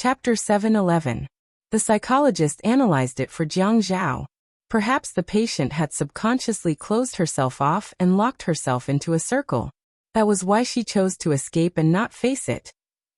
Chapter 711. The psychologist analyzed it for Jiang Zhao. Perhaps the patient had subconsciously closed herself off and locked herself into a circle. That was why she chose to escape and not face it.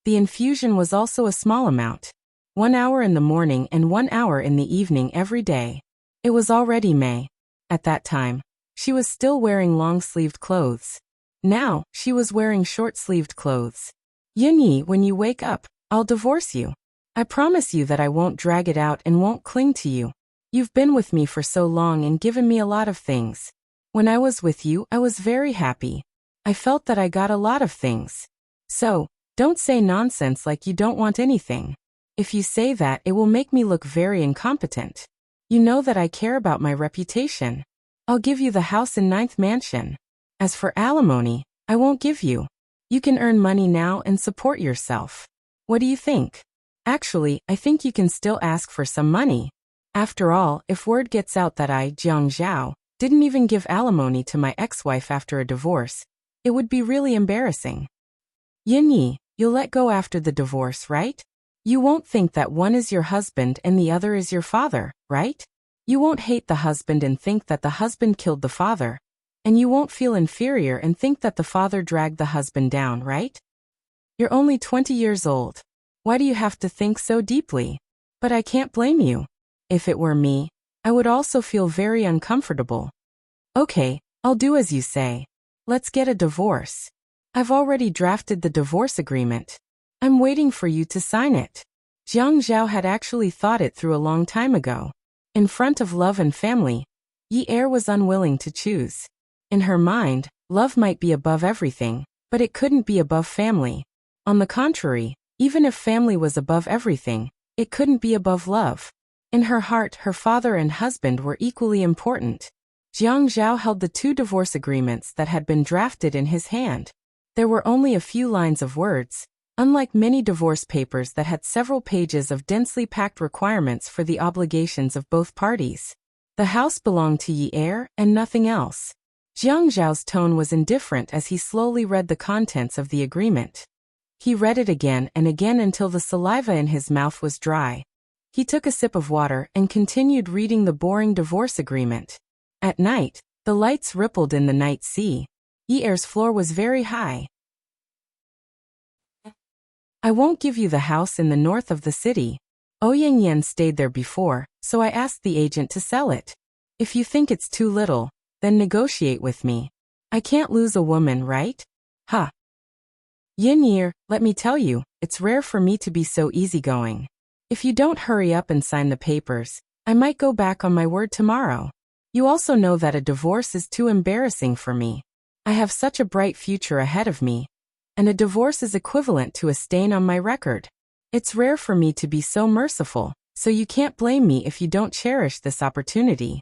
The infusion was also a small amount. 1 hour in the morning and 1 hour in the evening every day. It was already May. At that time, she was still wearing long-sleeved clothes. Now, she was wearing short-sleeved clothes. Yunyi, when you wake up, I'll divorce you. I promise you that I won't drag it out and won't cling to you. You've been with me for so long and given me a lot of things. When I was with you, I was very happy. I felt that I got a lot of things. So, don't say nonsense like you don't want anything. If you say that, it will make me look very incompetent. You know that I care about my reputation. I'll give you the house in 9th Mansion. As for alimony, I won't give you. You can earn money now and support yourself. What do you think? Actually, I think you can still ask for some money. After all, if word gets out that I, Jiang Zhao, didn't even give alimony to my ex-wife after a divorce, it would be really embarrassing. Yunyi, you'll let go after the divorce, right? You won't think that one is your husband and the other is your father, right? You won't hate the husband and think that the husband killed the father. And you won't feel inferior and think that the father dragged the husband down, right? You're only 20 years old. Why do you have to think so deeply? But I can't blame you. If it were me, I would also feel very uncomfortable. Okay, I'll do as you say. Let's get a divorce. I've already drafted the divorce agreement. I'm waiting for you to sign it. Jiang Zhao had actually thought it through a long time ago. In front of love and family, Yi Er was unwilling to choose. In her mind, love might be above everything, but it couldn't be above family. On the contrary, even if family was above everything, it couldn't be above love. In her heart, her father and husband were equally important. Jiang Zhao held the 2 divorce agreements that had been drafted in his hand. There were only a few lines of words, unlike many divorce papers that had several pages of densely packed requirements for the obligations of both parties. The house belonged to Yi Er and nothing else. Jiang Zhao's tone was indifferent as he slowly read the contents of the agreement. He read it again and again until the saliva in his mouth was dry. He took a sip of water and continued reading the boring divorce agreement. At night, the lights rippled in the night sea. Yi Er's floor was very high. I won't give you the house in the north of the city. Ouyang Yan stayed there before, so I asked the agent to sell it. If you think it's too little, then negotiate with me. I can't lose a woman, right? Ha! Yin, let me tell you, it's rare for me to be so easygoing. If you don't hurry up and sign the papers, I might go back on my word tomorrow. You also know that a divorce is too embarrassing for me. I have such a bright future ahead of me, and a divorce is equivalent to a stain on my record. It's rare for me to be so merciful, so you can't blame me if you don't cherish this opportunity.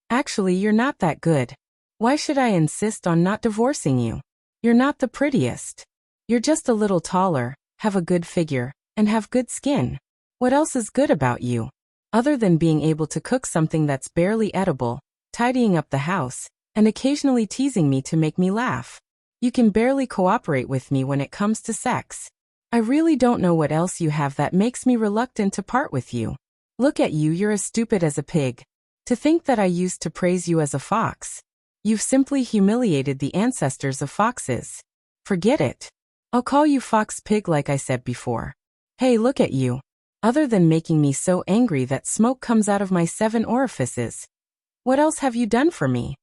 Actually, you're not that good. Why should I insist on not divorcing you? You're not the prettiest. You're just a little taller, have a good figure, and have good skin. What else is good about you? Other than being able to cook something that's barely edible, tidying up the house, and occasionally teasing me to make me laugh. You can barely cooperate with me when it comes to sex. I really don't know what else you have that makes me reluctant to part with you. Look at you, you're as stupid as a pig. To think that I used to praise you as a fox. You've simply humiliated the ancestors of foxes. Forget it. I'll call you Fox Pig like I said before. Hey, look at you. Other than making me so angry that smoke comes out of my 7 orifices. What else have you done for me?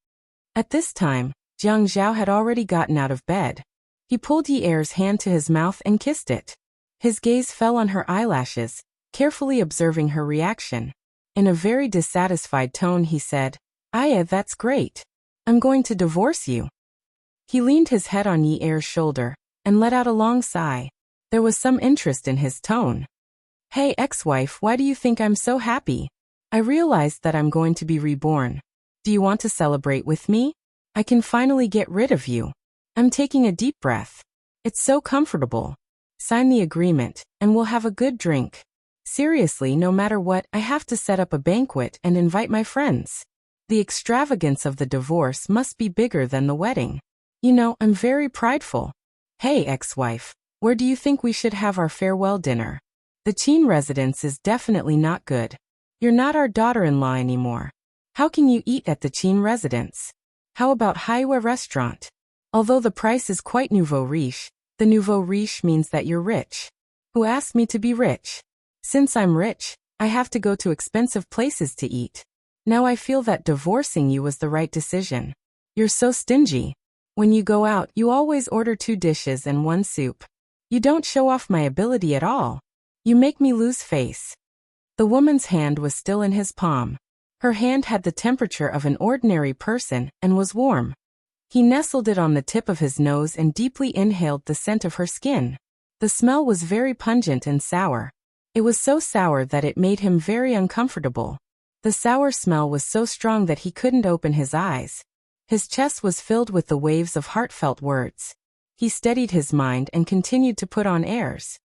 At this time, Jiang Zhao had already gotten out of bed. He pulled Yi Er's hand to his mouth and kissed it. His gaze fell on her eyelashes, carefully observing her reaction. In a very dissatisfied tone he said, "Aya, that's great. I'm going to divorce you." He leaned his head on Yi Er's shoulder and let out a long sigh. There was some interest in his tone. "Hey, ex-wife, why do you think I'm so happy? I realized that I'm going to be reborn. Do you want to celebrate with me? I can finally get rid of you." I'm taking a deep breath. It's so comfortable. Sign the agreement, and we'll have a good drink. Seriously, no matter what, I have to set up a banquet and invite my friends. The extravagance of the divorce must be bigger than the wedding. You know, I'm very prideful. Hey, ex-wife, where do you think we should have our farewell dinner? The Chin residence is definitely not good. You're not our daughter-in-law anymore. How can you eat at the Chin residence? How about Haiwa restaurant? Although the price is quite nouveau riche, the nouveau riche means that you're rich. Who asked me to be rich? Since I'm rich, I have to go to expensive places to eat. Now I feel that divorcing you was the right decision. You're so stingy. When you go out, you always order 2 dishes and 1 soup. You don't show off my ability at all. You make me lose face. The woman's hand was still in his palm. Her hand had the temperature of an ordinary person and was warm. He nestled it on the tip of his nose and deeply inhaled the scent of her skin. The smell was very pungent and sour. It was so sour that it made him very uncomfortable. The sour smell was so strong that he couldn't open his eyes. His chest was filled with the waves of heartfelt words. He steadied his mind and continued to put on airs.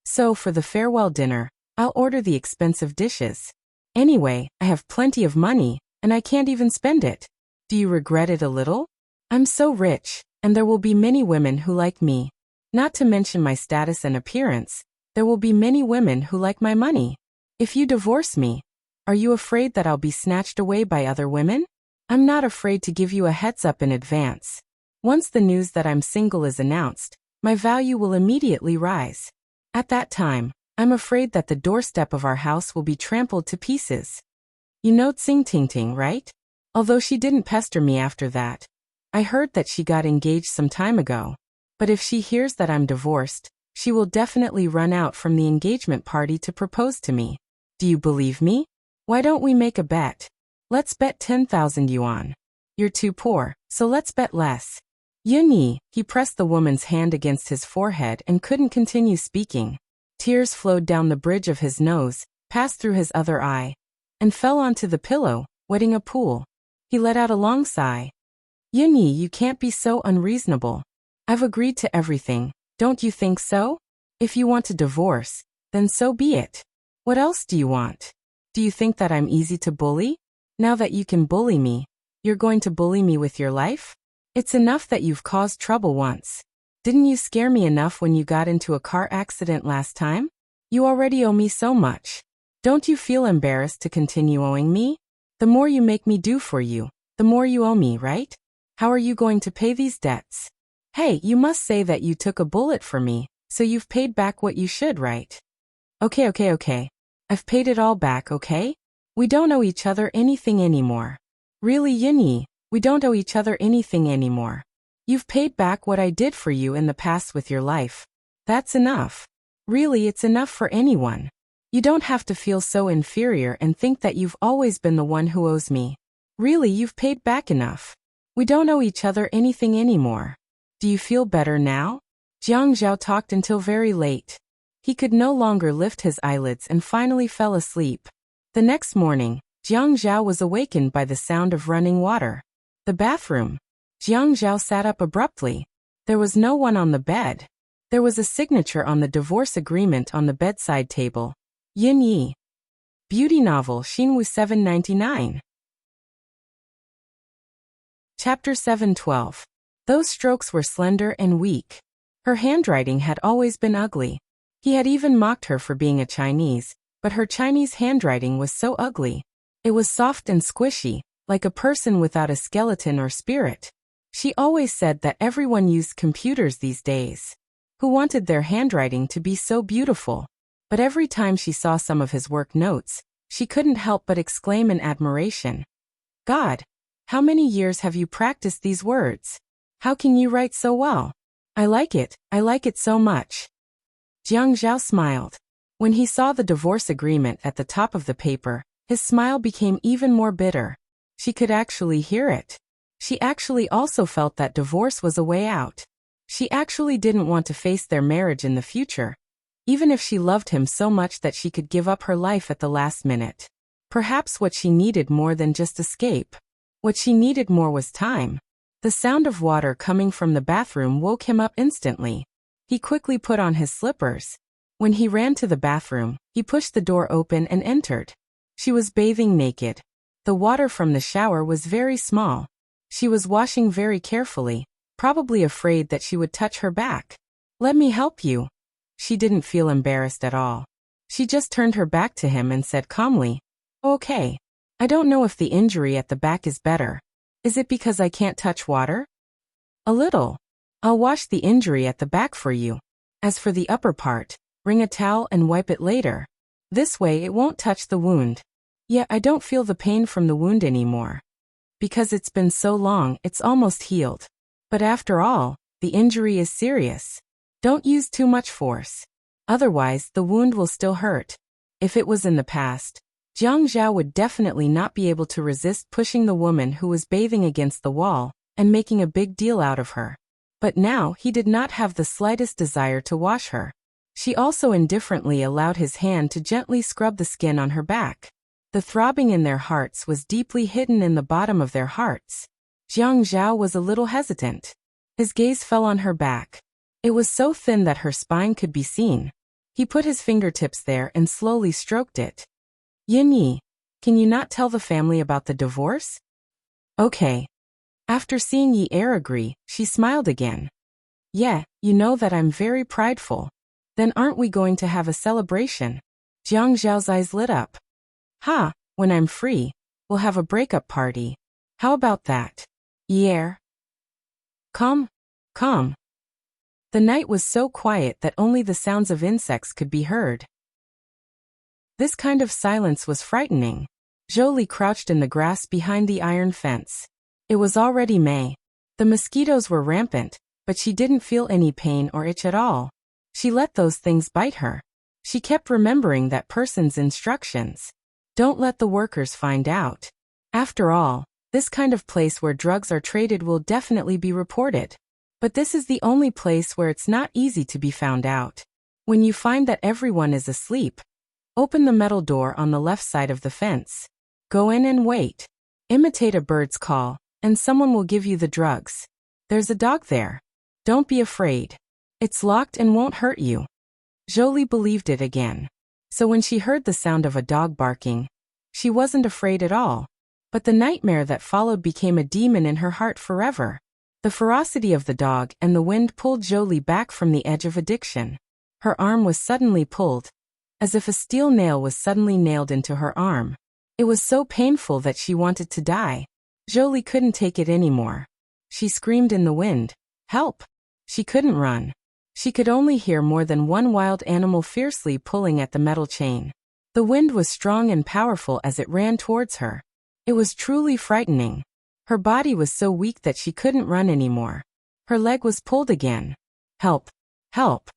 So for the farewell dinner, I'll order the expensive dishes. Anyway, I have plenty of money, and I can't even spend it. Do you regret it a little? I'm so rich, and there will be many women who like me. Not to mention my status and appearance, there will be many women who like my money. If you divorce me, are you afraid that I'll be snatched away by other women? I'm not afraid to give you a heads up in advance. Once the news that I'm single is announced, my value will immediately rise. At that time, I'm afraid that the doorstep of our house will be trampled to pieces. You know Tsing Ting Ting, right? Although she didn't pester me after that. I heard that she got engaged some time ago. But if she hears that I'm divorced, she will definitely run out from the engagement party to propose to me. Do you believe me? Why don't we make a bet? Let's bet 10,000 yuan. You're too poor, so let's bet less. Yunyi, he pressed the woman's hand against his forehead and couldn't continue speaking. Tears flowed down the bridge of his nose, passed through his other eye, and fell onto the pillow, wetting a pool. He let out a long sigh. Yunyi, you can't be so unreasonable. I've agreed to everything, don't you think so? If you want to divorce, then so be it. What else do you want? Do you think that I'm easy to bully? Now that you can bully me, you're going to bully me with your life? It's enough that you've caused trouble once. Didn't you scare me enough when you got into a car accident last time? You already owe me so much. Don't you feel embarrassed to continue owing me? The more you make me do for you, the more you owe me, right? How are you going to pay these debts? Hey, you must say that you took a bullet for me, so you've paid back what you should, right? Okay. I've paid it all back, okay? We don't owe each other anything anymore. Really, Yunyi, we don't owe each other anything anymore. You've paid back what I did for you in the past with your life. That's enough. Really, it's enough for anyone. You don't have to feel so inferior and think that you've always been the one who owes me. Really, you've paid back enough. We don't owe each other anything anymore. Do you feel better now? Jiang Zhao talked until very late. He could no longer lift his eyelids and finally fell asleep. The next morning, Jiang Zhao was awakened by the sound of running water. The bathroom. Jiang Zhao sat up abruptly. There was no one on the bed. There was a signature on the divorce agreement on the bedside table. Yin Yi. Beauty novel Xinwu 799. Chapter 712. Those strokes were slender and weak. Her handwriting had always been ugly. He had even mocked her for being a Chinese, but her Chinese handwriting was so ugly. It was soft and squishy, like a person without a skeleton or spirit. She always said that everyone used computers these days. Who wanted their handwriting to be so beautiful? But every time she saw some of his work notes, she couldn't help but exclaim in admiration. God, how many years have you practiced these words? How can you write so well? I like it so much. Jiang Zhao smiled. When he saw the divorce agreement at the top of the paper, his smile became even more bitter. She could actually hear it. She actually also felt that divorce was a way out. She actually didn't want to face their marriage in the future, even if she loved him so much that she could give up her life at the last minute. Perhaps what she needed more than just escape. What she needed more was time. The sound of water coming from the bathroom woke him up instantly. He quickly put on his slippers. When he ran to the bathroom, he pushed the door open and entered. She was bathing naked. The water from the shower was very small. She was washing very carefully, probably afraid that she would touch her back. Let me help you. she didn't feel embarrassed at all. She just turned her back to him and said calmly, "Okay. I don't know if the injury at the back is better. Is it because I can't touch water?" "A little. I'll wash the injury at the back for you. As for the upper part, wring a towel and wipe it later. This way it won't touch the wound." "Yeah, I don't feel the pain from the wound anymore. Because it's been so long, it's almost healed. But after all, the injury is serious. Don't use too much force. Otherwise, the wound will still hurt." If it was in the past, Jiang Zhao would definitely not be able to resist pushing the woman who was bathing against the wall and making a big deal out of her. But now he did not have the slightest desire to wash her. She also indifferently allowed his hand to gently scrub the skin on her back. The throbbing in their hearts was deeply hidden in the bottom of their hearts. Jiang Zhao was a little hesitant. His gaze fell on her back. It was so thin that her spine could be seen. He put his fingertips there and slowly stroked it. "Yin Yi, can you not tell the family about the divorce?" "Okay." After seeing Yi Er agree, she smiled again. "Yeah, you know that I'm very prideful. Then aren't we going to have a celebration?" Jiang Zhao's eyes lit up. "Ha, when I'm free, we'll have a breakup party. How about that? Yi Er?" Come. The night was so quiet that only the sounds of insects could be heard. This kind of silence was frightening. Jolie crouched in the grass behind the iron fence. It was already May. The mosquitoes were rampant, but she didn't feel any pain or itch at all. She let those things bite her. She kept remembering that person's instructions. Don't let the workers find out. After all, this kind of place where drugs are traded will definitely be reported. But this is the only place where it's not easy to be found out. When you find that everyone is asleep, open the metal door on the left side of the fence. Go in and wait. Imitate a bird's call, and someone will give you the drugs. There's a dog there. Don't be afraid. It's locked and won't hurt you. Jolie believed it again. So when she heard the sound of a dog barking, she wasn't afraid at all. But the nightmare that followed became a demon in her heart forever. The ferocity of the dog and the wind pulled Jolie back from the edge of addiction. Her arm was suddenly pulled, as if a steel nail was suddenly nailed into her arm. It was so painful that she wanted to die. Jolie couldn't take it anymore. She screamed in the wind, "Help!" She couldn't run. She could only hear more than one wild animal fiercely pulling at the metal chain. The wind was strong and powerful as it ran towards her. It was truly frightening. Her body was so weak that she couldn't run anymore. Her leg was pulled again. "Help! Help!"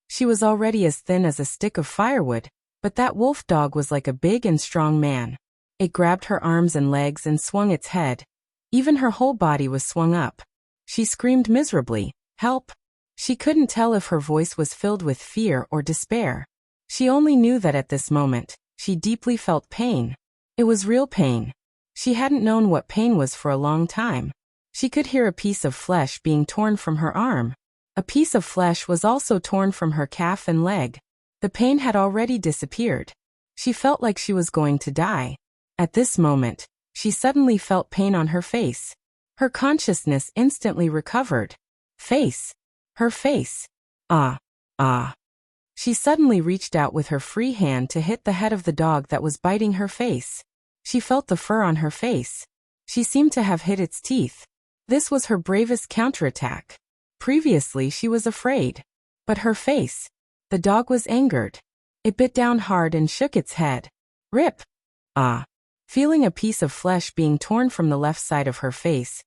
She was already as thin as a stick of firewood, but that wolf dog was like a big and strong man. It grabbed her arms and legs and swung its head. Even her whole body was swung up. She screamed miserably, "Help!" She couldn't tell if her voice was filled with fear or despair. She only knew that at this moment, she deeply felt pain. It was real pain. She hadn't known what pain was for a long time. She could hear a piece of flesh being torn from her arm. A piece of flesh was also torn from her calf and leg. The pain had already disappeared. She felt like she was going to die. At this moment, she suddenly felt pain on her face. Her consciousness instantly recovered. Her face. Ah. She suddenly reached out with her free hand to hit the head of the dog that was biting her face. She felt the fur on her face. She seemed to have hit its teeth. This was her bravest counterattack. Previously she was afraid. But her face. The dog was angered. It bit down hard and shook its head. Rip! Ah! Feeling a piece of flesh being torn from the left side of her face,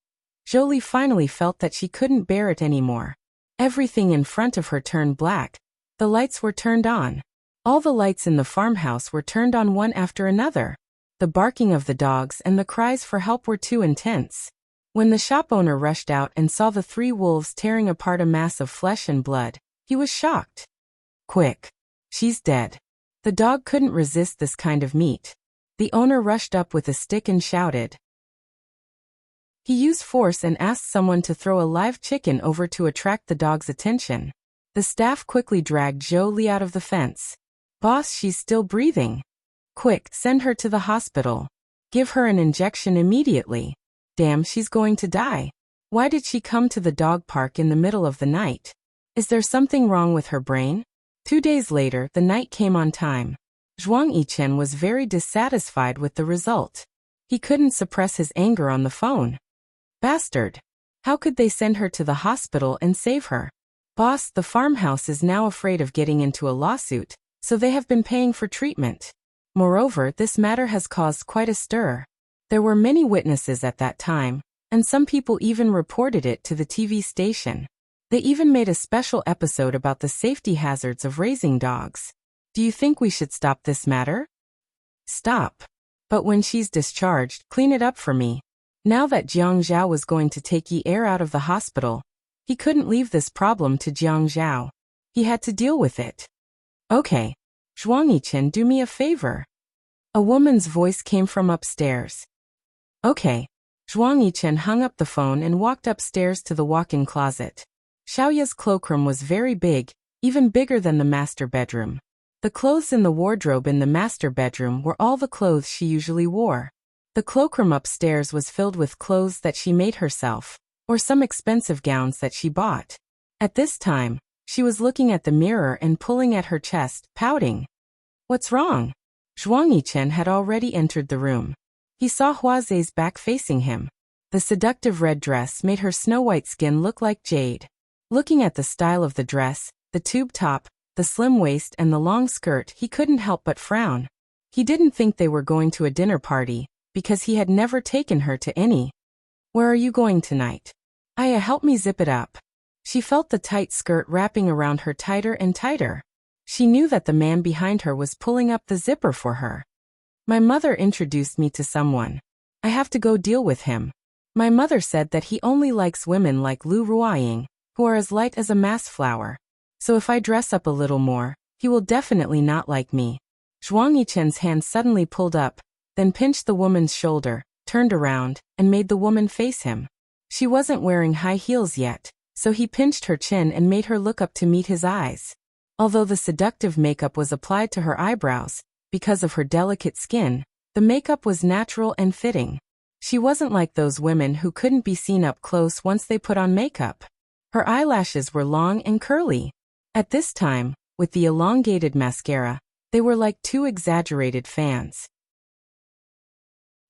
Jolie finally felt that she couldn't bear it anymore. Everything in front of her turned black. The lights were turned on. All the lights in the farmhouse were turned on one after another. The barking of the dogs and the cries for help were too intense. When the shop owner rushed out and saw the 3 wolves tearing apart a mass of flesh and blood, he was shocked. Quick! She's dead. The dog couldn't resist this kind of meat. The owner rushed up with a stick and shouted. He used force and asked someone to throw a live chicken over to attract the dog's attention. The staff quickly dragged Jolie out of the fence. Boss, she's still breathing. Quick, send her to the hospital. Give her an injection immediately. Damn, she's going to die. Why did she come to the dog park in the middle of the night? Is there something wrong with her brain? 2 days later, the night came on time. Zhuang Yichen was very dissatisfied with the result. He couldn't suppress his anger on the phone. Bastard! How could they send her to the hospital and save her? Boss, the farmhouse is now afraid of getting into a lawsuit, so they have been paying for treatment. Moreover, this matter has caused quite a stir. There were many witnesses at that time, and some people even reported it to the TV station. They even made a special episode about the safety hazards of raising dogs. Do you think we should stop this matter? Stop. But when she's discharged, clean it up for me. Now that Jiang Zhao was going to take Yi Er out of the hospital, he couldn't leave this problem to Jiang Zhao. He had to deal with it. Okay. Zhuang Yichen, do me a favor. A woman's voice came from upstairs. Okay. Zhuang Yichen hung up the phone and walked upstairs to the walk-in closet. Xiaoya's cloakroom was very big, even bigger than the master bedroom. The clothes in the wardrobe in the master bedroom were all the clothes she usually wore. The cloakroom upstairs was filled with clothes that she made herself, or some expensive gowns that she bought. At this time, she was looking at the mirror and pulling at her chest, pouting. What's wrong? Zhuang Yichen had already entered the room. He saw Huazei's back facing him. The seductive red dress made her snow-white skin look like jade. Looking at the style of the dress, the tube top, the slim waist and the long skirt, he couldn't help but frown. He didn't think they were going to a dinner party, because he had never taken her to any. Where are you going tonight? Aya, help me zip it up. She felt the tight skirt wrapping around her tighter and tighter. She knew that the man behind her was pulling up the zipper for her. My mother introduced me to someone. I have to go deal with him. My mother said that he only likes women like Lu Ruoying, who are as light as a mass flower. So if I dress up a little more, he will definitely not like me. Zhuang Yichen's hand suddenly pulled up, then pinched the woman's shoulder, turned around, and made the woman face him. She wasn't wearing high heels yet, so he pinched her chin and made her look up to meet his eyes. Although the seductive makeup was applied to her eyebrows, because of her delicate skin, the makeup was natural and fitting. She wasn't like those women who couldn't be seen up close once they put on makeup. Her eyelashes were long and curly. At this time, with the elongated mascara, they were like two exaggerated fans.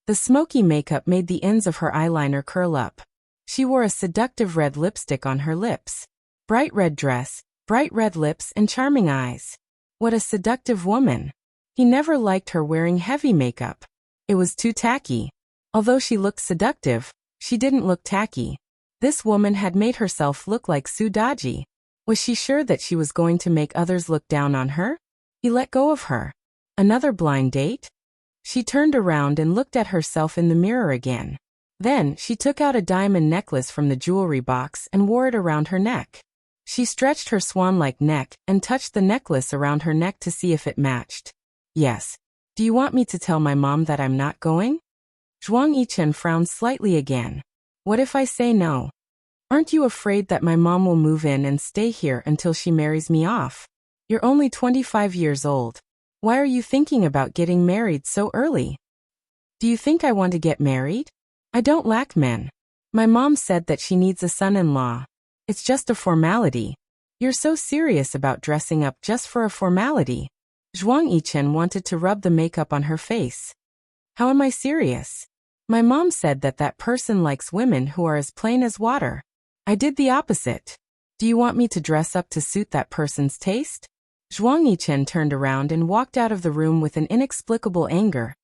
The smoky makeup made the ends of her eyeliner curl up. She wore a seductive red lipstick on her lips. Bright red dress, bright red lips and charming eyes. What a seductive woman. He never liked her wearing heavy makeup. It was too tacky. Although she looked seductive, she didn't look tacky. This woman had made herself look like Su Daji. Was she sure that she was going to make others look down on her? He let go of her. Another blind date? She turned around and looked at herself in the mirror again. Then, she took out a diamond necklace from the jewelry box and wore it around her neck. She stretched her swan-like neck and touched the necklace around her neck to see if it matched. Yes. Do you want me to tell my mom that I'm not going? Zhuang Yichen frowned slightly again. What if I say no? Aren't you afraid that my mom will move in and stay here until she marries me off? You're only 25 years old. Why are you thinking about getting married so early? Do you think I want to get married? I don't lack men. My mom said that she needs a son-in-law. It's just a formality. You're so serious about dressing up just for a formality. Zhuang Yichen wanted to rub the makeup on her face. How am I serious? My mom said that that person likes women who are as plain as water. I did the opposite. Do you want me to dress up to suit that person's taste? Zhuang Yichen turned around and walked out of the room with an inexplicable anger.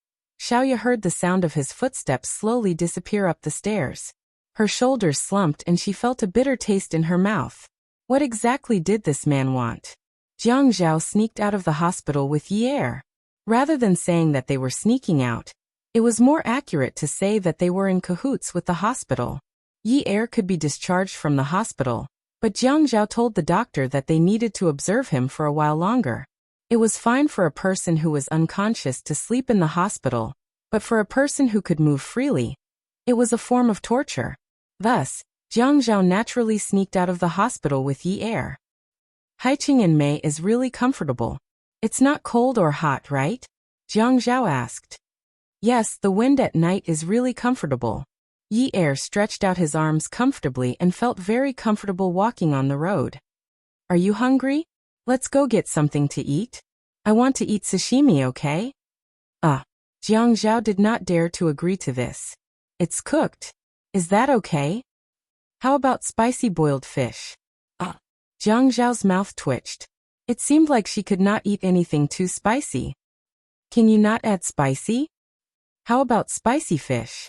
Xiaoya heard the sound of his footsteps slowly disappear up the stairs. Her shoulders slumped and she felt a bitter taste in her mouth. What exactly did this man want? Jiang Zhao sneaked out of the hospital with Yi Er. Rather than saying that they were sneaking out, it was more accurate to say that they were in cahoots with the hospital. Yi Er could be discharged from the hospital, but Jiang Zhao told the doctor that they needed to observe him for a while longer. It was fine for a person who was unconscious to sleep in the hospital, but for a person who could move freely, it was a form of torture. Thus, Jiang Zhao naturally sneaked out of the hospital with Yi Er. Haiqing in May is really comfortable. It's not cold or hot, right? Jiang Zhao asked. Yes, the wind at night is really comfortable. Yi Er stretched out his arms comfortably and felt very comfortable walking on the road. Are you hungry? Let's go get something to eat. I want to eat sashimi, okay? Jiang Zhao did not dare to agree to this. It's cooked. Is that okay? How about spicy boiled fish? Jiang Zhao's mouth twitched. It seemed like she could not eat anything too spicy. Can you not add spicy? How about spicy fish?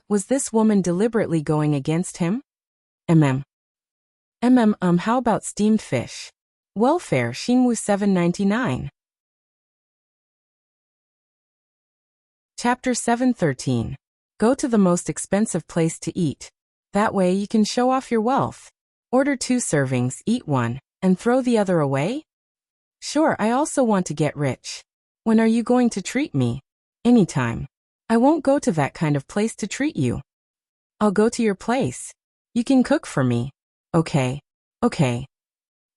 Was this woman deliberately going against him? How about steamed fish? Welfare Xingwu 7.99. Chapter 7:13. Go to the most expensive place to eat. That way you can show off your wealth. Order 2 servings, eat 1, and throw the other away? Sure, I also want to get rich. When are you going to treat me? Anytime. I won't go to that kind of place to treat you. I'll go to your place. You can cook for me. Okay.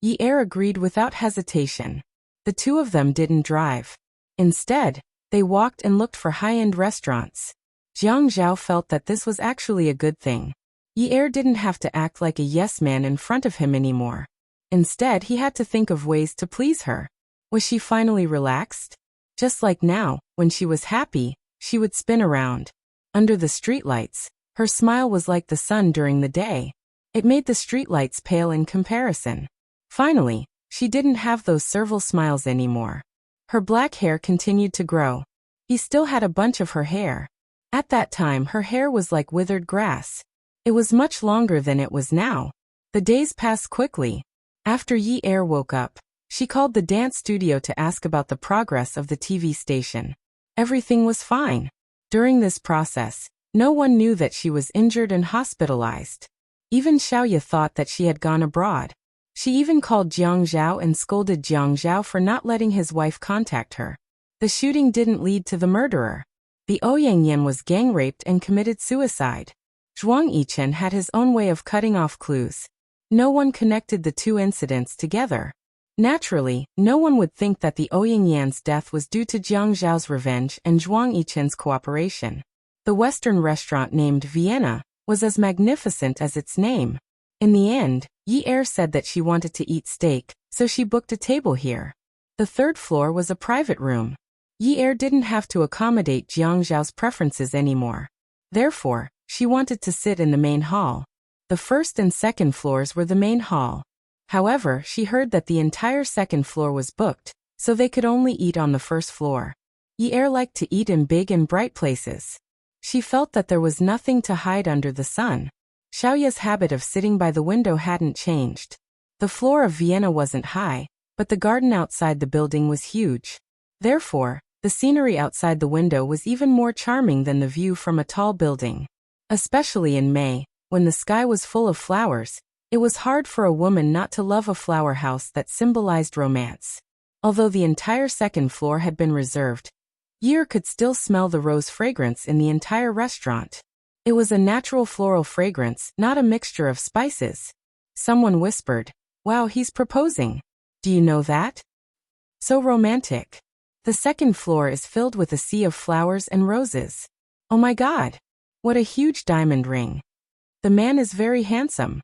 Yi Er agreed without hesitation. The two of them didn't drive. Instead, they walked and looked for high-end restaurants. Jiang Zhao felt that this was actually a good thing. Yi Er didn't have to act like a yes man in front of him anymore. Instead, he had to think of ways to please her. Was she finally relaxed? Just like now, when she was happy, she would spin around. Under the streetlights, her smile was like the sun during the day. It made the streetlights pale in comparison. Finally, she didn't have those servile smiles anymore. Her black hair continued to grow. He still had a bunch of her hair. At that time, her hair was like withered grass. It was much longer than it was now. The days passed quickly. After Yi Er woke up, she called the dance studio to ask about the progress of the TV station. Everything was fine. During this process, no one knew that she was injured and hospitalized. Even Xiaoya thought that she had gone abroad. She even called Jiang Zhao and scolded Jiang Zhao for not letting his wife contact her. The shooting didn't lead to the murderer. The Ouyang Yan was gang-raped and committed suicide. Zhuang Yichen had his own way of cutting off clues. No one connected the two incidents together. Naturally, no one would think that the Ouyang Yan's death was due to Jiang Zhao's revenge and Zhuang Yichen's cooperation. The Western restaurant named Vienna was as magnificent as its name. In the end, Yi Er said that she wanted to eat steak, so she booked a table here. The 3rd floor was a private room. Yi Er didn't have to accommodate Jiang Zhao's preferences anymore. Therefore, she wanted to sit in the main hall. The 1st and 2nd floors were the main hall. However, she heard that the entire 2nd floor was booked, so they could only eat on the 1st floor. Yi Er liked to eat in big and bright places. She felt that there was nothing to hide under the sun. Xiaoya's habit of sitting by the window hadn't changed. The floor of Vienna wasn't high, but the garden outside the building was huge. Therefore, the scenery outside the window was even more charming than the view from a tall building. Especially in May, when the sky was full of flowers, it was hard for a woman not to love a flower house that symbolized romance. Although the entire 2nd floor had been reserved, Yi Er could still smell the rose fragrance in the entire restaurant. It was a natural floral fragrance, not a mixture of spices. Someone whispered, "Wow, he's proposing. Do you know that? So romantic." The 2nd floor is filled with a sea of flowers and roses. Oh my God! What a huge diamond ring. The man is very handsome.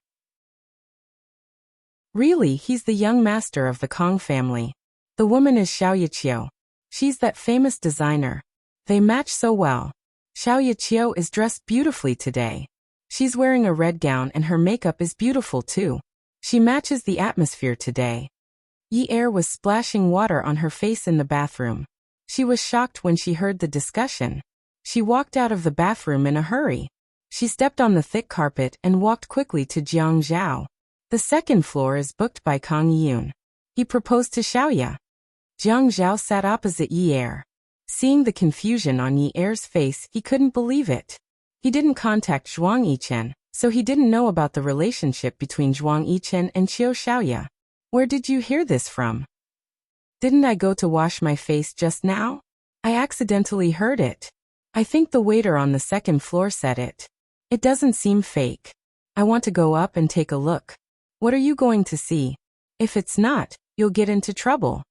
Really, he's the young master of the Kong family. The woman is Xiaoya Qiu. She's that famous designer. They match so well. Xiaoya Qiu is dressed beautifully today. She's wearing a red gown and her makeup is beautiful too. She matches the atmosphere today. Yi Er was splashing water on her face in the bathroom. She was shocked when she heard the discussion. She walked out of the bathroom in a hurry. She stepped on the thick carpet and walked quickly to Jiang Zhao. The 2nd floor is booked by Kang Yun. He proposed to Xiaoya. Jiang Zhao sat opposite Yi Er. Seeing the confusion on Yi Er's face, he couldn't believe it. He didn't contact Zhuang Yichen, so he didn't know about the relationship between Zhuang Yichen and Qiu Xiaoya. Where did you hear this from? Didn't I go to wash my face just now? I accidentally heard it. I think the waiter on the 2nd floor said it. It doesn't seem fake. I want to go up and take a look. What are you going to see? If it's not, you'll get into trouble.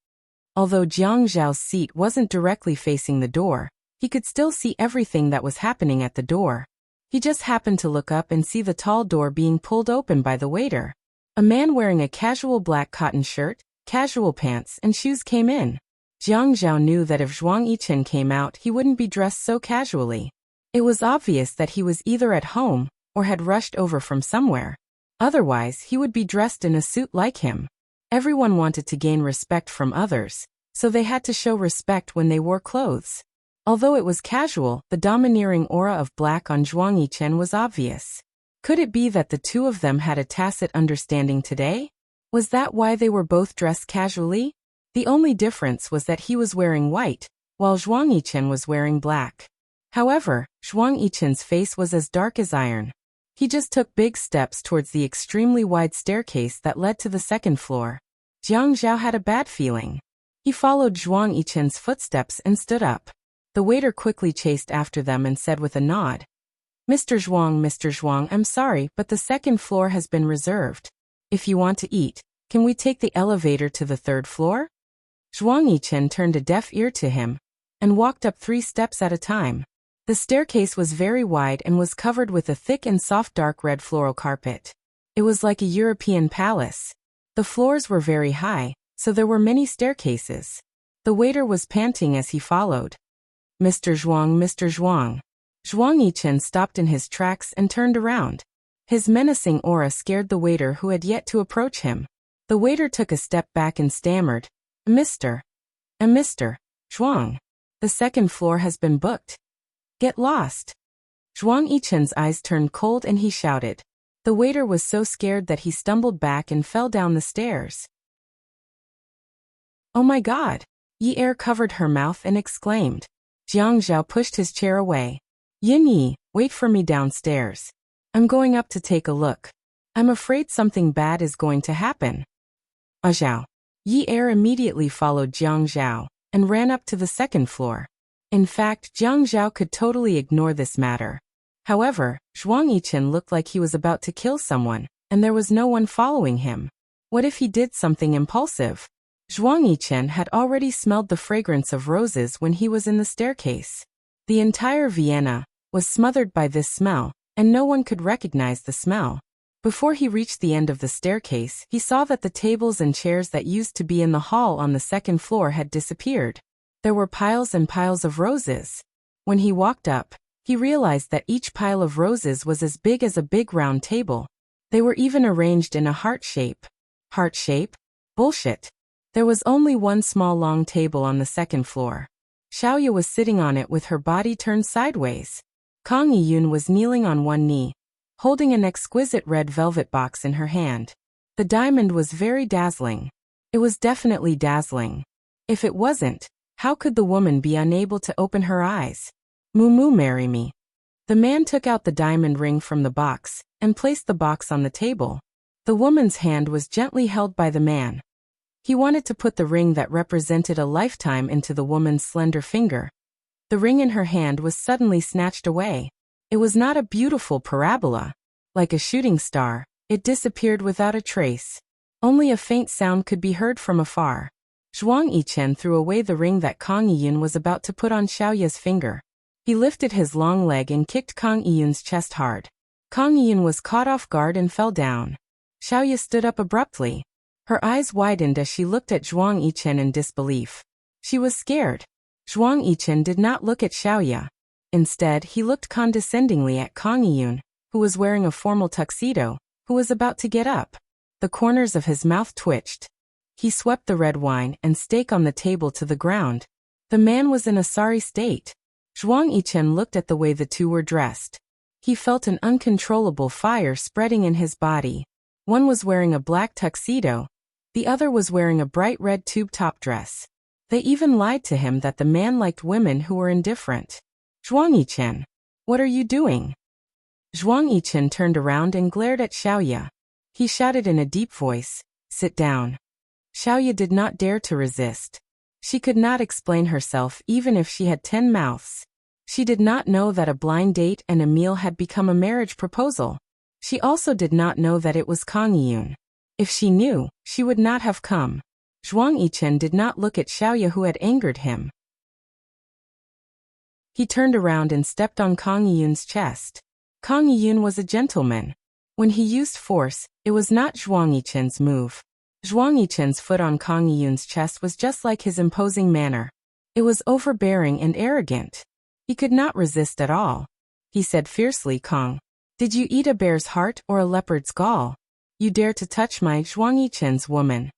Although Jiang Zhao's seat wasn't directly facing the door, he could still see everything that was happening at the door. He just happened to look up and see the tall door being pulled open by the waiter. A man wearing a casual black cotton shirt, casual pants and shoes came in. Jiang Zhao knew that if Zhuang Yichen came out, he wouldn't be dressed so casually. It was obvious that he was either at home or had rushed over from somewhere. Otherwise, he would be dressed in a suit like him. Everyone wanted to gain respect from others, so they had to show respect when they wore clothes. Although it was casual, the domineering aura of black on Zhuang Yichen was obvious. Could it be that the two of them had a tacit understanding today? Was that why they were both dressed casually? The only difference was that he was wearing white, while Zhuang Yichen was wearing black. However, Zhuang Yichen's face was as dark as iron. He just took big steps towards the extremely wide staircase that led to the second floor. Jiang Zhao had a bad feeling. He followed Zhuang Yichen's footsteps and stood up. The waiter quickly chased after them and said with a nod, Mr. Zhuang, I'm sorry, but the second floor has been reserved. If you want to eat, can we take the elevator to the third floor? Zhuang Yichen turned a deaf ear to him and walked up 3 steps at a time. The staircase was very wide and was covered with a thick and soft dark red floral carpet. It was like a European palace. The floors were very high, so there were many staircases. The waiter was panting as he followed. Mr. Zhuang. Zhuang Yichen stopped in his tracks and turned around. His menacing aura scared the waiter who had yet to approach him. The waiter took a step back and stammered, Mr. Zhuang. The second floor has been booked. Get lost. Zhuang Yichen's eyes turned cold and he shouted. The waiter was so scared that he stumbled back and fell down the stairs. Oh my God! Yi Er covered her mouth and exclaimed. Jiang Zhao pushed his chair away. Yin Yi, wait for me downstairs. I'm going up to take a look. I'm afraid something bad is going to happen. Zhao. Yi Er immediately followed Jiang Zhao and ran up to the second floor. In fact, Jiang Zhao could totally ignore this matter. However, Zhuang Yichen looked like he was about to kill someone, and there was no one following him. What if he did something impulsive? Zhuang Yichen had already smelled the fragrance of roses when he was in the staircase. The entire Vienna was smothered by this smell, and no one could recognize the smell. Before he reached the end of the staircase, he saw that the tables and chairs that used to be in the hall on the second floor had disappeared. There were piles and piles of roses. When he walked up, he realized that each pile of roses was as big as a big round table. They were even arranged in a heart shape. Heart shape? Bullshit. There was only one small long table on the second floor. Xiaoya was sitting on it with her body turned sideways. Kang Yiyun was kneeling on one knee, holding an exquisite red velvet box in her hand. The diamond was very dazzling. It was definitely dazzling. If it wasn't, how could the woman be unable to open her eyes? Moo, marry me. The man took out the diamond ring from the box and placed the box on the table. The woman's hand was gently held by the man. He wanted to put the ring that represented a lifetime into the woman's slender finger. The ring in her hand was suddenly snatched away. It was not a beautiful parabola. Like a shooting star, it disappeared without a trace. Only a faint sound could be heard from afar. Zhuang Yichen threw away the ring that Kang Yiyun was about to put on Xiaoya's finger. He lifted his long leg and kicked Kang Yiyun's chest hard. Kang Yiyun was caught off guard and fell down. Xiaoya stood up abruptly. Her eyes widened as she looked at Zhuang Yichen in disbelief. She was scared. Zhuang Yichen did not look at Xiaoya. Instead, he looked condescendingly at Kang Yiyun, who was wearing a formal tuxedo, who was about to get up. The corners of his mouth twitched. He swept the red wine and steak on the table to the ground. The man was in a sorry state. Zhuang Yichen looked at the way the two were dressed. He felt an uncontrollable fire spreading in his body. One was wearing a black tuxedo. The other was wearing a bright red tube-top dress. They even lied to him that the man liked women who were indifferent. Zhuang Yichen, what are you doing? Zhuang Yichen turned around and glared at Xiaoya. He shouted in a deep voice, sit down. Xiaoya did not dare to resist. She could not explain herself even if she had 10 mouths. She did not know that a blind date and a meal had become a marriage proposal. She also did not know that it was Kang Yiyun. If she knew, she would not have come. Zhuang Yichen did not look at Xiaoya who had angered him. He turned around and stepped on Kang Yiyun's chest. Kang Yiyun was a gentleman. When he used force, it was not Zhuang Yichen's move. Zhuang Yichen's foot on Kang Yiyun's chest was just like his imposing manner. It was overbearing and arrogant. He could not resist at all. He said fiercely, Kang, did you eat a bear's heart or a leopard's gall? You dare to touch my Zhuang Yichen's woman.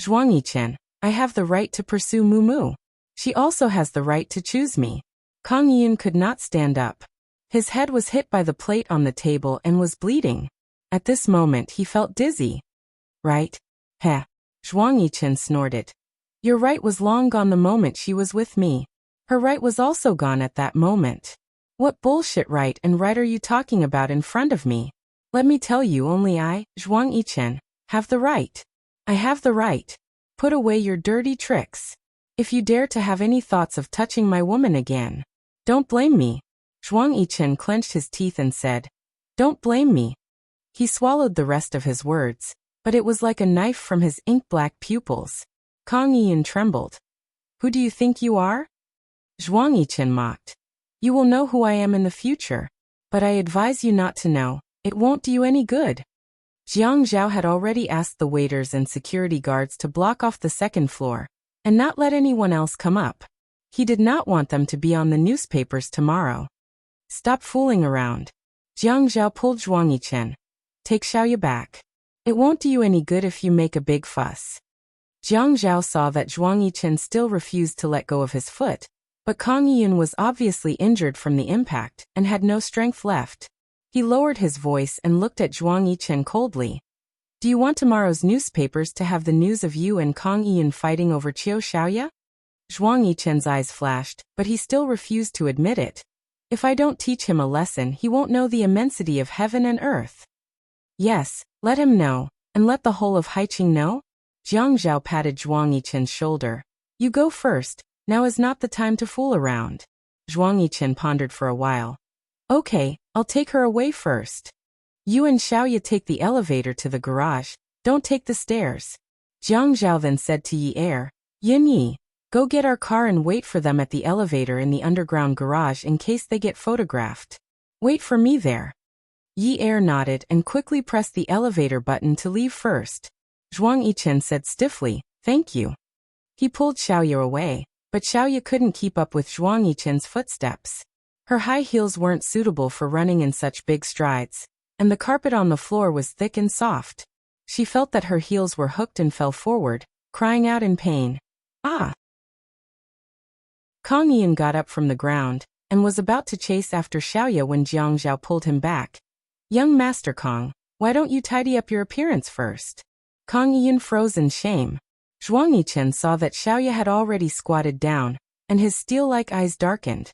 Zhuang Yichen, I have the right to pursue Mumu. She also has the right to choose me. Kang Yiyun could not stand up. His head was hit by the plate on the table and was bleeding. At this moment he felt dizzy. Right? Heh. Zhuang Yichen snorted. Your right was long gone the moment she was with me. Her right was also gone at that moment. What bullshit right and right are you talking about in front of me? Let me tell you, only I, Zhuang Yichen, have the right. I have the right. Put away your dirty tricks. If you dare to have any thoughts of touching my woman again, don't blame me. Zhuang Yichen clenched his teeth and said, don't blame me. He swallowed the rest of his words, but it was like a knife from his ink-black pupils. Kang Yiyun trembled. Who do you think you are? Zhuang Yichen mocked. You will know who I am in the future, but I advise you not to know. It won't do you any good. Jiang Zhao had already asked the waiters and security guards to block off the second floor and not let anyone else come up. He did not want them to be on the newspapers tomorrow. Stop fooling around. Jiang Zhao pulled Zhuang Yichen. Take Xiaoya back. It won't do you any good if you make a big fuss. Jiang Zhao saw that Zhuang Yichen still refused to let go of his foot, but Kang Yiyun was obviously injured from the impact and had no strength left. He lowered his voice and looked at Zhuang Yichen coldly. Do you want tomorrow's newspapers to have the news of you and Kang Yiyun fighting over Qiu Xiaoya? Zhuang Yichen's eyes flashed, but he still refused to admit it. If I don't teach him a lesson, he won't know the immensity of heaven and earth. Yes, let him know, and let the whole of Haiqing know? Jiang Zhao patted Zhuang Yichen's shoulder. You go first, now is not the time to fool around. Zhuang Yichen pondered for a while. Okay, I'll take her away first. You and Xiaoya take the elevator to the garage, don't take the stairs. Jiang Zhao then said to Yi Er, Yin Yi, go get our car and wait for them at the elevator in the underground garage in case they get photographed. Wait for me there. Yi Er nodded and quickly pressed the elevator button to leave first. Zhuang Yichen said stiffly, thank you. He pulled Xiaoya away, but Xiaoya couldn't keep up with Zhuang Yichen's footsteps. Her high heels weren't suitable for running in such big strides, and the carpet on the floor was thick and soft. She felt that her heels were hooked and fell forward, crying out in pain. Ah! Kang Yiyun got up from the ground, and was about to chase after Xiaoya when Jiang Zhao pulled him back. Young Master Kang, why don't you tidy up your appearance first? Kang Yiyun froze in shame. Zhuang Yichen saw that Xiaoya had already squatted down, and his steel-like eyes darkened.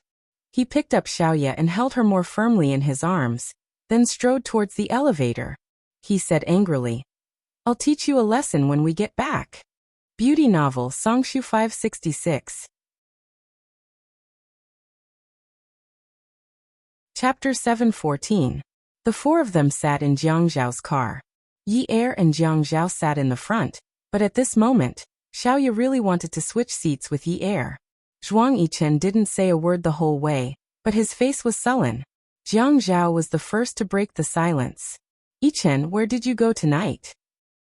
He picked up Xiaoya and held her more firmly in his arms, then strode towards the elevator. He said angrily, I'll teach you a lesson when we get back. Beauty novel Songshu 566. Chapter 714. The four of them sat in Jiang Zhao's car. Yi Er and Jiang Zhao sat in the front, but at this moment, Xiaoya really wanted to switch seats with Yi Er. Zhuang Yichen didn't say a word the whole way, but his face was sullen. Jiang Zhao was the first to break the silence. Yichen, where did you go tonight?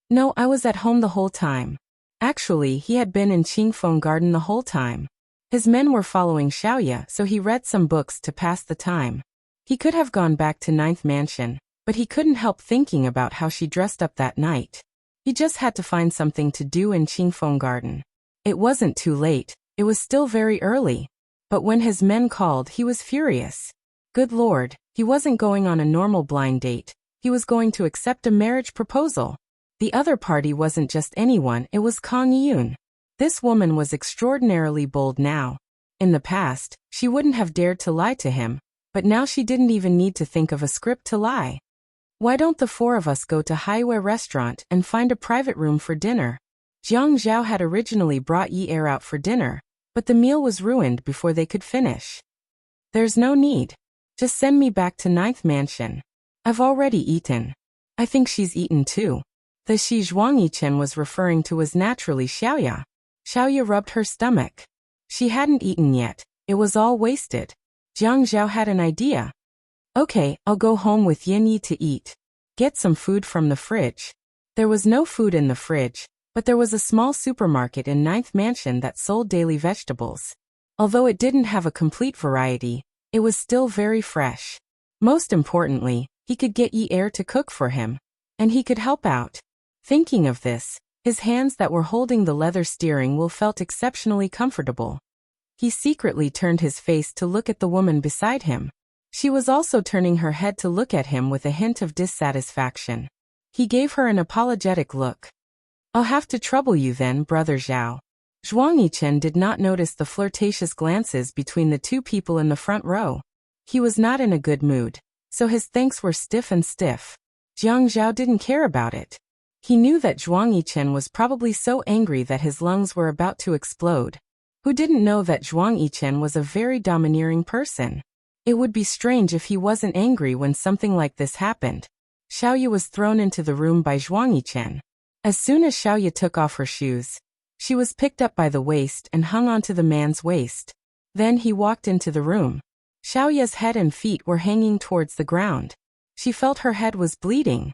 No, I was at home the whole time. Actually, he had been in Qingfeng Garden the whole time. His men were following Xiaoya, so he read some books to pass the time. He could have gone back to Ninth Mansion, but he couldn't help thinking about how she dressed up that night. He just had to find something to do in Qingfeng Garden. It wasn't too late, it was still very early. But when his men called, he was furious. Good Lord, he wasn't going on a normal blind date, he was going to accept a marriage proposal. The other party wasn't just anyone, it was Kang Yiyun. This woman was extraordinarily bold now. In the past, she wouldn't have dared to lie to him, but now she didn't even need to think of a script to lie. Why don't the four of us go to Highway Restaurant and find a private room for dinner? Jiang Zhao had originally brought Yi Er out for dinner, but the meal was ruined before they could finish. There's no need. Just send me back to Ninth Mansion. I've already eaten. I think she's eaten too. The she Zhuang Yichen was referring to was naturally Xiaoya. Xiaoya rubbed her stomach. She hadn't eaten yet, it was all wasted. Jiang Zhao had an idea. Okay, I'll go home with Yin Yi to eat. Get some food from the fridge. There was no food in the fridge, but there was a small supermarket in Ninth Mansion that sold daily vegetables. Although it didn't have a complete variety, it was still very fresh. Most importantly, he could get Yi Er to cook for him, and he could help out. Thinking of this, his hands that were holding the leather steering wheel felt exceptionally comfortable. He secretly turned his face to look at the woman beside him. She was also turning her head to look at him with a hint of dissatisfaction. He gave her an apologetic look. "I'll have to trouble you then, Brother Zhao." Zhuang Yichen did not notice the flirtatious glances between the two people in the front row. He was not in a good mood, so his thanks were stiff and stiff. Jiang Zhao didn't care about it. He knew that Zhuang Yichen was probably so angry that his lungs were about to explode. Who didn't know that Zhuang Yichen was a very domineering person? It would be strange if he wasn't angry when something like this happened. Xiaoya was thrown into the room by Zhuang Yichen. As soon as Xiaoya took off her shoes, she was picked up by the waist and hung onto the man's waist. Then he walked into the room. Xiaoya's head and feet were hanging towards the ground. She felt her head was bleeding.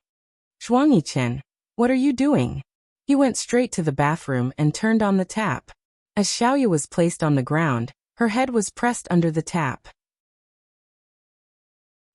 "Zhuang Yichen, what are you doing?" He went straight to the bathroom and turned on the tap. As Xiaoya was placed on the ground, her head was pressed under the tap.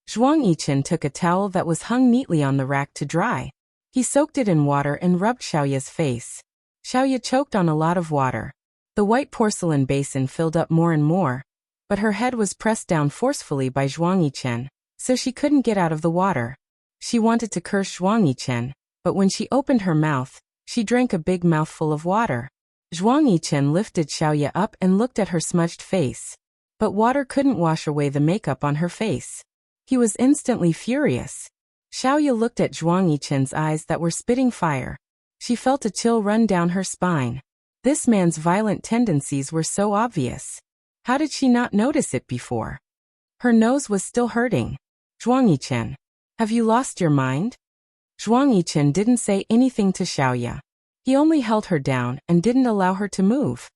Zhuang Yichen took a towel that was hung neatly on the rack to dry. He soaked it in water and rubbed Xiaoya's face. Xiaoya choked on a lot of water. The white porcelain basin filled up more and more, but her head was pressed down forcefully by Zhuang Yichen, so she couldn't get out of the water. She wanted to curse Zhuang Yichen, but when she opened her mouth, she drank a big mouthful of water. Zhuang Yichen lifted Xiaoya up and looked at her smudged face. But water couldn't wash away the makeup on her face. He was instantly furious. Xiaoya looked at Zhuang Yichen's eyes that were spitting fire. She felt a chill run down her spine. This man's violent tendencies were so obvious. How did she not notice it before? Her nose was still hurting. "Zhuang Yichen, have you lost your mind?" Zhuang Yichen didn't say anything to Xiaoya. He only held her down and didn't allow her to move.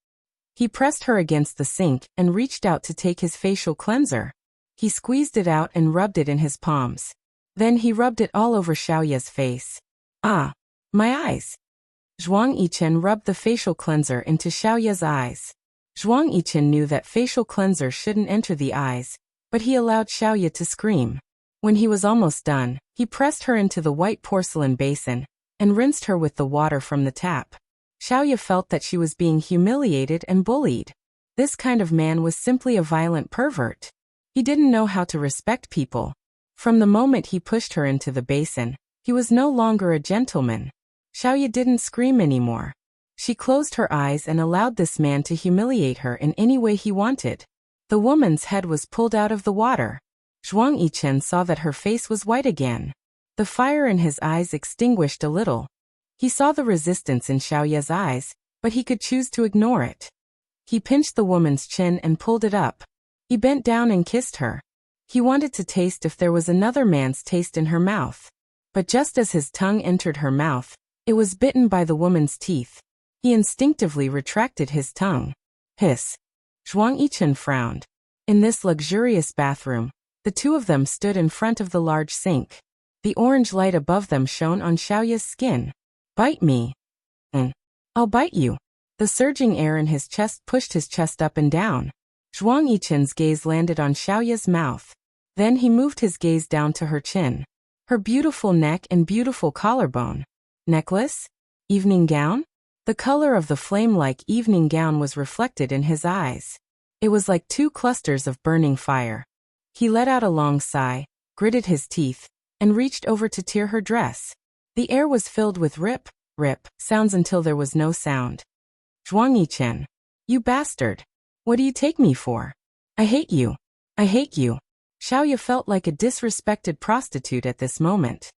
He pressed her against the sink and reached out to take his facial cleanser. He squeezed it out and rubbed it in his palms. Then he rubbed it all over Xiaoya's face. "Ah, my eyes." Zhuang Yichen rubbed the facial cleanser into Xiaoya's eyes. Zhuang Yichen knew that facial cleanser shouldn't enter the eyes, but he allowed Xiaoya to scream. When he was almost done, he pressed her into the white porcelain basin and rinsed her with the water from the tap. Xiaoya felt that she was being humiliated and bullied. This kind of man was simply a violent pervert. He didn't know how to respect people. From the moment he pushed her into the basin, he was no longer a gentleman. Xiaoya didn't scream anymore. She closed her eyes and allowed this man to humiliate her in any way he wanted. The woman's head was pulled out of the water. Zhuang Yichen saw that her face was white again. The fire in his eyes extinguished a little. He saw the resistance in Xiaoya's eyes, but he could choose to ignore it. He pinched the woman's chin and pulled it up. He bent down and kissed her. He wanted to taste if there was another man's taste in her mouth. But just as his tongue entered her mouth, it was bitten by the woman's teeth. He instinctively retracted his tongue. "Hiss." Zhuang Yichen frowned. In this luxurious bathroom, the two of them stood in front of the large sink. The orange light above them shone on Xiaoya's skin. "Bite me." "I'll bite you." The surging air in his chest pushed his chest up and down. Zhuang Yichen's gaze landed on Xiaoya's mouth. Then he moved his gaze down to her chin. Her beautiful neck and beautiful collarbone. Necklace? Evening gown? The color of the flame-like evening gown was reflected in his eyes. It was like two clusters of burning fire. He let out a long sigh, gritted his teeth, and reached over to tear her dress. The air was filled with rip, rip sounds until there was no sound. "Zhuang Yichen, you bastard. What do you take me for? I hate you. I hate you." Xiaoya felt like a disrespected prostitute at this moment.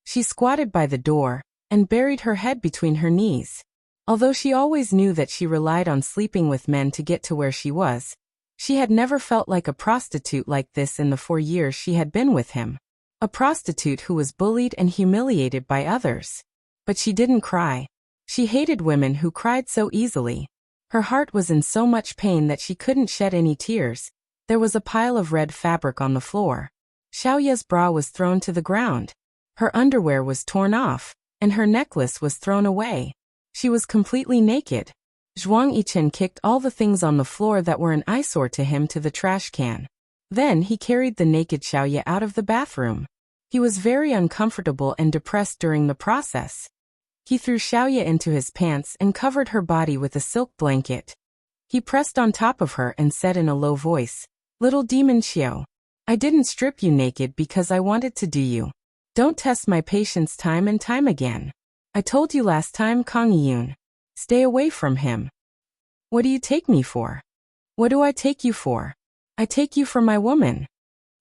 She squatted by the door and buried her head between her knees. Although she always knew that she relied on sleeping with men to get to where she was, she had never felt like a prostitute like this in the 4 years she had been with him. A prostitute who was bullied and humiliated by others. But she didn't cry. She hated women who cried so easily. Her heart was in so much pain that she couldn't shed any tears. There was a pile of red fabric on the floor. Xiaoya's bra was thrown to the ground. Her underwear was torn off, and her necklace was thrown away. She was completely naked. Zhuang Yichen kicked all the things on the floor that were an eyesore to him to the trash can. Then he carried the naked Xiaoya out of the bathroom. He was very uncomfortable and depressed during the process. He threw Xiaoya into his pants and covered her body with a silk blanket. He pressed on top of her and said in a low voice, "Little demon Xiao, I didn't strip you naked because I wanted to do you. Don't test my patience time and time again. I told you last time, Kang Yun. Stay away from him." "What do you take me for?" "What do I take you for?" "I take you for my woman."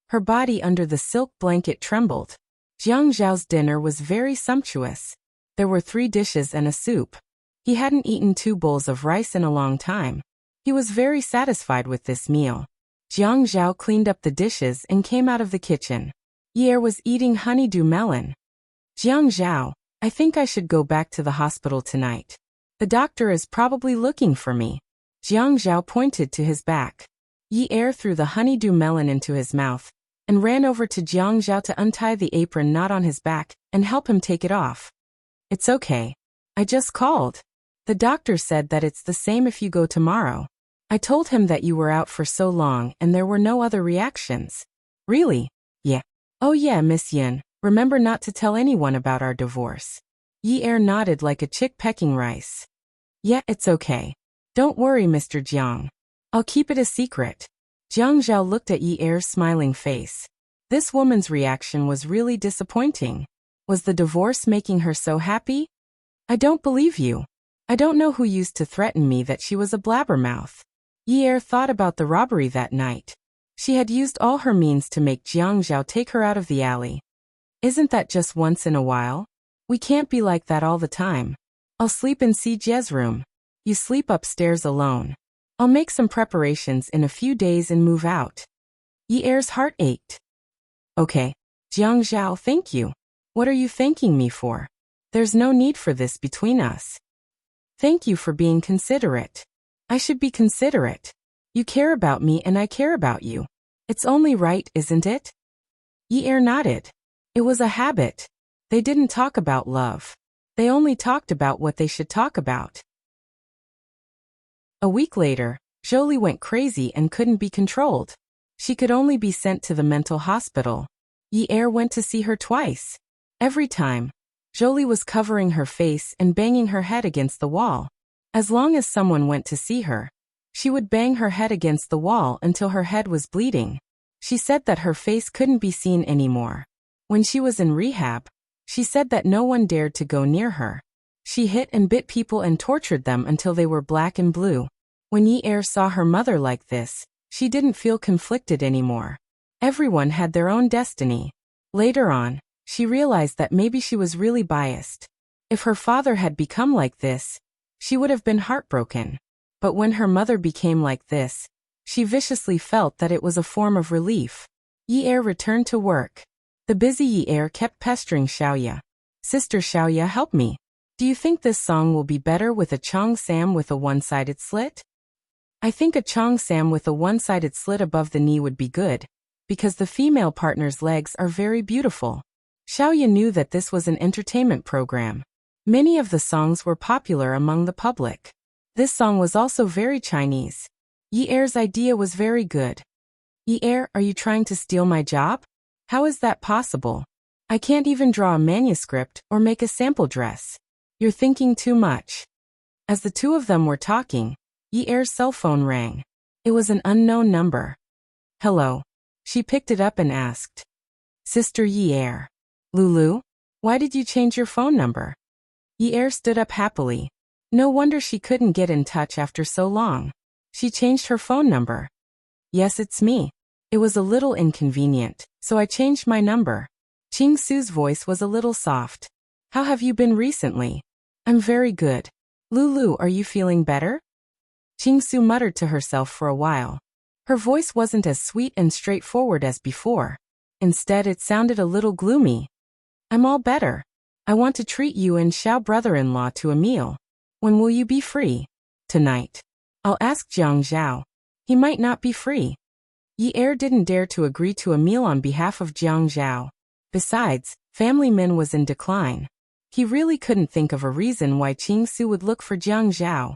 Her body under the silk blanket trembled. Jiang Zhao's dinner was very sumptuous. There were 3 dishes and a soup. He hadn't eaten 2 bowls of rice in a long time. He was very satisfied with this meal. Jiang Zhao cleaned up the dishes and came out of the kitchen. Ye Er was eating honeydew melon. "Jiang Zhao, I think I should go back to the hospital tonight. The doctor is probably looking for me." Jiang Zhao pointed to his back. Ye Er threw the honeydew melon into his mouth and ran over to Jiang Zhao to untie the apron knot on his back and help him take it off. "It's okay. I just called. The doctor said that it's the same if you go tomorrow. I told him that you were out for so long and there were no other reactions." "Really?" "Yeah." "Oh yeah, Miss Yin, remember not to tell anyone about our divorce." Ye Er nodded like a chick pecking rice. "Yeah, it's okay. Don't worry, Mr. Jiang. I'll keep it a secret." Jiang Zhao looked at Ye Er's smiling face. This woman's reaction was really disappointing. Was the divorce making her so happy? "I don't believe you. I don't know who used to threaten me that she was a blabbermouth." Ye Er thought about the robbery that night. She had used all her means to make Jiang Zhao take her out of the alley. "Isn't that just once in a while? We can't be like that all the time. I'll sleep in Si Jie's room. You sleep upstairs alone. I'll make some preparations in a few days and move out." Ye Er's heart ached. "Okay. Jiang Zhao, thank you. What are you thanking me for? There's no need for this between us." "Thank you for being considerate." "I should be considerate. You care about me and I care about you. It's only right, isn't it?" Ye Er nodded. It was a habit. They didn't talk about love. They only talked about what they should talk about. A week later, Jolie went crazy and couldn't be controlled. She could only be sent to the mental hospital. Ye Er went to see her twice. Every time, Jolie was covering her face and banging her head against the wall. As long as someone went to see her, she would bang her head against the wall until her head was bleeding. She said that her face couldn't be seen anymore. When she was in rehab, she said that no one dared to go near her. She hit and bit people and tortured them until they were black and blue. When Ye Er saw her mother like this, she didn't feel conflicted anymore. Everyone had their own destiny. Later on, she realized that maybe she was really biased. If her father had become like this, she would have been heartbroken. But when her mother became like this, she viciously felt that it was a form of relief. Ye Er returned to work. The busy Ye Er kept pestering Xiaoya. "Sister Xiaoya, help me. Do you think this song will be better with a Chong Sam with a one-sided slit?" "I think a Chong Sam with a one-sided slit above the knee would be good, because the female partner's legs are very beautiful." Xiaoya knew that this was an entertainment program. Many of the songs were popular among the public. This song was also very Chinese. Ye Er's idea was very good. "Ye Er, are you trying to steal my job? How is that possible? I can't even draw a manuscript or make a sample dress. You're thinking too much." As the two of them were talking, Ye Er's cell phone rang. It was an unknown number. "Hello." She picked it up and asked. "Sister Ye Er." "Lulu? Why did you change your phone number?" Ye Er stood up happily. No wonder she couldn't get in touch after so long. She changed her phone number. "Yes, it's me. It was a little inconvenient, so I changed my number." Ching Su's voice was a little soft. "How have you been recently?" "I'm very good. Lulu, are you feeling better?" Ching Su muttered to herself for a while. Her voice wasn't as sweet and straightforward as before. Instead, it sounded a little gloomy. "I'm all better. I want to treat you and Xiao brother-in-law to a meal. When will you be free?" "Tonight. I'll ask Jiang Zhao. He might not be free." Ye Er didn't dare to agree to a meal on behalf of Jiang Zhao. Besides, family Min was in decline. He really couldn't think of a reason why Qingsu would look for Jiang Zhao.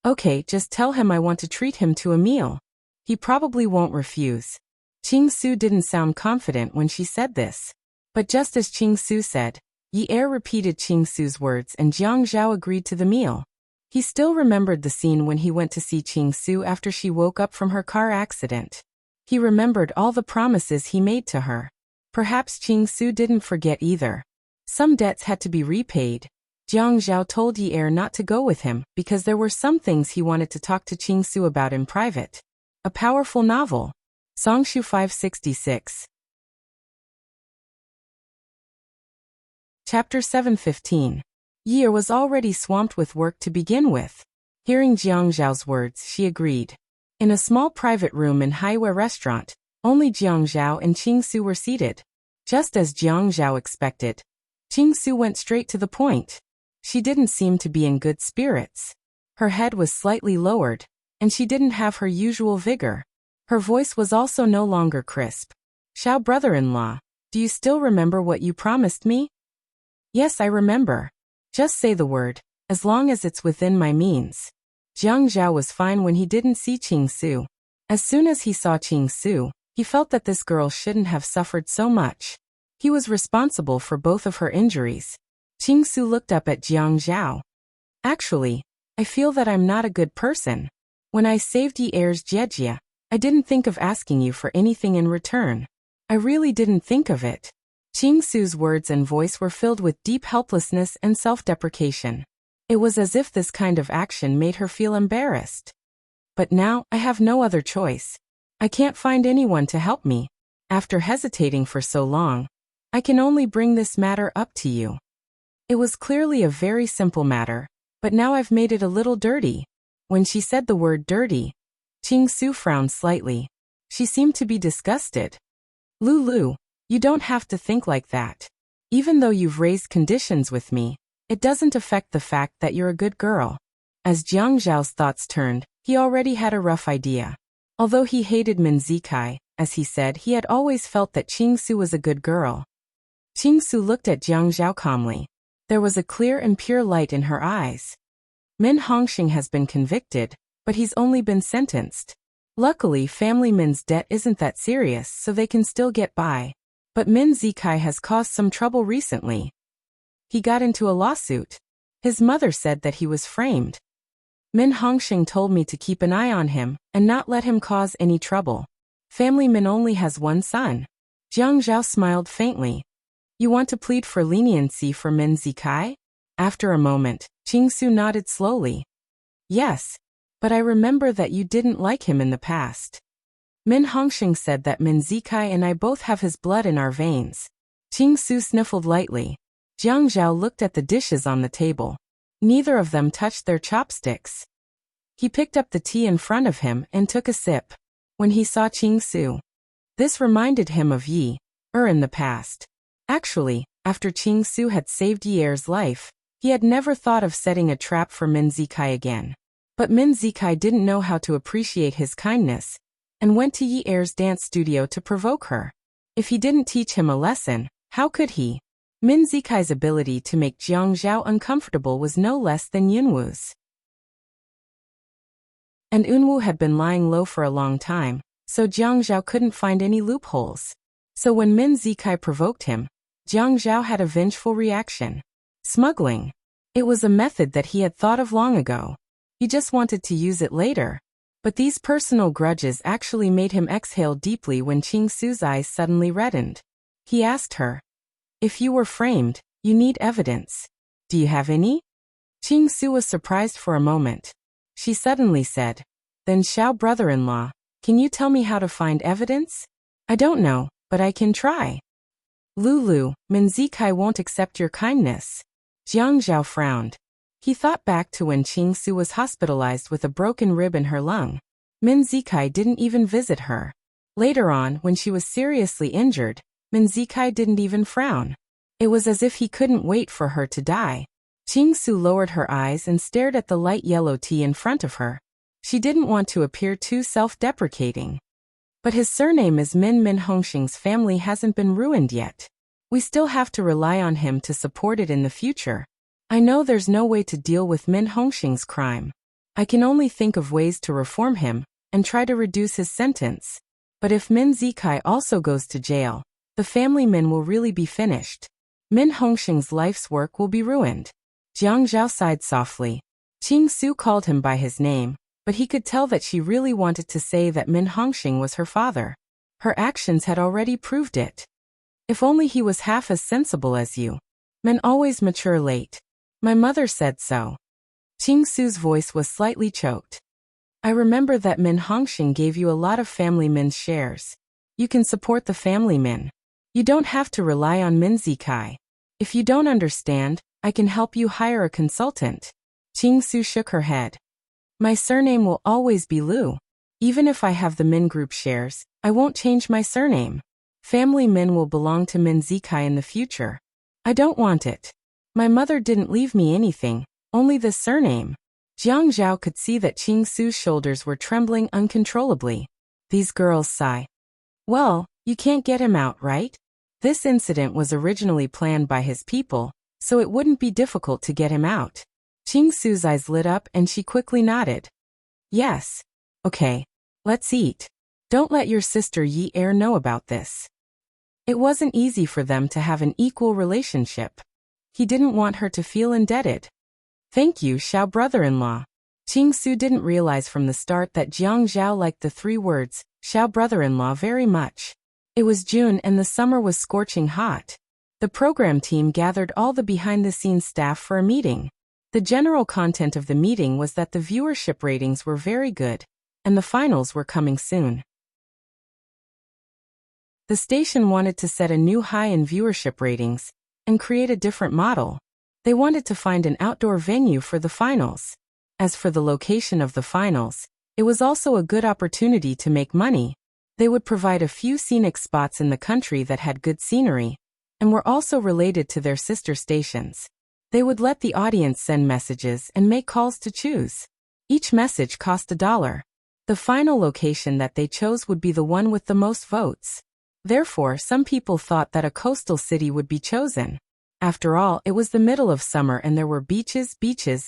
Okay, just tell him I want to treat him to a meal. He probably won't refuse. Qingsu didn't sound confident when she said this. But just as Qingsu said, Yi Er repeated Qingsu's words and Jiang Zhao agreed to the meal. He still remembered the scene when he went to see Qingsu after she woke up from her car accident. He remembered all the promises he made to her. Perhaps Qingsu didn't forget either. Some debts had to be repaid. Jiang Zhao told Yi Er not to go with him because there were some things he wanted to talk to Qingsu about in private. A powerful novel. Songshu 566. Chapter 7:15. Yi Er was already swamped with work to begin with. Hearing Jiang Zhao's words, she agreed. In a small private room in Haiwei restaurant, only Jiang Zhao and Qingsu were seated. Just as Jiang Zhao expected, Qingsu went straight to the point. She didn't seem to be in good spirits. Her head was slightly lowered, and she didn't have her usual vigor. Her voice was also no longer crisp. Xiao brother-in-law, do you still remember what you promised me? Yes, I remember. Just say the word, as long as it's within my means. Jiang Zhao was fine when he didn't see Qingsu. As soon as he saw Qingsu, he felt that this girl shouldn't have suffered so much. He was responsible for both of her injuries. Qingsu looked up at Jiang Zhao. Actually, I feel that I'm not a good person. When I saved Yi Er's Jiejia, I didn't think of asking you for anything in return. I really didn't think of it. Qingsu's words and voice were filled with deep helplessness and self-deprecation. It was as if this kind of action made her feel embarrassed. But now, I have no other choice. I can't find anyone to help me. After hesitating for so long, I can only bring this matter up to you. It was clearly a very simple matter, but now I've made it a little dirty. When she said the word dirty, Qingsu frowned slightly. She seemed to be disgusted. Lulu, you don't have to think like that. Even though you've raised conditions with me, it doesn't affect the fact that you're a good girl. As Jiang Zhao's thoughts turned, he already had a rough idea. Although he hated Min Zikai, as he said, he had always felt that Qingsu was a good girl. Qingsu looked at Jiang Zhao calmly. There was a clear and pure light in her eyes. Min Hongxing has been convicted, but he's only been sentenced. Luckily, family Min's debt isn't that serious, so they can still get by. But Min Zikai has caused some trouble recently. He got into a lawsuit. His mother said that he was framed. Min Hongxing told me to keep an eye on him and not let him cause any trouble. Family Min only has one son. Jiang Zhao smiled faintly. You want to plead for leniency for Min Zikai? After a moment, Qingsu nodded slowly. Yes, but I remember that you didn't like him in the past. Min Hongxing said that Min Zikai and I both have his blood in our veins. Qingsu sniffled lightly. Jiang Zhao looked at the dishes on the table. Neither of them touched their chopsticks. He picked up the tea in front of him and took a sip. When he saw Qingsu, this reminded him of Yi Er in the past. Actually, after Qingsu had saved Yi Er's life, he had never thought of setting a trap for Min Zikai again. But Min Zikai didn't know how to appreciate his kindness, and went to Yi Er's dance studio to provoke her. If he didn't teach him a lesson, how could he? Min Zikai's ability to make Jiang Zhao uncomfortable was no less than Yunwu's. And Yunwu had been lying low for a long time, so Jiang Zhao couldn't find any loopholes. So when Min Zikai provoked him, Jiang Zhao had a vengeful reaction. Smuggling. It was a method that he had thought of long ago. He just wanted to use it later. But these personal grudges actually made him exhale deeply when Qingsu's eyes suddenly reddened. He asked her, if you were framed, you need evidence. Do you have any? Qingsu was surprised for a moment. She suddenly said, then Xiao brother-in-law, can you tell me how to find evidence? I don't know, but I can try. Lulu, Min Zikai won't accept your kindness. Jiang Zhao frowned. He thought back to when Qingsu was hospitalized with a broken rib in her lung. Min Zikai didn't even visit her. Later on, when she was seriously injured, Min Zikai didn't even frown. It was as if he couldn't wait for her to die. Qingsu lowered her eyes and stared at the light yellow tea in front of her. She didn't want to appear too self-deprecating. But his surname is Min Hongxing's family hasn't been ruined yet. We still have to rely on him to support it in the future. I know there's no way to deal with Min Hongxing's crime. I can only think of ways to reform him and try to reduce his sentence. But if Min Zikai also goes to jail, the family Min will really be finished. Min Hongxing's life's work will be ruined. Jiang Zhao sighed softly. Qing Su called him by his name, but he could tell that she really wanted to say that Min Hongxing was her father. Her actions had already proved it. If only he was half as sensible as you. Men always mature late. My mother said so. Qing Su's voice was slightly choked. I remember that Min Hongxing gave you a lot of family Min's shares. You can support the family Min. You don't have to rely on Min Zikai. If you don't understand, I can help you hire a consultant. Qing Su shook her head. My surname will always be Liu. Even if I have the Min Group shares, I won't change my surname. Family Min will belong to Min Zikai in the future. I don't want it. My mother didn't leave me anything, only this surname. Jiang Zhao could see that Qing Su's shoulders were trembling uncontrollably. These girls sigh. Well, you can't get him out, right? This incident was originally planned by his people, so it wouldn't be difficult to get him out. Qing Su's eyes lit up and she quickly nodded. Yes. Okay. Let's eat. Don't let your sister Yi Er know about this. It wasn't easy for them to have an equal relationship. He didn't want her to feel indebted. Thank you, Xiao brother-in-law. Qing Su didn't realize from the start that Jiang Zhao liked the 3 words, Xiao brother-in-law, very much. It was June and the summer was scorching hot. The program team gathered all the behind-the-scenes staff for a meeting. The general content of the meeting was that the viewership ratings were very good, and the finals were coming soon. The station wanted to set a new high in viewership ratings and create a different model. They wanted to find an outdoor venue for the finals. As for the location of the finals, it was also a good opportunity to make money. They would provide a few scenic spots in the country that had good scenery, and were also related to their sister stations. They would let the audience send messages and make calls to choose. Each message cost $1. The final location that they chose would be the one with the most votes. Therefore, some people thought that a coastal city would be chosen. After all, it was the middle of summer and there were beaches,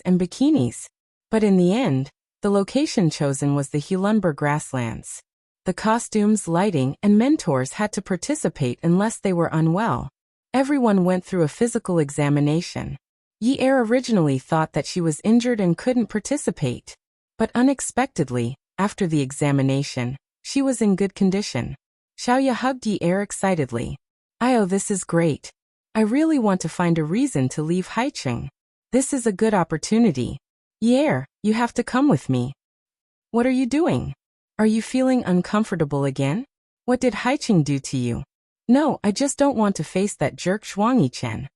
and bikinis. But in the end, the location chosen was the Hulunber grasslands. The costumes, lighting, and mentors had to participate unless they were unwell. Everyone went through a physical examination. Yi Er originally thought that she was injured and couldn't participate. But unexpectedly, after the examination, she was in good condition. Xiaoya hugged Yi Er excitedly. "Oh, this is great. I really want to find a reason to leave Haicheng. This is a good opportunity. Yi Er, you have to come with me." "What are you doing? Are you feeling uncomfortable again? What did Haicheng do to you?" "No, I just don't want to face that jerk Zhuang.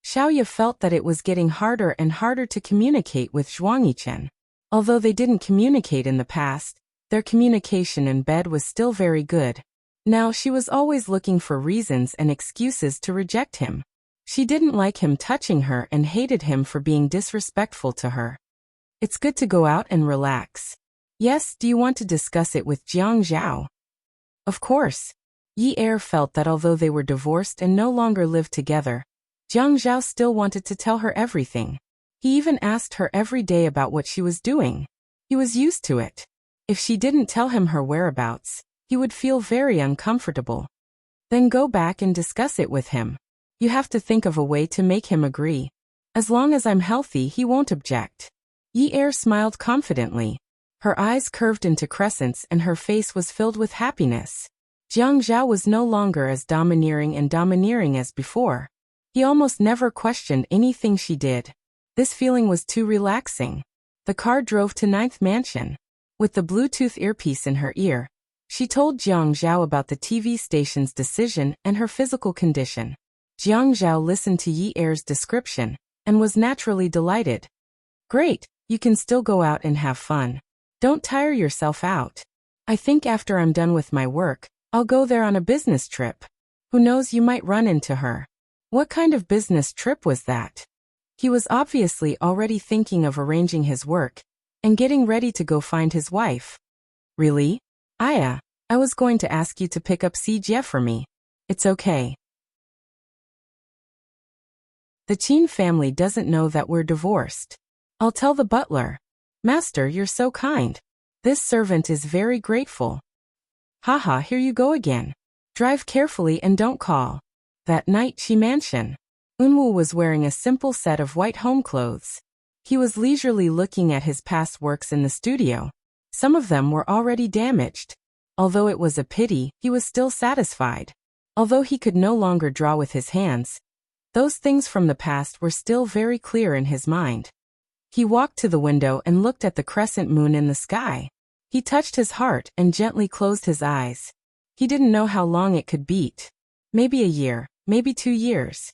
Xiaoya felt that it was getting harder and harder to communicate with Zhuang. Although they didn't communicate in the past, their communication in bed was still very good. Now she was always looking for reasons and excuses to reject him. She didn't like him touching her and hated him for being disrespectful to her. It's good to go out and relax. Yes, do you want to discuss it with Jiang Zhao? Of course. Yi Er felt that although they were divorced and no longer lived together, Jiang Zhao still wanted to tell her everything. He even asked her every day about what she was doing. He was used to it. If she didn't tell him her whereabouts, he would feel very uncomfortable. Then go back and discuss it with him. You have to think of a way to make him agree. As long as I'm healthy, he won't object. Yi Er smiled confidently. Her eyes curved into crescents and her face was filled with happiness. Jiang Zhao was no longer as domineering as before. He almost never questioned anything she did. This feeling was too relaxing. The car drove to 9th Mansion. With the Bluetooth earpiece in her ear, she told Jiang Zhao about the TV station's decision and her physical condition. Jiang Zhao listened to Yi Er's description and was naturally delighted. "Great, you can still go out and have fun. Don't tire yourself out. I think after I'm done with my work, I'll go there on a business trip. Who knows, you might run into her." What kind of business trip was that? He was obviously already thinking of arranging his work and getting ready to go find his wife. "Really? Aya, I was going to ask you to pick up Jie for me. It's okay." The Qin family doesn't know that we're divorced. I'll tell the butler. Master, you're so kind. This servant is very grateful. Haha, here you go again. Drive carefully and don't call. That night, Qi mansion. Unwoo was wearing a simple set of white home clothes. He was leisurely looking at his past works in the studio. Some of them were already damaged. Although it was a pity, he was still satisfied. Although he could no longer draw with his hands, those things from the past were still very clear in his mind. He walked to the window and looked at the crescent moon in the sky. He touched his heart and gently closed his eyes. He didn't know how long it could beat. Maybe a year, maybe 2 years.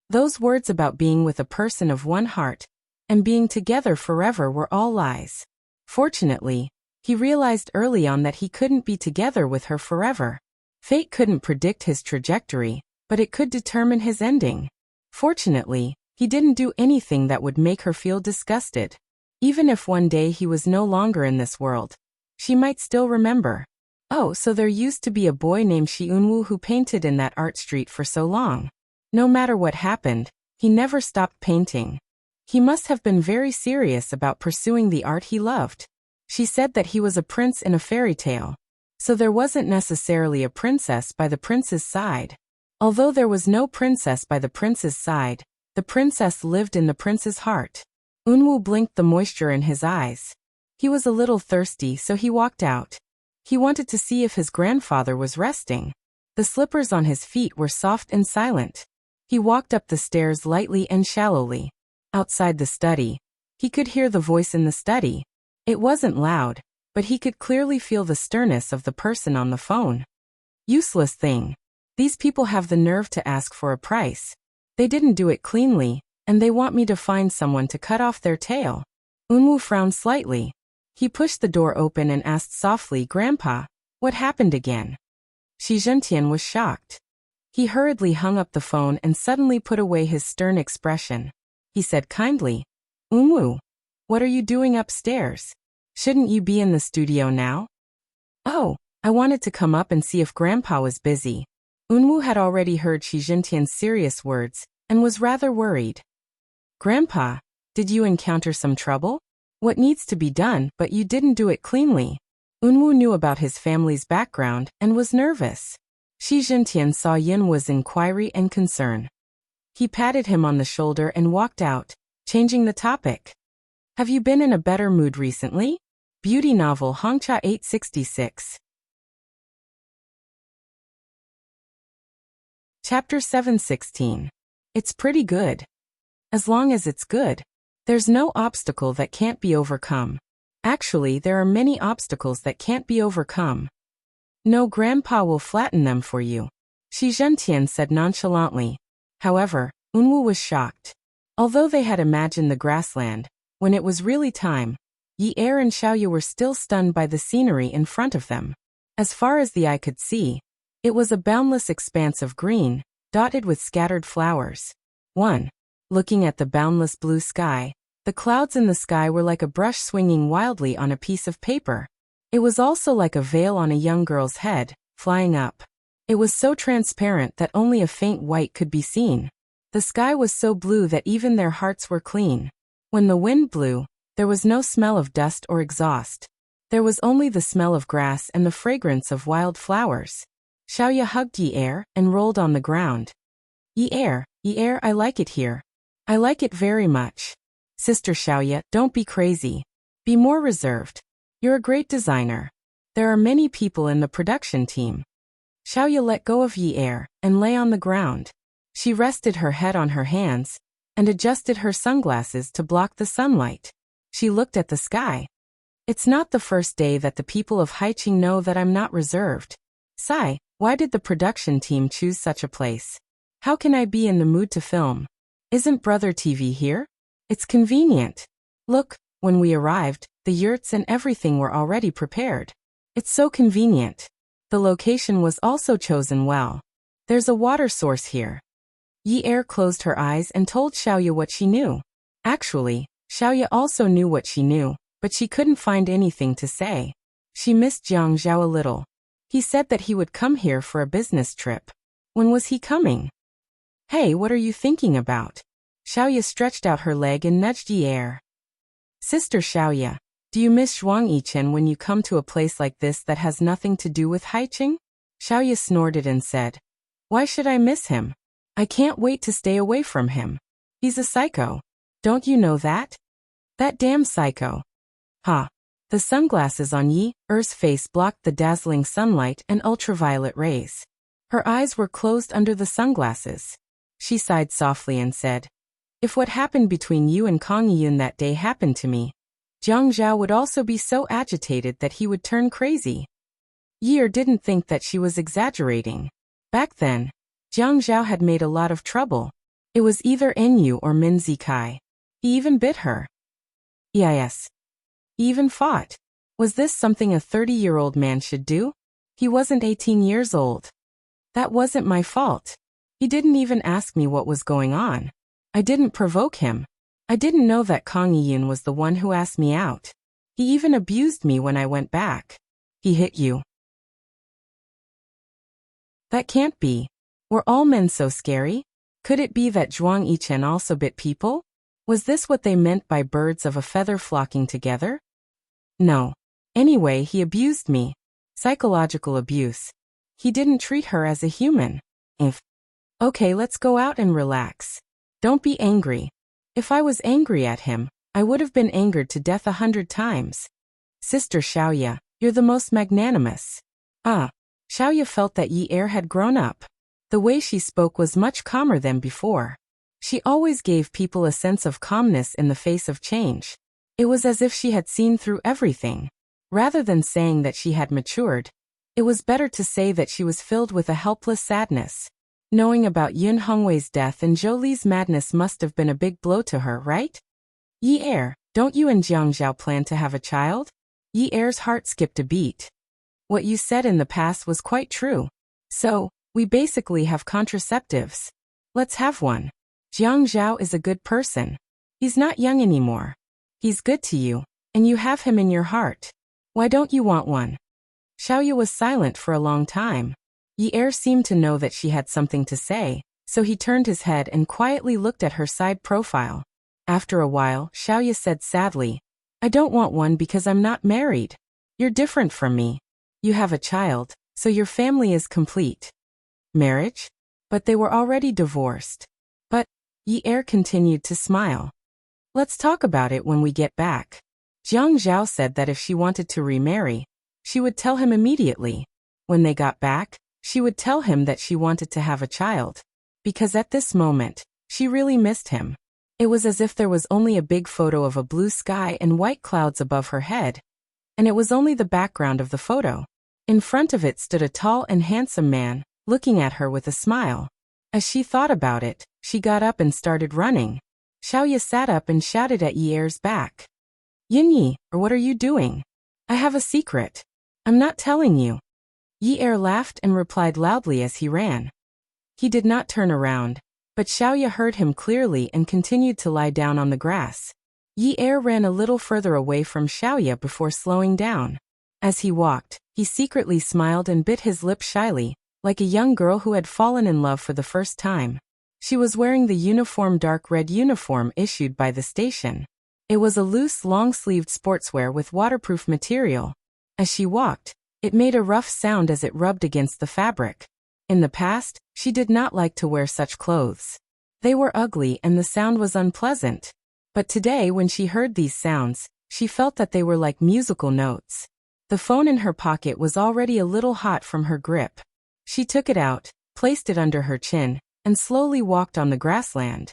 Those words about being with a person of one heart and being together forever were all lies. Fortunately, he realized early on that he couldn't be together with her forever. Fate couldn't predict his trajectory, but it could determine his ending. Fortunately, he didn't do anything that would make her feel disgusted. Even if one day he was no longer in this world, she might still remember. Oh, so there used to be a boy named Shi Unwoo who painted in that art street for so long. No matter what happened, he never stopped painting. He must have been very serious about pursuing the art he loved. She said that he was a prince in a fairy tale. So there wasn't necessarily a princess by the prince's side. Although there was no princess by the prince's side, the princess lived in the prince's heart. Unwoo blinked the moisture in his eyes. He was a little thirsty, so he walked out. He wanted to see if his grandfather was resting. The slippers on his feet were soft and silent. He walked up the stairs lightly and shallowly. Outside the study, he could hear the voice in the study. It wasn't loud, but he could clearly feel the sternness of the person on the phone. Useless thing. These people have the nerve to ask for a price. They didn't do it cleanly, and they want me to find someone to cut off their tail. Unwoo frowned slightly. He pushed the door open and asked softly, Grandpa, what happened again? Shi Zhentian was shocked. He hurriedly hung up the phone and suddenly put away his stern expression. He said kindly, Unwoo, what are you doing upstairs? Shouldn't you be in the studio now? Oh, I wanted to come up and see if Grandpa was busy. Unwoo had already heard Shi Zhentian's serious words and was rather worried. Grandpa, did you encounter some trouble? What needs to be done, but you didn't do it cleanly? Unwoo knew about his family's background and was nervous. Shi Zhentian saw Yinwoo's inquiry and concern. He patted him on the shoulder and walked out, changing the topic. Have you been in a better mood recently? Beauty novel Hongcha 866. Chapter 716. It's pretty good. As long as it's good. There's no obstacle that can't be overcome. Actually, there are many obstacles that can't be overcome. No, Grandpa will flatten them for you, Shi Zhentian said nonchalantly. However, Unwoo was shocked. Although they had imagined the grassland, when it was really time, Yi Er and Xiaoyu were still stunned by the scenery in front of them. As far as the eye could see, it was a boundless expanse of green, dotted with scattered flowers. 1. Looking at the boundless blue sky, the clouds in the sky were like a brush swinging wildly on a piece of paper. It was also like a veil on a young girl's head, flying up. It was so transparent that only a faint white could be seen. The sky was so blue that even their hearts were clean. When the wind blew, there was no smell of dust or exhaust. There was only the smell of grass and the fragrance of wild flowers. Xiaoyu hugged Yi Er and rolled on the ground. Yi Er, I like it here. I like it very much. Sister Xiaoyu, don't be crazy. Be more reserved. You're a great designer. There are many people in the production team. Xiaoyu let go of Yi Er and lay on the ground. She rested her head on her hands and adjusted her sunglasses to block the sunlight. She looked at the sky. It's not the first day that the people of Haiqing know that I'm not reserved. Sigh, why did the production team choose such a place? How can I be in the mood to film? Isn't Brother TV here? It's convenient. Look, when we arrived, the yurts and everything were already prepared. It's so convenient. The location was also chosen well. There's a water source here. Yi Er closed her eyes and told Xiaoyu what she knew. Actually, Xiaoyu also knew what she knew, but she couldn't find anything to say. She missed Jiang Zhao a little. He said that he would come here for a business trip. When was he coming? Hey, what are you thinking about? Xiaoya stretched out her leg and nudged Yi Er. Sister Xiaoya, do you miss Zhuang Yichen when you come to a place like this that has nothing to do with Haiqing? Xiaoya snorted and said, Why should I miss him? I can't wait to stay away from him. He's a psycho. Don't you know that? That damn psycho. Ha. The sunglasses on Yi Er's face blocked the dazzling sunlight and ultraviolet rays. Her eyes were closed under the sunglasses. She sighed softly and said, If what happened between you and Kang Yun that day happened to me, Jiang Zhao would also be so agitated that he would turn crazy. Yi Er didn't think that she was exaggerating. Back then, Jiang Zhao had made a lot of trouble. It was either Enyu or Min Zikai. He even bit her. Yes. He even fought. Was this something a 30-year-old man should do? He wasn't 18 years old. That wasn't my fault. He didn't even ask me what was going on. I didn't provoke him. I didn't know that Kang Yun was the one who asked me out. He even abused me when I went back. He hit you. That can't be. Were all men so scary? Could it be that Zhuang Yichen also bit people? Was this what they meant by birds of a feather flocking together? No. Anyway, he abused me. Psychological abuse. He didn't treat her as a human. Okay, let's go out and relax. Don't be angry. If I was angry at him, I would have been angered to death 100 times. Sister Xiaoya, you're the most magnanimous. Xiaoya felt that Yi Er had grown up. The way she spoke was much calmer than before. She always gave people a sense of calmness in the face of change. It was as if she had seen through everything. Rather than saying that she had matured, it was better to say that she was filled with a helpless sadness. Knowing about Yun Hongwei's death and Zhou Li's madness must have been a big blow to her, right? Yi Er, don't you and Jiang Zhao plan to have a child? Yi Er's heart skipped a beat. What you said in the past was quite true. So, we basically have contraceptives. Let's have one. Jiang Zhao is a good person. He's not young anymore. He's good to you, and you have him in your heart. Why don't you want one? Xiaoya was silent for a long time. Yi Er seemed to know that she had something to say, so he turned his head and quietly looked at her side profile. After a while, Xiaoya said sadly, I don't want one because I'm not married. You're different from me. You have a child, so your family is complete. Marriage? But they were already divorced. But, Yi Er continued to smile. Let's talk about it when we get back. Jiang Zhao said that if she wanted to remarry, she would tell him immediately. When they got back, she would tell him that she wanted to have a child. Because at this moment, she really missed him. It was as if there was only a big photo of a blue sky and white clouds above her head. And it was only the background of the photo. In front of it stood a tall and handsome man, looking at her with a smile. As she thought about it, she got up and started running. Xiaoya sat up and shouted at Yi Er's back. Yinyi, or what are you doing? I have a secret. I'm not telling you. Yi Er laughed and replied loudly as he ran. He did not turn around, but Xiaoya heard him clearly and continued to lie down on the grass. Yi Er ran a little further away from Xiaoya before slowing down. As he walked, he secretly smiled and bit his lip shyly, like a young girl who had fallen in love for the first time. She was wearing the uniform dark red uniform issued by the station. It was a loose long-sleeved sportswear with waterproof material. As she walked, it made a rough sound as it rubbed against the fabric. In the past, she did not like to wear such clothes. They were ugly and the sound was unpleasant. But today when she heard these sounds, she felt that they were like musical notes. The phone in her pocket was already a little hot from her grip. She took it out, placed it under her chin, and slowly walked on the grassland.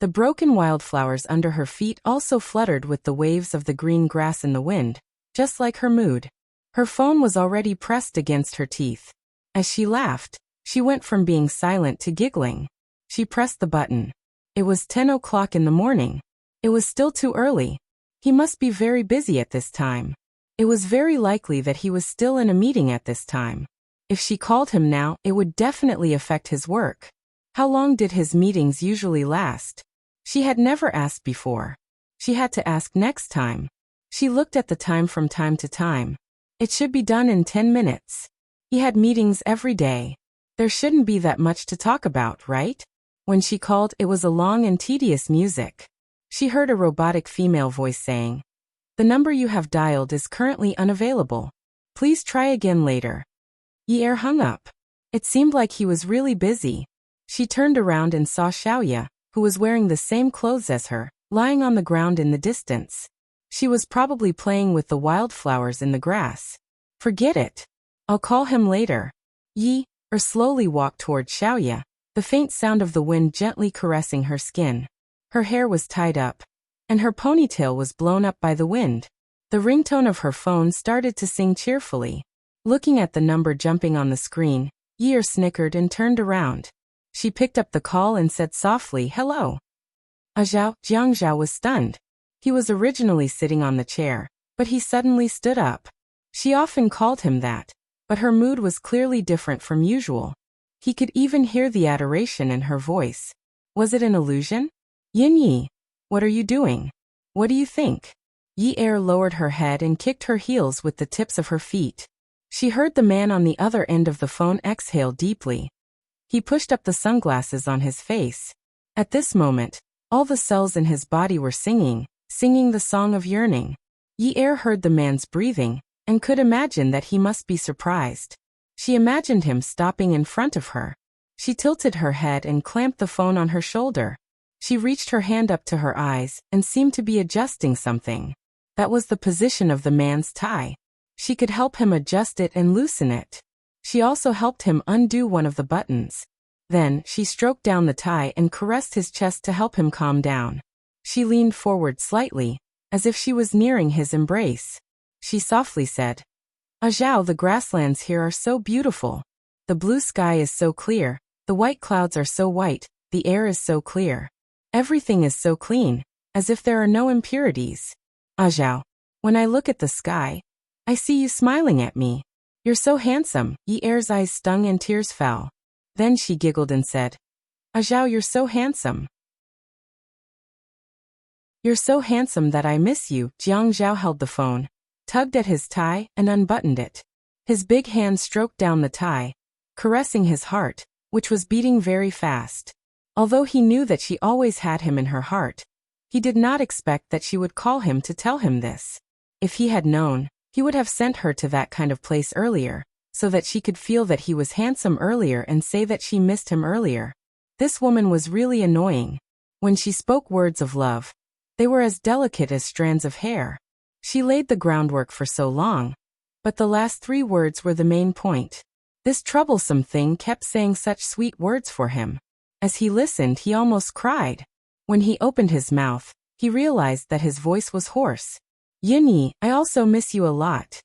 The broken wildflowers under her feet also fluttered with the waves of the green grass in the wind, just like her mood. Her phone was already pressed against her teeth. As she laughed, she went from being silent to giggling. She pressed the button. It was 10 o'clock in the morning. It was still too early. He must be very busy at this time. It was very likely that he was still in a meeting at this time. If she called him now, it would definitely affect his work. How long did his meetings usually last? She had never asked before. She had to ask next time. She looked at the time from time to time. It should be done in 10 minutes. He had meetings every day. There shouldn't be that much to talk about, right? When she called, it was a long and tedious music. She heard a robotic female voice saying, "The number you have dialed is currently unavailable. Please try again later." Ye hung up. It seemed like he was really busy. She turned around and saw Xiaoya, who was wearing the same clothes as her, lying on the ground in the distance. She was probably playing with the wildflowers in the grass. Forget it. I'll call him later. Yi slowly walked toward Xiaoya, the faint sound of the wind gently caressing her skin. Her hair was tied up, and her ponytail was blown up by the wind. The ringtone of her phone started to sing cheerfully. Looking at the number jumping on the screen, Yi snickered and turned around. She picked up the call and said softly, "Hello." Jiang Zhao was stunned. He was originally sitting on the chair, but he suddenly stood up. She often called him that, but her mood was clearly different from usual. He could even hear the adoration in her voice. Was it an illusion? "Yin Yi, what are you doing? What do you think?" Yi lowered her head and kicked her heels with the tips of her feet. She heard the man on the other end of the phone exhale deeply. He pushed up the sunglasses on his face. At this moment, all the cells in his body were singing the song of yearning. Yi heard the man's breathing, and could imagine that he must be surprised. She imagined him stopping in front of her. She tilted her head and clamped the phone on her shoulder. She reached her hand up to her eyes and seemed to be adjusting something. That was the position of the man's tie. She could help him adjust it and loosen it. She also helped him undo one of the buttons. Then, she stroked down the tie and caressed his chest to help him calm down. She leaned forward slightly, as if she was nearing his embrace. She softly said, "Zhao, the grasslands here are so beautiful. The blue sky is so clear, the white clouds are so white, the air is so clear. Everything is so clean, as if there are no impurities. Zhao, when I look at the sky, I see you smiling at me. You're so handsome." Yi's eyes stung and tears fell. Then she giggled and said, "Zhao, you're so handsome. You're so handsome that I miss you." Jiang Zhao held the phone, tugged at his tie, and unbuttoned it. His big hand stroked down the tie, caressing his heart, which was beating very fast. Although he knew that she always had him in her heart, he did not expect that she would call him to tell him this. If he had known, he would have sent her to that kind of place earlier, so that she could feel that he was handsome earlier and say that she missed him earlier. This woman was really annoying. When she spoke words of love, they were as delicate as strands of hair. She laid the groundwork for so long, but the last 3 words were the main point. This troublesome thing kept saying such sweet words for him. As he listened, he almost cried. When he opened his mouth, he realized that his voice was hoarse. "Yin Yi, I also miss you a lot."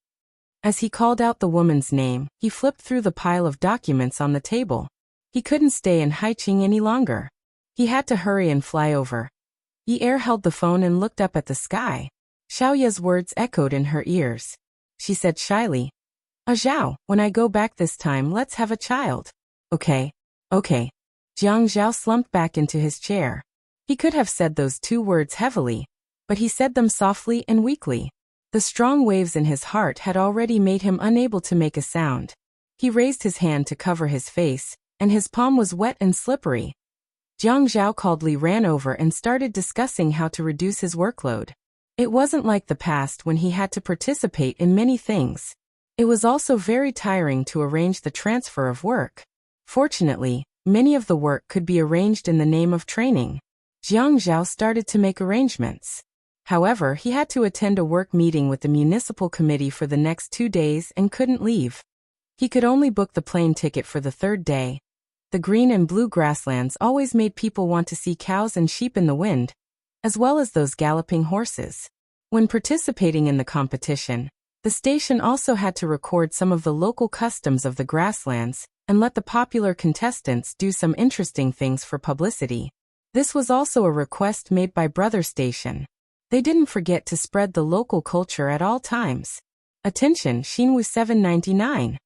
As he called out the woman's name, he flipped through the pile of documents on the table. He couldn't stay in Haiqing any longer. He had to hurry and fly over. Yi held the phone and looked up at the sky. Xiaoya's words echoed in her ears. She said shyly, "Zhao, when I go back this time, let's have a child." Okay. Jiang Zhao slumped back into his chair. He could have said those 2 words heavily, but he said them softly and weakly. The strong waves in his heart had already made him unable to make a sound. He raised his hand to cover his face, and his palm was wet and slippery. Jiang Zhao calmly ran over and started discussing how to reduce his workload. It wasn't like the past when he had to participate in many things. It was also very tiring to arrange the transfer of work. Fortunately, many of the work could be arranged in the name of training. Jiang Zhao started to make arrangements. However, he had to attend a work meeting with the municipal committee for the next 2 days and couldn't leave. He could only book the plane ticket for the 3rd day. The green and blue grasslands always made people want to see cows and sheep in the wind, as well as those galloping horses. When participating in the competition, the station also had to record some of the local customs of the grasslands and let the popular contestants do some interesting things for publicity. This was also a request made by Brother Station. They didn't forget to spread the local culture at all times. Attention, Xinwu 799.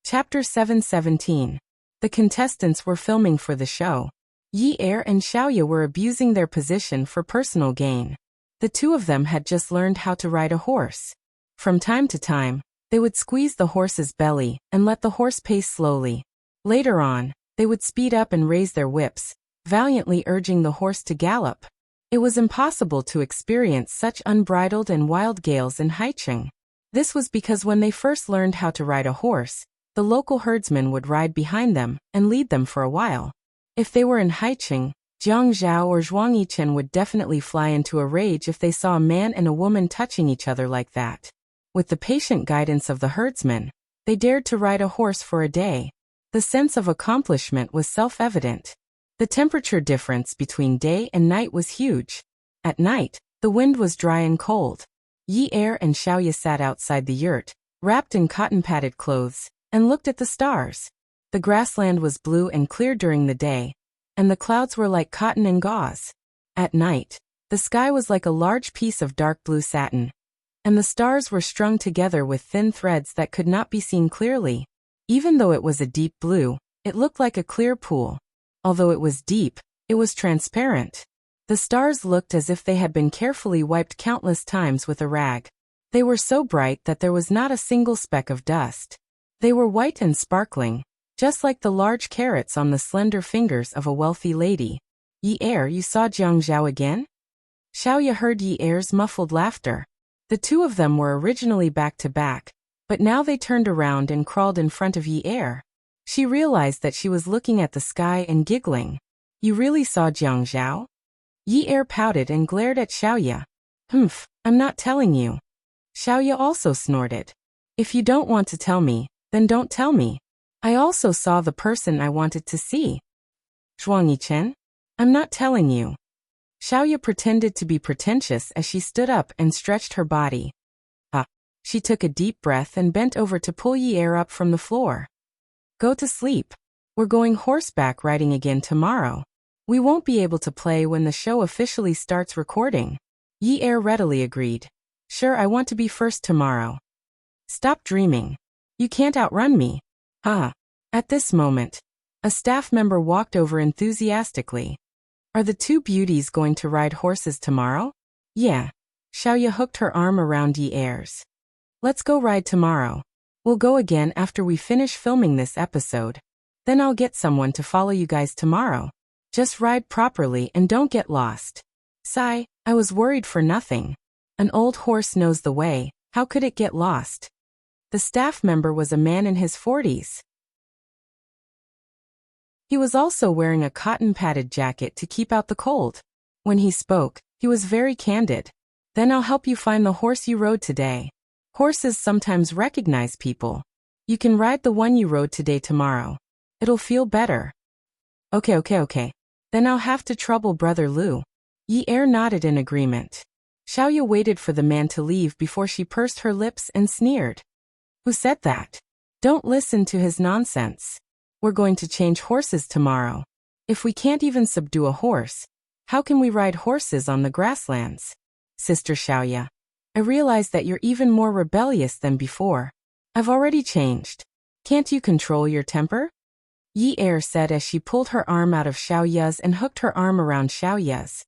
Chapter 717. The contestants were filming for the show. Yi and Xiaoya were abusing their position for personal gain. The 2 of them had just learned how to ride a horse. From time to time, They would squeeze the horse's belly and let the horse pace slowly. Later on, they would speed up and raise their whips, valiantly urging the horse to gallop. It was impossible to experience such unbridled and wild gales in Haicheng. This was because when they first learned how to ride a horse, the local herdsman would ride behind them and lead them for a while. If they were in Haicheng, Jiang Zhao or Zhuang Yichen would definitely fly into a rage if they saw a man and a woman touching each other like that. With the patient guidance of the herdsman, they dared to ride a horse for a day. The sense of accomplishment was self-evident. The temperature difference between day and night was huge. At night, the wind was dry and cold. Yi Er and Xiaoye sat outside the yurt, wrapped in cotton-padded clothes, and looked at the stars. The grassland was blue and clear during the day, and the clouds were like cotton and gauze. At night, the sky was like a large piece of dark blue satin, and the stars were strung together with thin threads that could not be seen clearly. Even though it was a deep blue, it looked like a clear pool. Although it was deep, it was transparent. The stars looked as if they had been carefully wiped countless times with a rag. They were so bright that there was not a single speck of dust. They were white and sparkling, just like the large carrots on the slender fingers of a wealthy lady. Yi Er, you saw Jiang Zhao again? Xiaoye heard Yi Er's muffled laughter. The two of them were originally back to back, but now they turned around and crawled in front of Yi Er. She realized that she was looking at the sky and giggling. You really saw Jiang Zhao? Yi Er pouted and glared at Xiaoye. Humph, I'm not telling you. Xiaoye also snorted. If you don't want to tell me, then don't tell me. I also saw the person I wanted to see. Zhuang Yichen? I'm not telling you. Xiaoye pretended to be pretentious as she stood up and stretched her body. She took a deep breath and bent over to pull Yi Er up from the floor. Go to sleep. We're going horseback riding again tomorrow. We won't be able to play when the show officially starts recording. Yi Er readily agreed. Sure, I want to be first tomorrow. Stop dreaming. You can't outrun me. At this moment, a staff member walked over enthusiastically. Are the two beauties going to ride horses tomorrow? Yeah. Xiaoye hooked her arm around Yi Er's. Let's go ride tomorrow. We'll go again after we finish filming this episode. Then I'll get someone to follow you guys tomorrow. Just ride properly and don't get lost. Sigh, I was worried for nothing. An old horse knows the way, how could it get lost? The staff member was a man in his 40s. He was also wearing a cotton-padded jacket to keep out the cold. When he spoke, he was very candid. Then I'll help you find the horse you rode today. Horses sometimes recognize people. You can ride the one you rode today tomorrow. It'll feel better. Okay. Then I'll have to trouble Brother Lu. Yi Er nodded in agreement. Xiaoye waited for the man to leave before she pursed her lips and sneered. Who said that? Don't listen to his nonsense. We're going to change horses tomorrow. If we can't even subdue a horse, how can we ride horses on the grasslands? Sister Xiaoye, I realize that you're even more rebellious than before. I've already changed. Can't you control your temper? Yi Er said as she pulled her arm out of Xiaoye's and hooked her arm around Xiaoye's.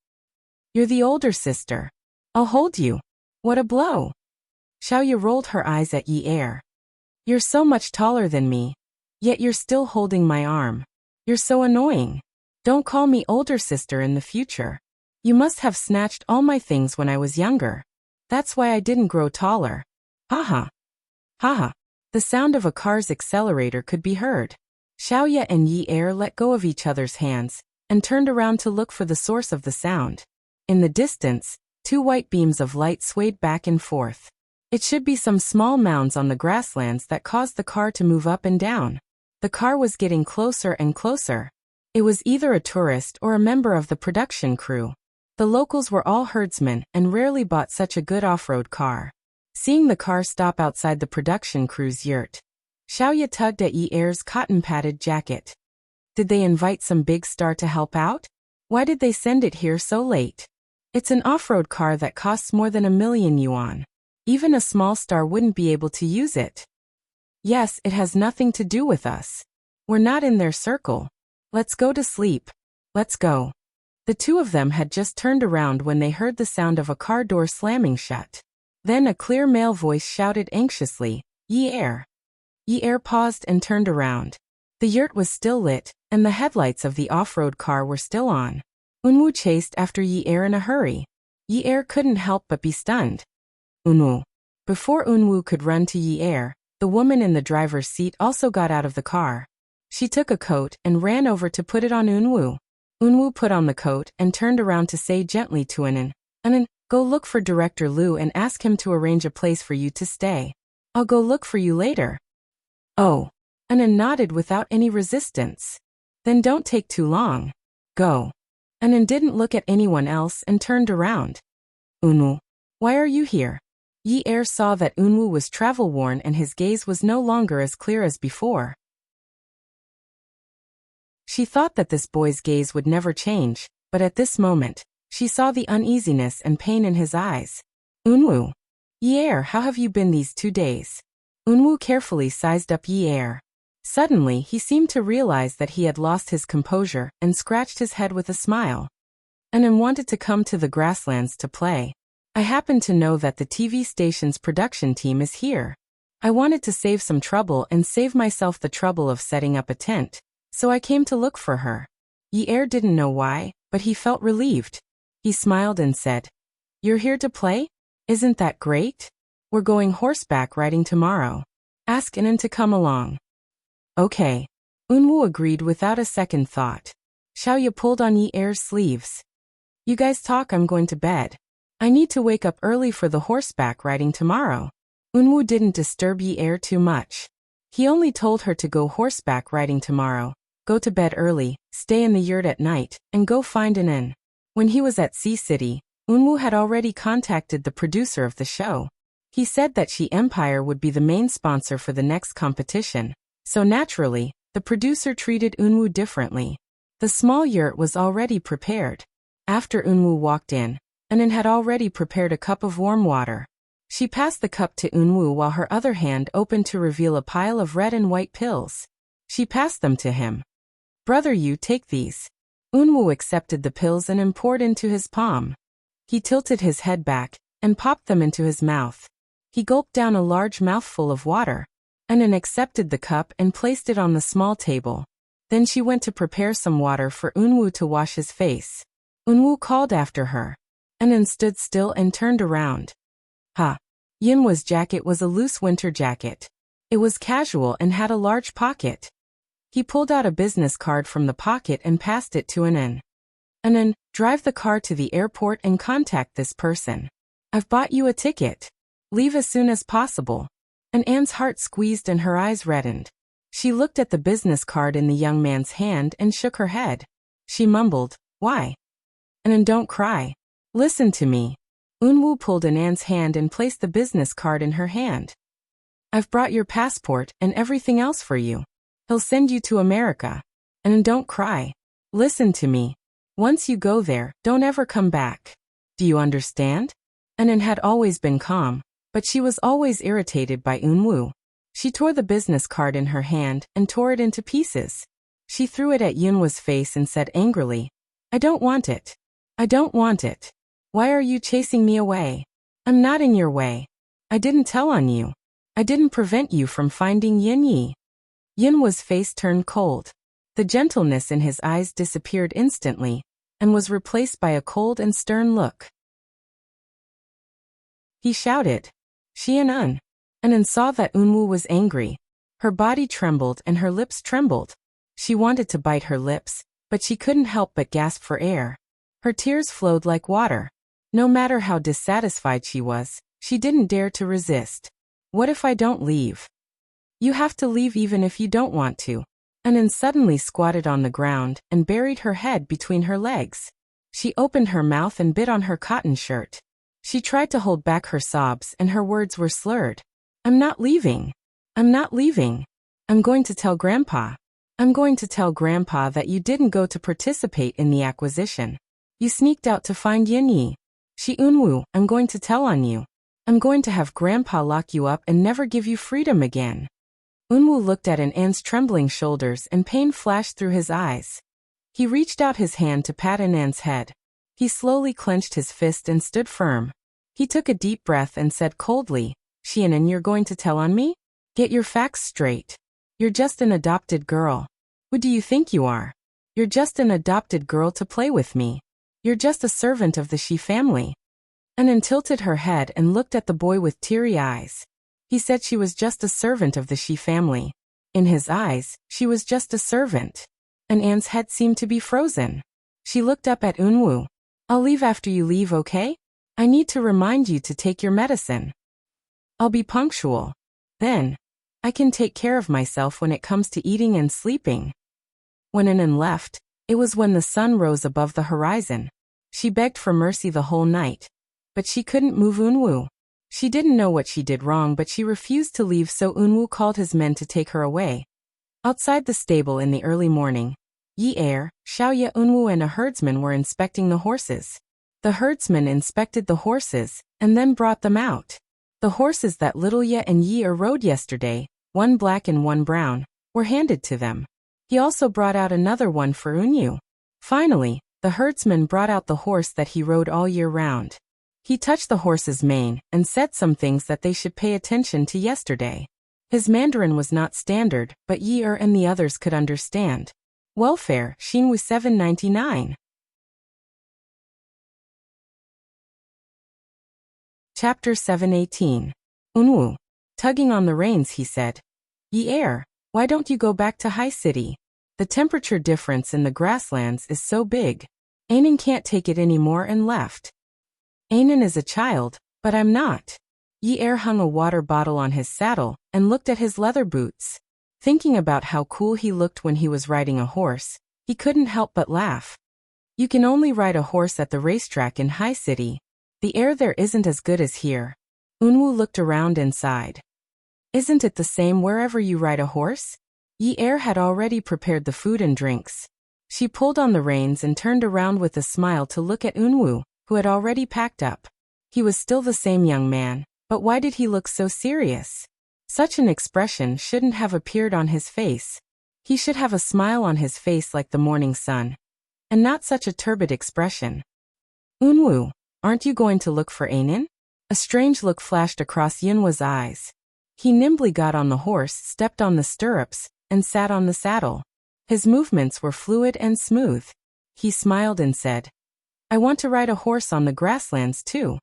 You're the older sister. I'll hold you. What a blow. Xiaoye rolled her eyes at Yi Er. You're so much taller than me. Yet you're still holding my arm. You're so annoying. Don't call me older sister in the future. You must have snatched all my things when I was younger. That's why I didn't grow taller. Haha. The sound of a car's accelerator could be heard. Xiaoye and Yi Er let go of each other's hands and turned around to look for the source of the sound. In the distance, two white beams of light swayed back and forth. It should be some small mounds on the grasslands that caused the car to move up and down. The car was getting closer and closer. It was either a tourist or a member of the production crew. The locals were all herdsmen and rarely bought such a good off-road car. Seeing the car stop outside the production crew's yurt, Xiaoye tugged at Yi Er's cotton-padded jacket. Did they invite some big star to help out? Why did they send it here so late? It's an off-road car that costs more than 1,000,000 yuan. Even a small star wouldn't be able to use it. Yes, it has nothing to do with us. We're not in their circle. Let's go to sleep. Let's go. The two of them had just turned around when they heard the sound of a car door slamming shut. Then a clear male voice shouted anxiously, Ye air. Ye air paused and turned around. The yurt was still lit, and the headlights of the off-road car were still on. Unwoo chased after Ye air in a hurry. Ye air couldn't help but be stunned. Unwoo. Before Unwoo could run to Ye air, the woman in the driver's seat also got out of the car. She took a coat and ran over to put it on Unwoo. Unwoo put on the coat and turned around to say gently to Anan, go look for Director Liu and ask him to arrange a place for you to stay. I'll go look for you later. Oh. Anan nodded without any resistance. Then don't take too long. Go. Anan didn't look at anyone else and turned around. Unwoo. Why are you here? Ye air saw that Unwoo was travel-worn and his gaze was no longer as clear as before. She thought that this boy's gaze would never change, but at this moment, she saw the uneasiness and pain in his eyes. Unwoo. Ye air, how have you been these 2 days? Unwoo carefully sized up Ye air. Suddenly, he seemed to realize that he had lost his composure and scratched his head with a smile. Anan wanted to come to the grasslands to play. I happen to know that the TV station's production team is here. I wanted to save some trouble and save myself the trouble of setting up a tent, so I came to look for her. Ye air didn't know why, but he felt relieved. He smiled and said, You're here to play? Isn't that great? We're going horseback riding tomorrow. Ask Anan to come along. Okay. Unwoo agreed without a second thought. Xiaoya pulled on Ye air's sleeves. You guys talk, I'm going to bed. I need to wake up early for the horseback riding tomorrow. Unwoo didn't disturb Ye air too much. He only told her to go horseback riding tomorrow, go to bed early, stay in the yurt at night, and go find an inn. When he was at Sea City, Unwoo had already contacted the producer of the show. He said that She Empire would be the main sponsor for the next competition, so naturally, the producer treated Unwoo differently. The small yurt was already prepared. After Unwoo walked in, Anan had already prepared a cup of warm water. She passed the cup to Unwoo while her other hand opened to reveal a pile of red and white pills. She passed them to him. Brother, you take these. Unwoo accepted the pills and poured into his palm. He tilted his head back and popped them into his mouth. He gulped down a large mouthful of water. Anan accepted the cup and placed it on the small table. Then she went to prepare some water for Unwoo to wash his face. Unwoo called after her. Anan stood still and turned around. Yinwa's jacket was a loose winter jacket. It was casual and had a large pocket. He pulled out a business card from the pocket and passed it to Anan. Anan, drive the car to the airport and contact this person. I've bought you a ticket. Leave as soon as possible. An's heart squeezed and her eyes reddened. She looked at the business card in the young man's hand and shook her head. She mumbled, Why? Anan, don't cry. Listen to me. Unwoo pulled An's hand and placed the business card in her hand. I've brought your passport and everything else for you. He'll send you to America. Anan, don't cry. Listen to me. Once you go there, don't ever come back. Do you understand? Anan had always been calm, but she was always irritated by Unwoo. She tore the business card in her hand and tore it into pieces. She threw it at Yunwa's face and said angrily, I don't want it. I don't want it. Why are you chasing me away? I'm not in your way. I didn't tell on you. I didn't prevent you from finding Yinyi. Yunwa's face turned cold. The gentleness in his eyes disappeared instantly and was replaced by a cold and stern look. He shouted, Xianan. Anan saw that Unwoo was angry. Her body trembled and her lips trembled. She wanted to bite her lips, but she couldn't help but gasp for air. Her tears flowed like water. No matter how dissatisfied she was, she didn't dare to resist. What if I don't leave? You have to leave even if you don't want to. Anan suddenly squatted on the ground and buried her head between her legs. She opened her mouth and bit on her cotton shirt. She tried to hold back her sobs and her words were slurred. I'm not leaving. I'm not leaving. I'm going to tell Grandpa. I'm going to tell Grandpa that you didn't go to participate in the acquisition. You sneaked out to find Yinyi. Unwoo, I'm going to tell on you. I'm going to have Grandpa lock you up and never give you freedom again. Unwoo looked at An's trembling shoulders and pain flashed through his eyes. He reached out his hand to pat An's head. He slowly clenched his fist and stood firm. He took a deep breath and said coldly, Xianan, you're going to tell on me? Get your facts straight. You're just an adopted girl. Who do you think you are? You're just an adopted girl to play with me. You're just a servant of the Shi family. Anan tilted her head and looked at the boy with teary eyes. He said she was just a servant of the Shi family. In his eyes, she was just a servant. And Anne's head seemed to be frozen. She looked up at Eunwoo. I'll leave after you leave, okay? I need to remind you to take your medicine. I'll be punctual. Then, I can take care of myself when it comes to eating and sleeping. When Anan left, it was when the sun rose above the horizon. She begged for mercy the whole night. But she couldn't move Eunwoo. She didn't know what she did wrong, but she refused to leave, so Eunwoo called his men to take her away. Outside the stable in the early morning, Yi-er, Xiaoye, Eunwoo and a herdsman were inspecting the horses. The herdsman inspected the horses, and then brought them out. The horses that little Ye and Yi-er rode yesterday, one black and one brown, were handed to them. He also brought out another one for Eunwoo. Finally, the herdsman brought out the horse that he rode all year round. He touched the horse's mane and said some things that they should pay attention to yesterday. His Mandarin was not standard, but Yi-er and the others could understand. Welfare, Xinwu 799. Chapter 718. Eunwoo. Tugging on the reins, he said, Yi-er, why don't you go back to High City? The temperature difference in the grasslands is so big. Anan can't take it anymore and left. Anan is a child, but I'm not. Yi-er hung a water bottle on his saddle and looked at his leather boots. Thinking about how cool he looked when he was riding a horse, he couldn't help but laugh. You can only ride a horse at the racetrack in High City. The air there isn't as good as here. Eunwoo looked around and sighed. Isn't it the same wherever you ride a horse? Yi-er had already prepared the food and drinks. She pulled on the reins and turned around with a smile to look at Eunwoo, who had already packed up. He was still the same young man, but why did he look so serious? Such an expression shouldn't have appeared on his face. He should have a smile on his face like the morning sun, and not such a turbid expression. Eunwoo, aren't you going to look for Anan? A strange look flashed across Yunwa's eyes. He nimbly got on the horse, stepped on the stirrups, and sat on the saddle. His movements were fluid and smooth. He smiled and said, I want to ride a horse on the grasslands too.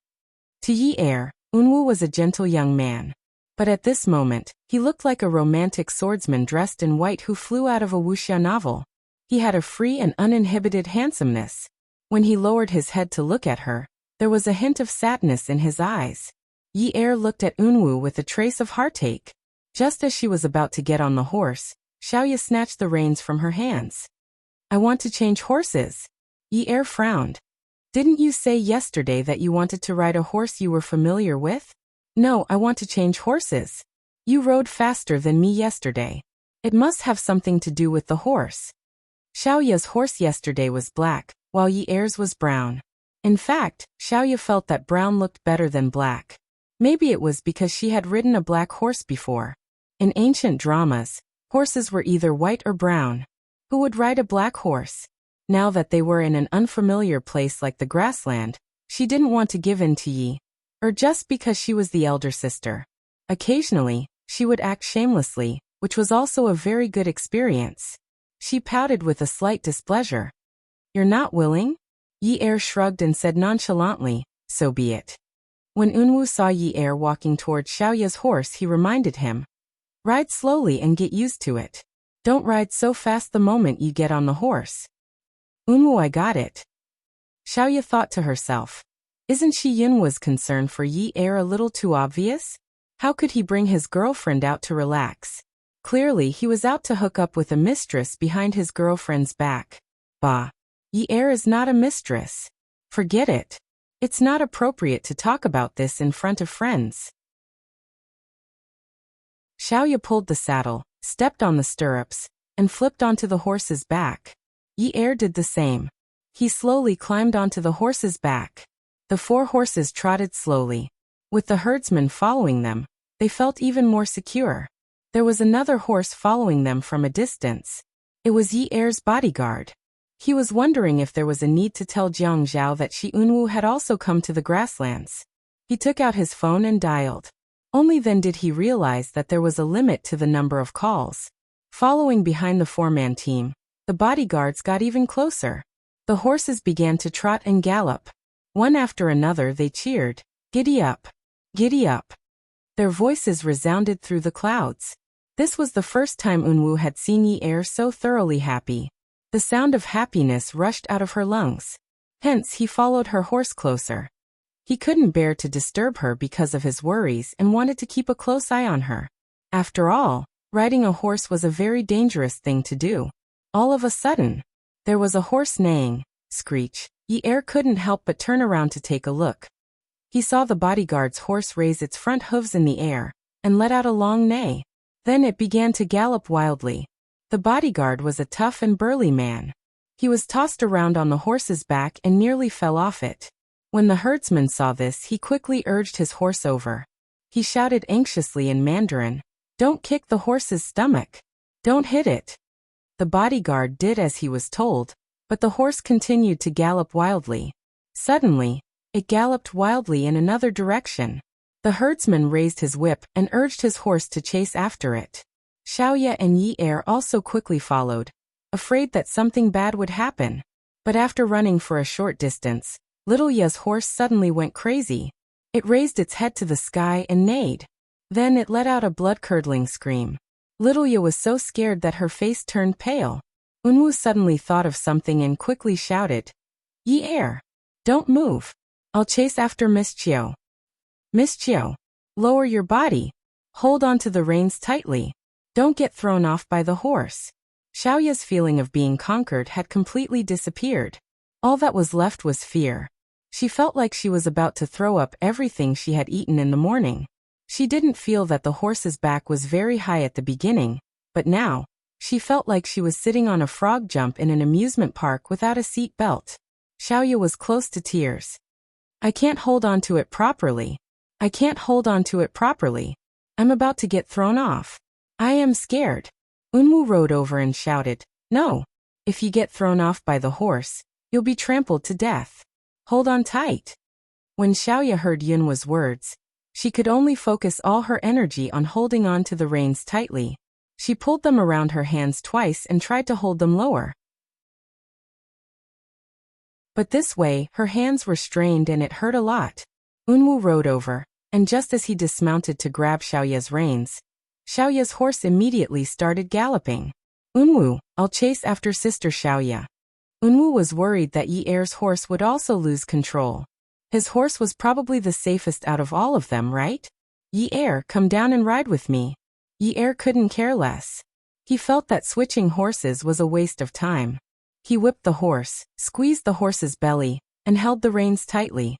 To Yi-er, Eunwoo was a gentle young man. But at this moment, he looked like a romantic swordsman dressed in white who flew out of a wuxia novel. He had a free and uninhibited handsomeness. When he lowered his head to look at her, there was a hint of sadness in his eyes. Yi-er looked at Eunwoo with a trace of heartache. Just as she was about to get on the horse, Xiaoye snatched the reins from her hands. I want to change horses. Yi-er frowned. Didn't you say yesterday that you wanted to ride a horse you were familiar with? No, I want to change horses. You rode faster than me yesterday. It must have something to do with the horse. Xiaoye's horse yesterday was black, while Yi-er's was brown. In fact, Xiaoye felt that brown looked better than black. Maybe it was because she had ridden a black horse before. In ancient dramas, horses were either white or brown. Who would ride a black horse? Now that they were in an unfamiliar place like the grassland, she didn't want to give in to Yi-er just because she was the elder sister. Occasionally, she would act shamelessly, which was also a very good experience. She pouted with a slight displeasure. You're not willing? Yi-er shrugged and said nonchalantly, so be it. When Eunwoo saw Yi-er walking toward Xiaoye's horse, he reminded him. Ride slowly and get used to it. Don't ride so fast the moment you get on the horse. Eunwoo, I got it. Xiaoye thought to herself. Isn't Shi Yunwa's concern for Yi-er a little too obvious? How could he bring his girlfriend out to relax? Clearly he was out to hook up with a mistress behind his girlfriend's back. Bah. Yi-er is not a mistress. Forget it. It's not appropriate to talk about this in front of friends. Xiaoye pulled the saddle, stepped on the stirrups, and flipped onto the horse's back. Yi-er did the same. He slowly climbed onto the horse's back. The 4 horses trotted slowly. With the herdsman following them, they felt even more secure. There was another horse following them from a distance. It was Yi-er's bodyguard. He was wondering if there was a need to tell Jiang Zhao that Shi Eunwoo had also come to the grasslands. He took out his phone and dialed. Only then did he realize that there was a limit to the number of calls. Following behind the four-man team, the bodyguards got even closer. The horses began to trot and gallop. One after another they cheered, "Giddy up! Giddy up!" Their voices resounded through the clouds. This was the first time Unwoo had seen Yi Er so thoroughly happy. The sound of happiness rushed out of her lungs. Hence he followed her horse closer. He couldn't bear to disturb her because of his worries and wanted to keep a close eye on her. After all, riding a horse was a very dangerous thing to do. All of a sudden, there was a horse neighing, screech. Yi Er couldn't help but turn around to take a look. He saw the bodyguard's horse raise its front hooves in the air and let out a long neigh. Then it began to gallop wildly. The bodyguard was a tough and burly man. He was tossed around on the horse's back and nearly fell off it. When the herdsman saw this, he quickly urged his horse over. He shouted anxiously in Mandarin, "Don't kick the horse's stomach. Don't hit it." The bodyguard did as he was told, but the horse continued to gallop wildly. Suddenly, it galloped wildly in another direction. The herdsman raised his whip and urged his horse to chase after it. Xiaoya and Yi Er also quickly followed, afraid that something bad would happen. But after running for a short distance, Little Ye's horse suddenly went crazy. It raised its head to the sky and neighed. Then it let out a blood-curdling scream. Little Ye was so scared that her face turned pale. Unwoo suddenly thought of something and quickly shouted, "Yi Er, don't move. I'll chase after Miss Chiao. Miss Chiao, lower your body. Hold on to the reins tightly. Don't get thrown off by the horse." Xiaoya's feeling of being conquered had completely disappeared. All that was left was fear. She felt like she was about to throw up everything she had eaten in the morning. She didn't feel that the horse's back was very high at the beginning, but now, she felt like she was sitting on a frog jump in an amusement park without a seat belt. Xiaoya was close to tears. "I can't hold on to it properly. I can't hold on to it properly. I'm about to get thrown off. I am scared." Unwoo rode over and shouted, "No. If you get thrown off by the horse, you'll be trampled to death. Hold on tight." When Xiaoya heard Yunwa's words, she could only focus all her energy on holding on to the reins tightly. She pulled them around her hands twice and tried to hold them lower. But this way, her hands were strained and it hurt a lot. Unwoo rode over, and just as he dismounted to grab Xiaoya's reins, Xiaoya's horse immediately started galloping. "Unwoo, I'll chase after Sister Xiaoya." Unwoo was worried that Yi Er's horse would also lose control. His horse was probably the safest out of all of them, right? "Yi Er, come down and ride with me." Yi Er couldn't care less. He felt that switching horses was a waste of time. He whipped the horse, squeezed the horse's belly, and held the reins tightly.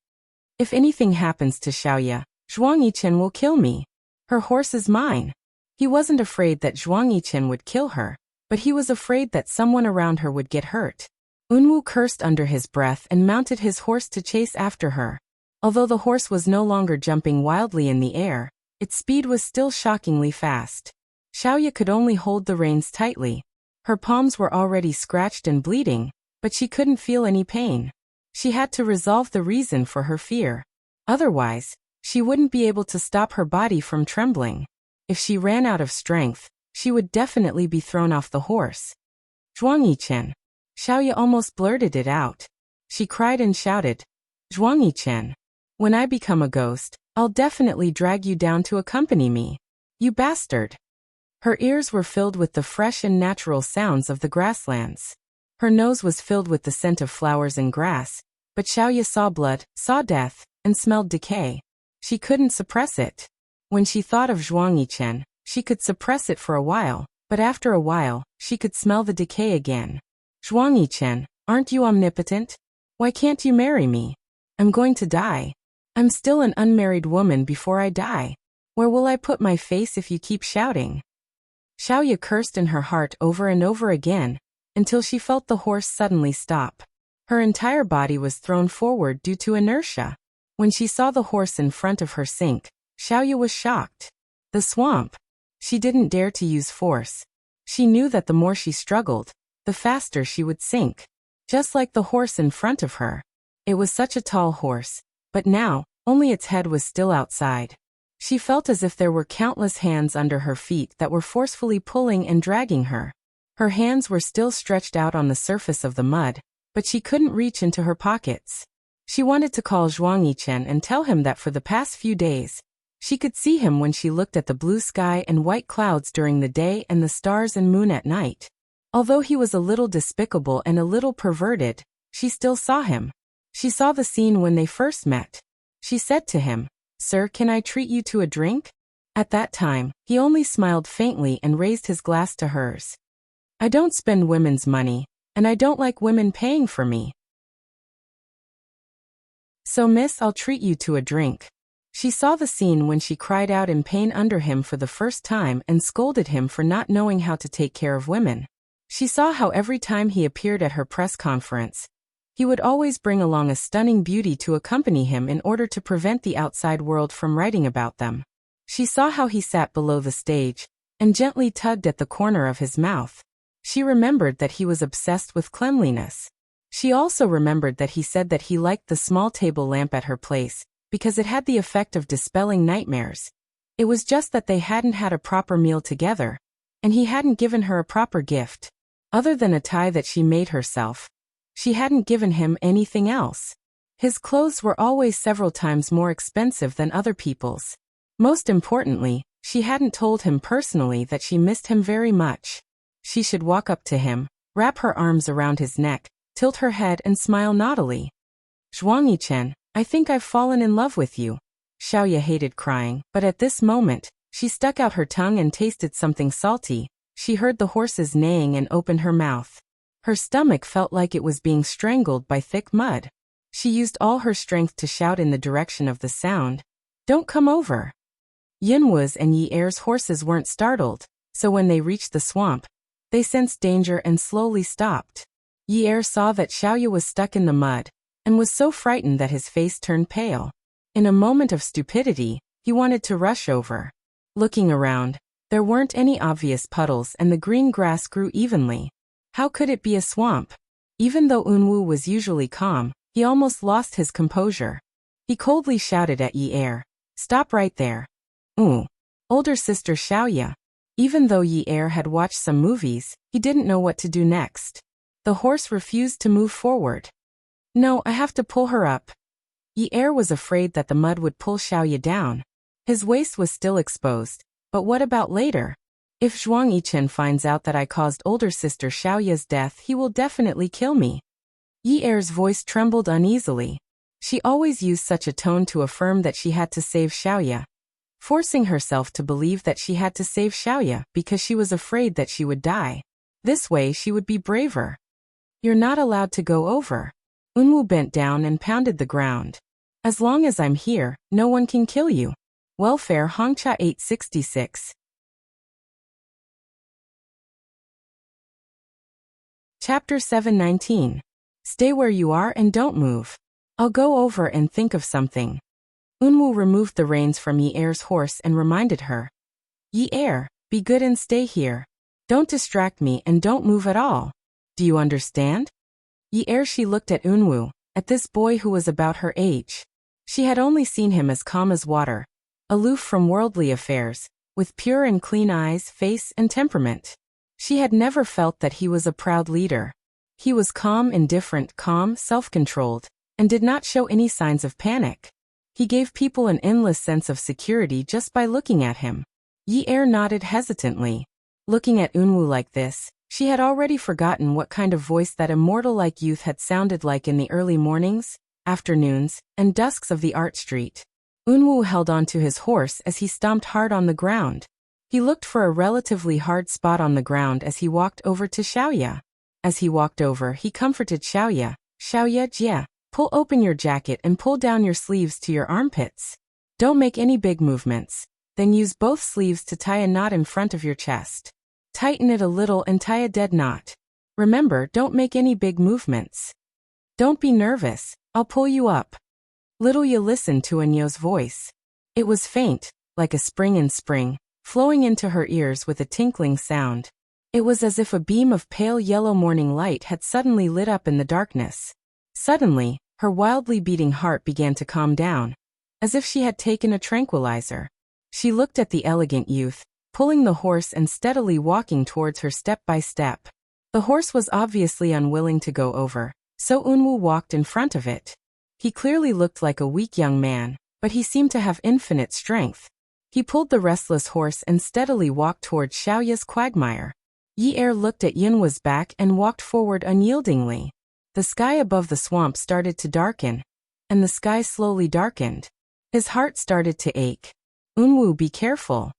"If anything happens to Xiaoya, Zhuang Yichen will kill me. Her horse is mine." He wasn't afraid that Zhuang Yichen would kill her, but he was afraid that someone around her would get hurt. Unwoo cursed under his breath and mounted his horse to chase after her. Although the horse was no longer jumping wildly in the air, its speed was still shockingly fast. Xiaoya could only hold the reins tightly. Her palms were already scratched and bleeding, but she couldn't feel any pain. She had to resolve the reason for her fear. Otherwise, she wouldn't be able to stop her body from trembling. If she ran out of strength, she would definitely be thrown off the horse. "Zhuang Yichen." Xiaoya almost blurted it out. She cried and shouted, "Zhuang Yichen, when I become a ghost, I'll definitely drag you down to accompany me. You bastard." Her ears were filled with the fresh and natural sounds of the grasslands. Her nose was filled with the scent of flowers and grass, but Xiaoya saw blood, saw death, and smelled decay. She couldn't suppress it. When she thought of Zhuang Yichen, she could suppress it for a while, but after a while, she could smell the decay again. "Zhuang Yichen, aren't you omnipotent? Why can't you marry me? I'm going to die. I'm still an unmarried woman before I die. Where will I put my face if you keep shouting?" Xiaoya cursed in her heart over and over again, until she felt the horse suddenly stop. Her entire body was thrown forward due to inertia. When she saw the horse in front of her sink, Xiaoya was shocked. The swamp. She didn't dare to use force. She knew that the more she struggled, the faster she would sink. Just like the horse in front of her. It was such a tall horse, but now, only its head was still outside. She felt as if there were countless hands under her feet that were forcefully pulling and dragging her. Her hands were still stretched out on the surface of the mud, but she couldn't reach into her pockets. She wanted to call Zhuang Yichen and tell him that for the past few days, she could see him when she looked at the blue sky and white clouds during the day and the stars and moon at night. Although he was a little despicable and a little perverted, she still saw him. She saw the scene when they first met. She said to him, "Sir, can I treat you to a drink?" At that time, he only smiled faintly and raised his glass to hers. "I don't spend women's money, and I don't like women paying for me. So miss, I'll treat you to a drink." She saw the scene when she cried out in pain under him for the first time and scolded him for not knowing how to take care of women. She saw how every time he appeared at her press conference, he would always bring along a stunning beauty to accompany him in order to prevent the outside world from writing about them. She saw how he sat below the stage and gently tugged at the corner of his mouth. She remembered that he was obsessed with cleanliness. She also remembered that he said that he liked the small table lamp at her place because it had the effect of dispelling nightmares. It was just that they hadn't had a proper meal together, and he hadn't given her a proper gift. Other than a tie that she made herself, she hadn't given him anything else. His clothes were always several times more expensive than other people's. Most importantly, she hadn't told him personally that she missed him very much. She should walk up to him, wrap her arms around his neck, tilt her head and smile naughtily. "Zhuang Yichen, I think I've fallen in love with you." Xiaoya hated crying, but at this moment, she stuck out her tongue and tasted something salty. She heard the horses neighing and opened her mouth. Her stomach felt like it was being strangled by thick mud. She used all her strength to shout in the direction of the sound, "Don't come over." Yinwu's and Yi Er's horses weren't startled, so when they reached the swamp, they sensed danger and slowly stopped. Yi Er saw that Xiaoya was stuck in the mud, and was so frightened that his face turned pale. In a moment of stupidity, he wanted to rush over. Looking around, there weren't any obvious puddles and the green grass grew evenly. How could it be a swamp? Even though Unwu was usually calm, he almost lost his composure. He coldly shouted at Yi Er, "Stop right there." Older sister Xiaoya. Even though Yi Er had watched some movies, he didn't know what to do next. The horse refused to move forward. "No, I have to pull her up." Yi Er was afraid that the mud would pull Xiaoya down. His waist was still exposed, but what about later? If Zhuang Yichen finds out that I caused older sister Xiaoya's death, he will definitely kill me. Yi Er's voice trembled uneasily. She always used such a tone to affirm that she had to save Xiaoya, forcing herself to believe that she had to save Xiaoya because she was afraid that she would die. This way she would be braver. "You're not allowed to go over." Unwu bent down and pounded the ground. "As long as I'm here, no one can kill you." Welfare Hongcha 866. Chapter 719. Stay where you are and don't move. I'll go over and think of something. Unwu removed the reins from Yi Er's horse and reminded her. "Yi Er, be good and stay here. Don't distract me and don't move at all. Do you understand?" Yi Er, she looked at Unwu, at this boy who was about her age. She had only seen him as calm as water, aloof from worldly affairs, with pure and clean eyes, face, and temperament. She had never felt that he was a proud leader. He was calm, indifferent, calm, self-controlled, and did not show any signs of panic. He gave people an endless sense of security just by looking at him. Yi Er nodded hesitantly. Looking at Unwu like this, she had already forgotten what kind of voice that immortal-like youth had sounded like in the early mornings, afternoons, and dusks of the art street. Unwu held on to his horse as he stomped hard on the ground. He looked for a relatively hard spot on the ground as he walked over to Xiaoya. As he walked over, he comforted Xiaoya. "Xiaoya, Jia, pull open your jacket and pull down your sleeves to your armpits. Don't make any big movements. Then use both sleeves to tie a knot in front of your chest. Tighten it a little and tie a dead knot. Remember, don't make any big movements. Don't be nervous, I'll pull you up." Little Ye listened to Anyo's voice. It was faint, like a spring in spring, flowing into her ears with a tinkling sound. It was as if a beam of pale yellow morning light had suddenly lit up in the darkness. Suddenly, her wildly beating heart began to calm down, as if she had taken a tranquilizer. She looked at the elegant youth, pulling the horse and steadily walking towards her step by step. The horse was obviously unwilling to go over, so Unwoo walked in front of it. He clearly looked like a weak young man, but he seemed to have infinite strength. He pulled the restless horse and steadily walked towards Xiaoya's quagmire. Yi Er looked at Yunwoo's back and walked forward unyieldingly. The sky above the swamp started to darken, and the sky slowly darkened. His heart started to ache. Unwoo, be careful.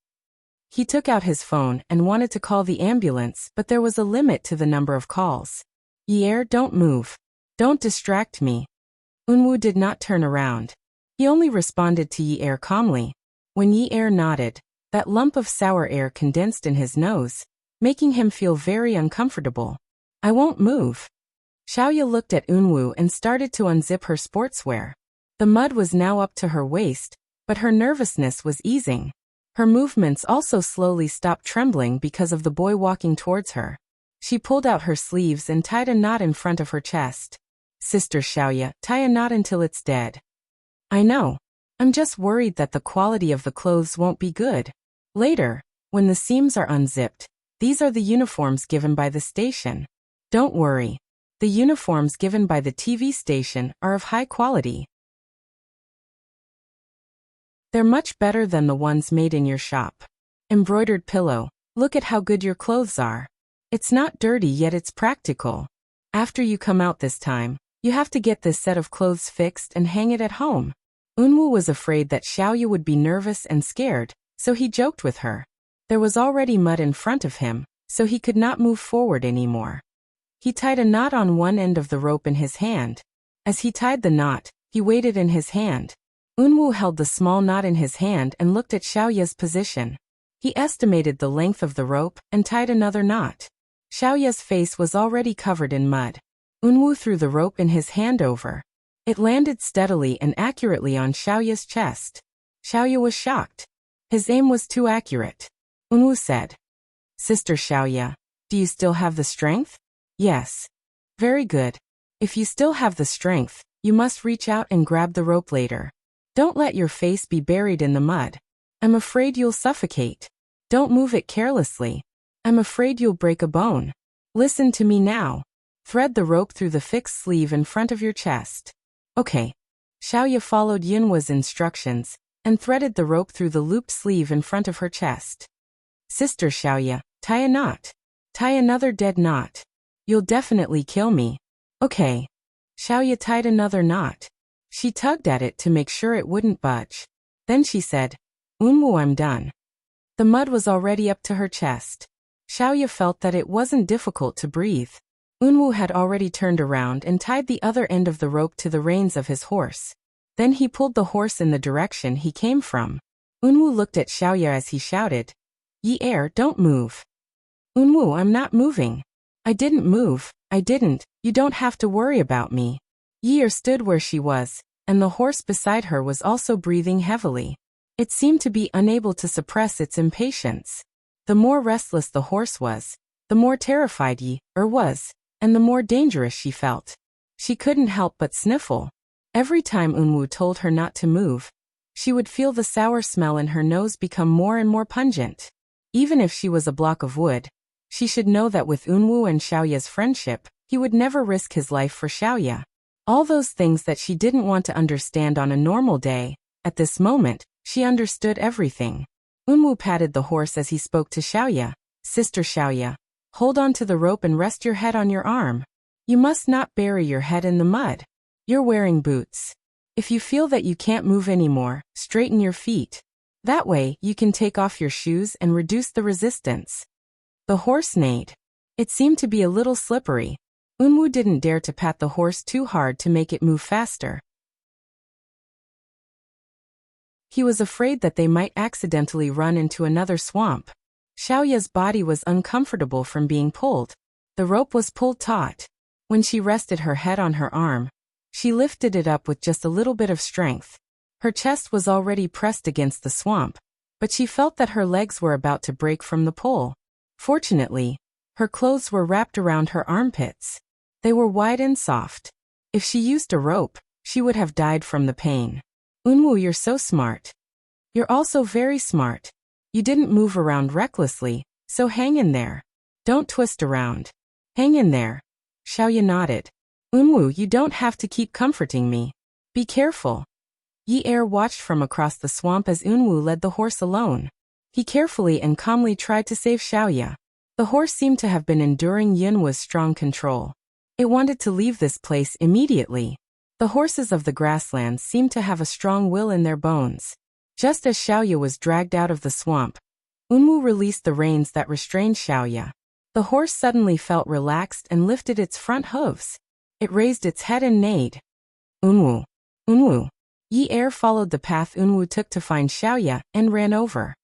He took out his phone and wanted to call the ambulance, but there was a limit to the number of calls. Yi Er, don't move. Don't distract me. Unwoo did not turn around. He only responded to Yi Er calmly. When Yi Er nodded, that lump of sour air condensed in his nose, making him feel very uncomfortable. I won't move. Xiaoya looked at Unwoo and started to unzip her sportswear. The mud was now up to her waist, but her nervousness was easing. Her movements also slowly stopped trembling because of the boy walking towards her. She pulled out her sleeves and tied a knot in front of her chest. Sister Xiaoya, tie a knot until it's dead. I know. I'm just worried that the quality of the clothes won't be good. Later, when the seams are unzipped, these are the uniforms given by the station. Don't worry. The uniforms given by the TV station are of high quality. They're much better than the ones made in your shop. Embroidered pillow, look at how good your clothes are. It's not dirty yet it's practical. After you come out this time, you have to get this set of clothes fixed and hang it at home. Unwoo was afraid that Xiaoya would be nervous and scared, so he joked with her. There was already mud in front of him, so he could not move forward anymore. He tied a knot on one end of the rope in his hand. As he tied the knot, he weighed it in his hand. Unwoo held the small knot in his hand and looked at Xiaoya's position. He estimated the length of the rope and tied another knot. Xiaoya's face was already covered in mud. Unwoo threw the rope in his hand over. It landed steadily and accurately on Xiaoya's chest. Xiaoya was shocked. His aim was too accurate. Unwoo said, Sister Xiaoya, do you still have the strength? Yes. Very good. If you still have the strength, you must reach out and grab the rope later. Don't let your face be buried in the mud. I'm afraid you'll suffocate. Don't move it carelessly. I'm afraid you'll break a bone. Listen to me now. Thread the rope through the fixed sleeve in front of your chest. Okay. Xiaoya followed Yunwa's instructions and threaded the rope through the looped sleeve in front of her chest. Sister Xiaoya, tie a knot. Tie another dead knot. You'll definitely kill me. Okay. Xiaoya tied another knot. She tugged at it to make sure it wouldn't budge. Then she said, Unwoo, I'm done. The mud was already up to her chest. Xiaoya felt that it wasn't difficult to breathe. Unwoo had already turned around and tied the other end of the rope to the reins of his horse. Then he pulled the horse in the direction he came from. Unwoo looked at Xiaoya as he shouted, Yi Er, don't move. Unwoo, I'm not moving. I didn't move, I didn't, you don't have to worry about me. Yi Er stood where she was, and the horse beside her was also breathing heavily. It seemed to be unable to suppress its impatience. The more restless the horse was, the more terrified Yi Er was, and the more dangerous she felt. She couldn't help but sniffle. Every time Unwoo told her not to move, she would feel the sour smell in her nose become more and more pungent. Even if she was a block of wood, she should know that with Unwoo and Xiaoya's friendship, he would never risk his life for Xiaoya. All those things that she didn't want to understand on a normal day, at this moment, she understood everything. Unwoo patted the horse as he spoke to Xiaoya. Sister Xiaoya, hold on to the rope and rest your head on your arm. You must not bury your head in the mud. You're wearing boots. If you feel that you can't move anymore, straighten your feet. That way, you can take off your shoes and reduce the resistance. The horse neighed. It seemed to be a little slippery. Unwoo didn't dare to pat the horse too hard to make it move faster. He was afraid that they might accidentally run into another swamp. Xiaoya's body was uncomfortable from being pulled. The rope was pulled taut. When she rested her head on her arm, she lifted it up with just a little bit of strength. Her chest was already pressed against the swamp, but she felt that her legs were about to break from the pull. Fortunately, her clothes were wrapped around her armpits. They were wide and soft. If she used a rope, she would have died from the pain. Unwoo, you're so smart. You're also very smart. You didn't move around recklessly, so hang in there. Don't twist around. Hang in there. Xiaoya nodded. Unwu, you don't have to keep comforting me. Be careful. Yi Er watched from across the swamp as Unwu led the horse alone. He carefully and calmly tried to save Xiaoya. The horse seemed to have been enduring Yinwu's strong control. It wanted to leave this place immediately. The horses of the grasslands seemed to have a strong will in their bones. Just as Xiaoya was dragged out of the swamp, Unwu released the reins that restrained Xiaoya. The horse suddenly felt relaxed and lifted its front hooves. It raised its head and neighed. Unwu. Unwu. Yi Er followed the path Unwu took to find Xiaoya and ran over.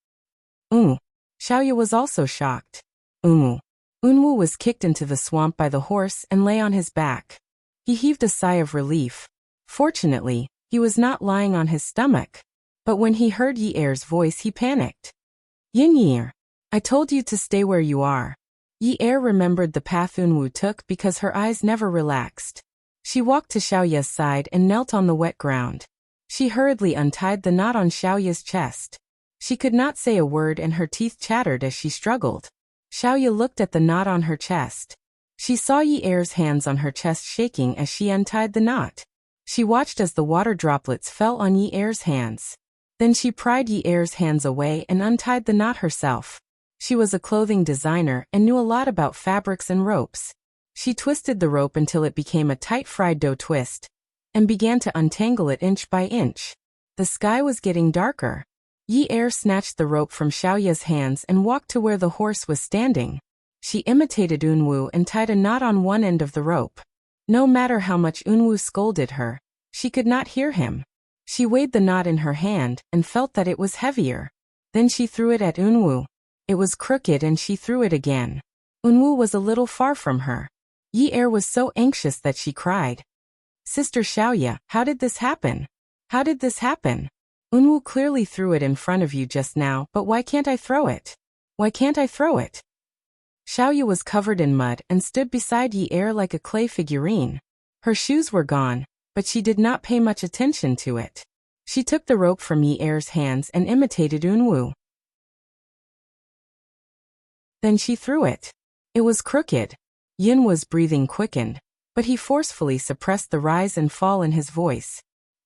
Xiaoya was also shocked. Unwu. Unwu was kicked into the swamp by the horse and lay on his back. He heaved a sigh of relief. Fortunately, he was not lying on his stomach. But when he heard Yi Er's voice he panicked. Yin, I told you to stay where you are. Yi Er remembered the path Unwu took because her eyes never relaxed. She walked to Xiaoya's side and knelt on the wet ground. She hurriedly untied the knot on Xiaoya's chest. She could not say a word and her teeth chattered as she struggled. Xiaoya looked at the knot on her chest. She saw Yi Er's hands on her chest shaking as she untied the knot. She watched as the water droplets fell on Yi Er's hands. Then she pried Yi Er's hands away and untied the knot herself. She was a clothing designer and knew a lot about fabrics and ropes. She twisted the rope until it became a tight fried dough twist, and began to untangle it inch by inch. The sky was getting darker. Yi Er snatched the rope from Xiaoya's hands and walked to where the horse was standing. She imitated Unwu and tied a knot on one end of the rope. No matter how much Unwu scolded her, she could not hear him. She weighed the knot in her hand and felt that it was heavier. Then she threw it at Unwu. It was crooked and she threw it again. Unwu was a little far from her. Yi Er was so anxious that she cried. Sister Xiaoya, how did this happen? How did this happen? Unwu clearly threw it in front of you just now, but why can't I throw it? Why can't I throw it? Xiaoya was covered in mud and stood beside Yi Er like a clay figurine. Her shoes were gone, but she did not pay much attention to it. She took the rope from Yi Er's hands and imitated Unwu. Then she threw it. It was crooked. Yinwu's breathing quickened, but he forcefully suppressed the rise and fall in his voice.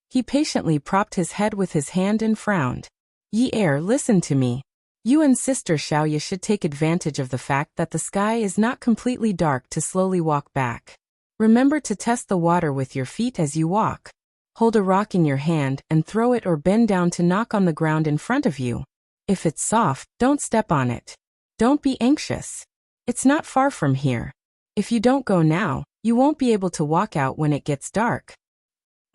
He patiently propped his head with his hand and frowned. Yi Er, listen to me. You and Sister Xiaoya should take advantage of the fact that the sky is not completely dark to slowly walk back. Remember to test the water with your feet as you walk. Hold a rock in your hand and throw it or bend down to knock on the ground in front of you. If it's soft, don't step on it. Don't be anxious. It's not far from here. If you don't go now, you won't be able to walk out when it gets dark.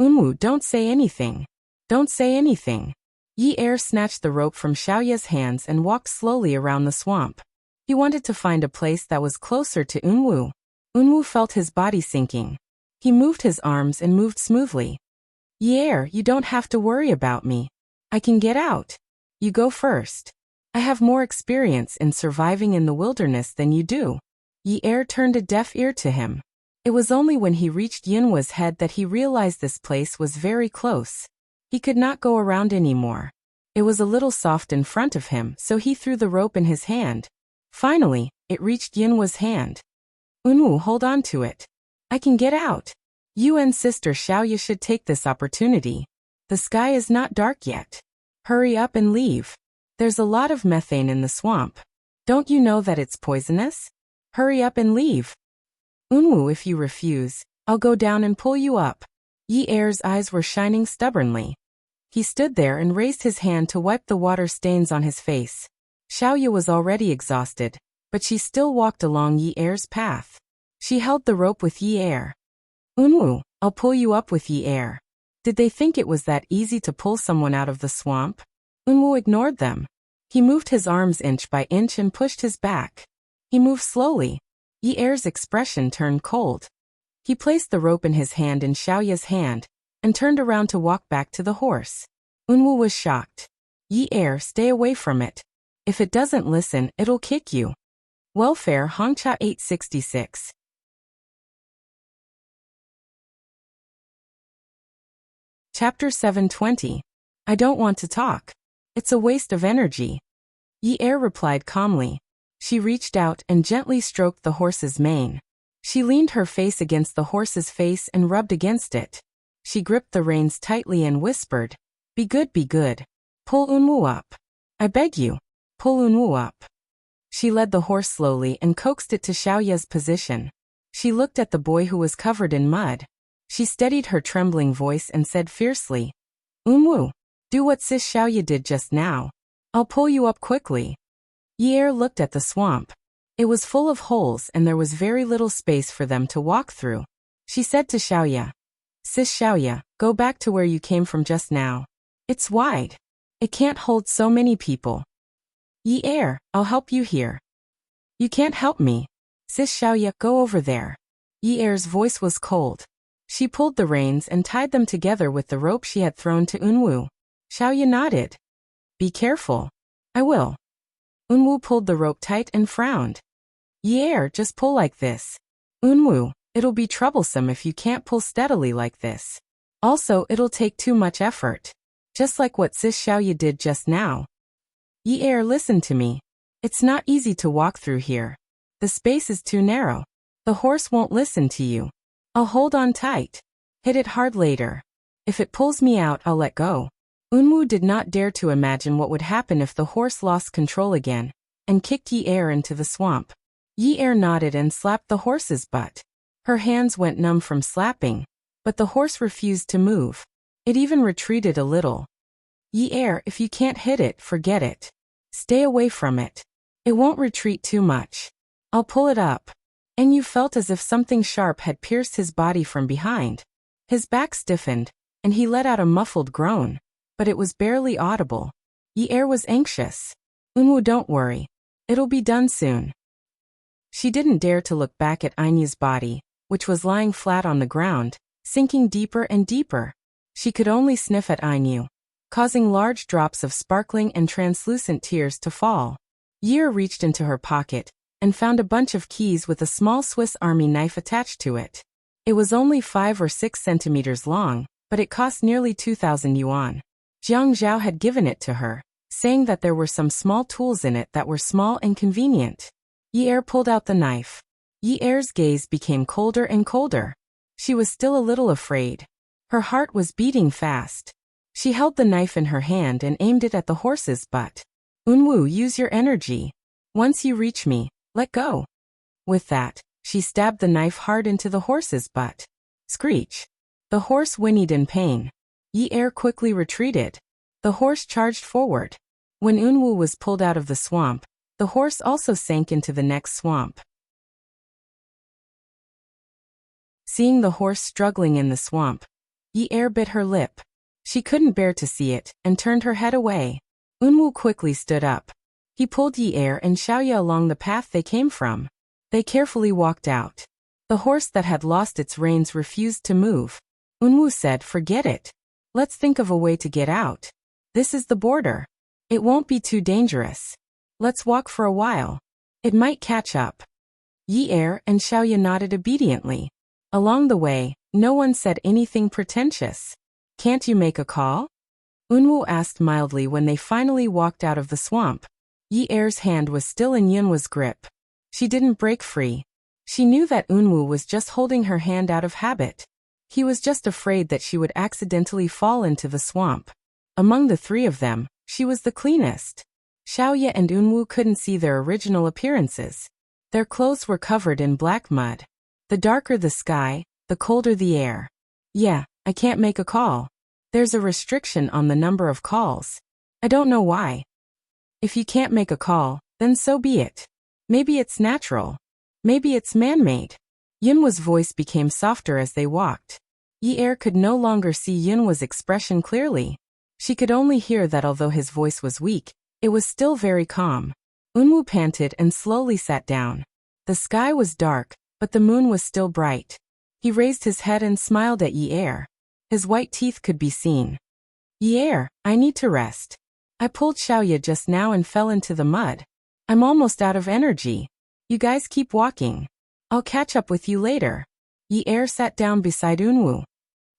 Unwu, don't say anything. Don't say anything. Yi Er snatched the rope from Xiaoya's hands and walked slowly around the swamp. He wanted to find a place that was closer to Unwu. Unwu felt his body sinking. He moved his arms and moved smoothly. Yi Er, you don't have to worry about me. I can get out. You go first. I have more experience in surviving in the wilderness than you do. Yi Er turned a deaf ear to him. It was only when he reached Yinwu's head that he realized this place was very close. He could not go around anymore. It was a little soft in front of him, so he threw the rope in his hand. Finally, it reached Yinwu's hand. Unwu, hold on to it. I can get out. You and Sister Xiaoya should take this opportunity. The sky is not dark yet. Hurry up and leave. There's a lot of methane in the swamp. Don't you know that it's poisonous? Hurry up and leave. Unwu, if you refuse, I'll go down and pull you up. Yi Er's eyes were shining stubbornly. He stood there and raised his hand to wipe the water stains on his face. Xiaoya was already exhausted, but she still walked along Yi Er's path. She held the rope with Yi Er. Unwu, I'll pull you up with Yi Er. Did they think it was that easy to pull someone out of the swamp? Unwu ignored them. He moved his arms inch by inch and pushed his back. He moved slowly. Yi Er's expression turned cold. He placed the rope in his hand in Xiaoya's hand, and turned around to walk back to the horse. Unwu was shocked. Yi Er, stay away from it. If it doesn't listen, it'll kick you. Welfare Hongcha 866. Chapter 720. I don't want to talk. It's a waste of energy. Yi Er replied calmly. She reached out and gently stroked the horse's mane. She leaned her face against the horse's face and rubbed against it. She gripped the reins tightly and whispered, "Be good, be good. Pull Unwoo up. I beg you, pull Unwoo up." She led the horse slowly and coaxed it to Xiaoya's position. She looked at the boy who was covered in mud. She steadied her trembling voice and said fiercely, "Unwoo, do what Sis Xiaoya did just now. I'll pull you up quickly." Yi Er looked at the swamp. It was full of holes and there was very little space for them to walk through. She said to Xiaoya, "Sis Xiaoya, go back to where you came from just now. It's wide. It can't hold so many people." "Yi Er, I'll help you here." "You can't help me. Sis Xiaoya, go over there." Yi Er's voice was cold. She pulled the reins and tied them together with the rope she had thrown to Unwoo. Xiaoya nodded. "Be careful." "I will." Unwoo pulled the rope tight and frowned. "Yi Er, just pull like this." "Unwoo, it'll be troublesome if you can't pull steadily like this. Also, it'll take too much effort. Just like what Sis Xiaoya did just now." "Yi Er, listen to me. It's not easy to walk through here. The space is too narrow. The horse won't listen to you. I'll hold on tight. Hit it hard later. If it pulls me out, I'll let go." Unwoo did not dare to imagine what would happen if the horse lost control again, and kicked Yi Er into the swamp. Yi Er nodded and slapped the horse's butt. Her hands went numb from slapping, but the horse refused to move. It even retreated a little. "Yi Er, if you can't hit it, forget it. Stay away from it. It won't retreat too much. I'll pull it up." And you felt as if something sharp had pierced his body from behind. His back stiffened, and he let out a muffled groan, but it was barely audible. Yi Er was anxious. "Unwoo, don't worry. It'll be done soon." She didn't dare to look back at Ainu's body, which was lying flat on the ground, sinking deeper and deeper. She could only sniff at Ainu, causing large drops of sparkling and translucent tears to fall. Yi Er reached into her pocket and found a bunch of keys with a small Swiss Army knife attached to it. It was only 5 or 6 centimeters long, but it cost nearly 2,000 yuan. Jiang Zhao had given it to her, saying that there were some small tools in it that were small and convenient. Yi Er pulled out the knife. Yi Er's gaze became colder and colder. She was still a little afraid. Her heart was beating fast. She held the knife in her hand and aimed it at the horse's butt. "Unwoo, use your energy. Once you reach me, let go." With that, she stabbed the knife hard into the horse's butt. Screech. The horse whinnied in pain. Yi Er quickly retreated. The horse charged forward. When Unwoo was pulled out of the swamp, the horse also sank into the next swamp. Seeing the horse struggling in the swamp, Yi Er bit her lip. She couldn't bear to see it, and turned her head away. Unwoo quickly stood up. He pulled Yi Er and Xiaoya along the path they came from. They carefully walked out. The horse that had lost its reins refused to move. Unwoo said, "Forget it. Let's think of a way to get out. This is the border. It won't be too dangerous. Let's walk for a while. It might catch up." Yi Er and Xiaoya nodded obediently. Along the way, no one said anything pretentious. "Can't you make a call?" Unwoo asked mildly when they finally walked out of the swamp. Yi Er's hand was still in Yunwa's grip. She didn't break free. She knew that Unwoo was just holding her hand out of habit. He was just afraid that she would accidentally fall into the swamp. Among the three of them, she was the cleanest. Xiaoya and Unwoo couldn't see their original appearances. Their clothes were covered in black mud. The darker the sky, the colder the air. "Yeah, I can't make a call. There's a restriction on the number of calls. I don't know why." "If you can't make a call, then so be it. Maybe it's natural. Maybe it's man-made." Yunwa's voice became softer as they walked. Yi Er could no longer see Yunwa's expression clearly. She could only hear that although his voice was weak, it was still very calm. Unwoo panted and slowly sat down. The sky was dark, but the moon was still bright. He raised his head and smiled at Yi Er. His white teeth could be seen. "Yi Er, I need to rest. I pulled Xiaoya just now and fell into the mud. I'm almost out of energy. You guys keep walking. I'll catch up with you later." Yi Er sat down beside Unwoo.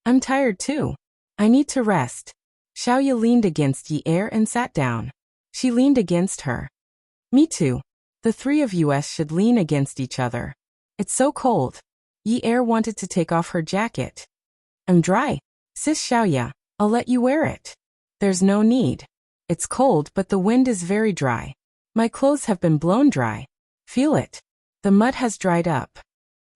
"I'm tired too. I need to rest." Xiaoya leaned against Yi Er and sat down. She leaned against her. Me too. The three of us should lean against each other. It's so cold. Yi Er wanted to take off her jacket. I'm dry. Sis Xiaoya, I'll let you wear it. There's no need. It's cold but the wind is very dry. My clothes have been blown dry. Feel it. The mud has dried up.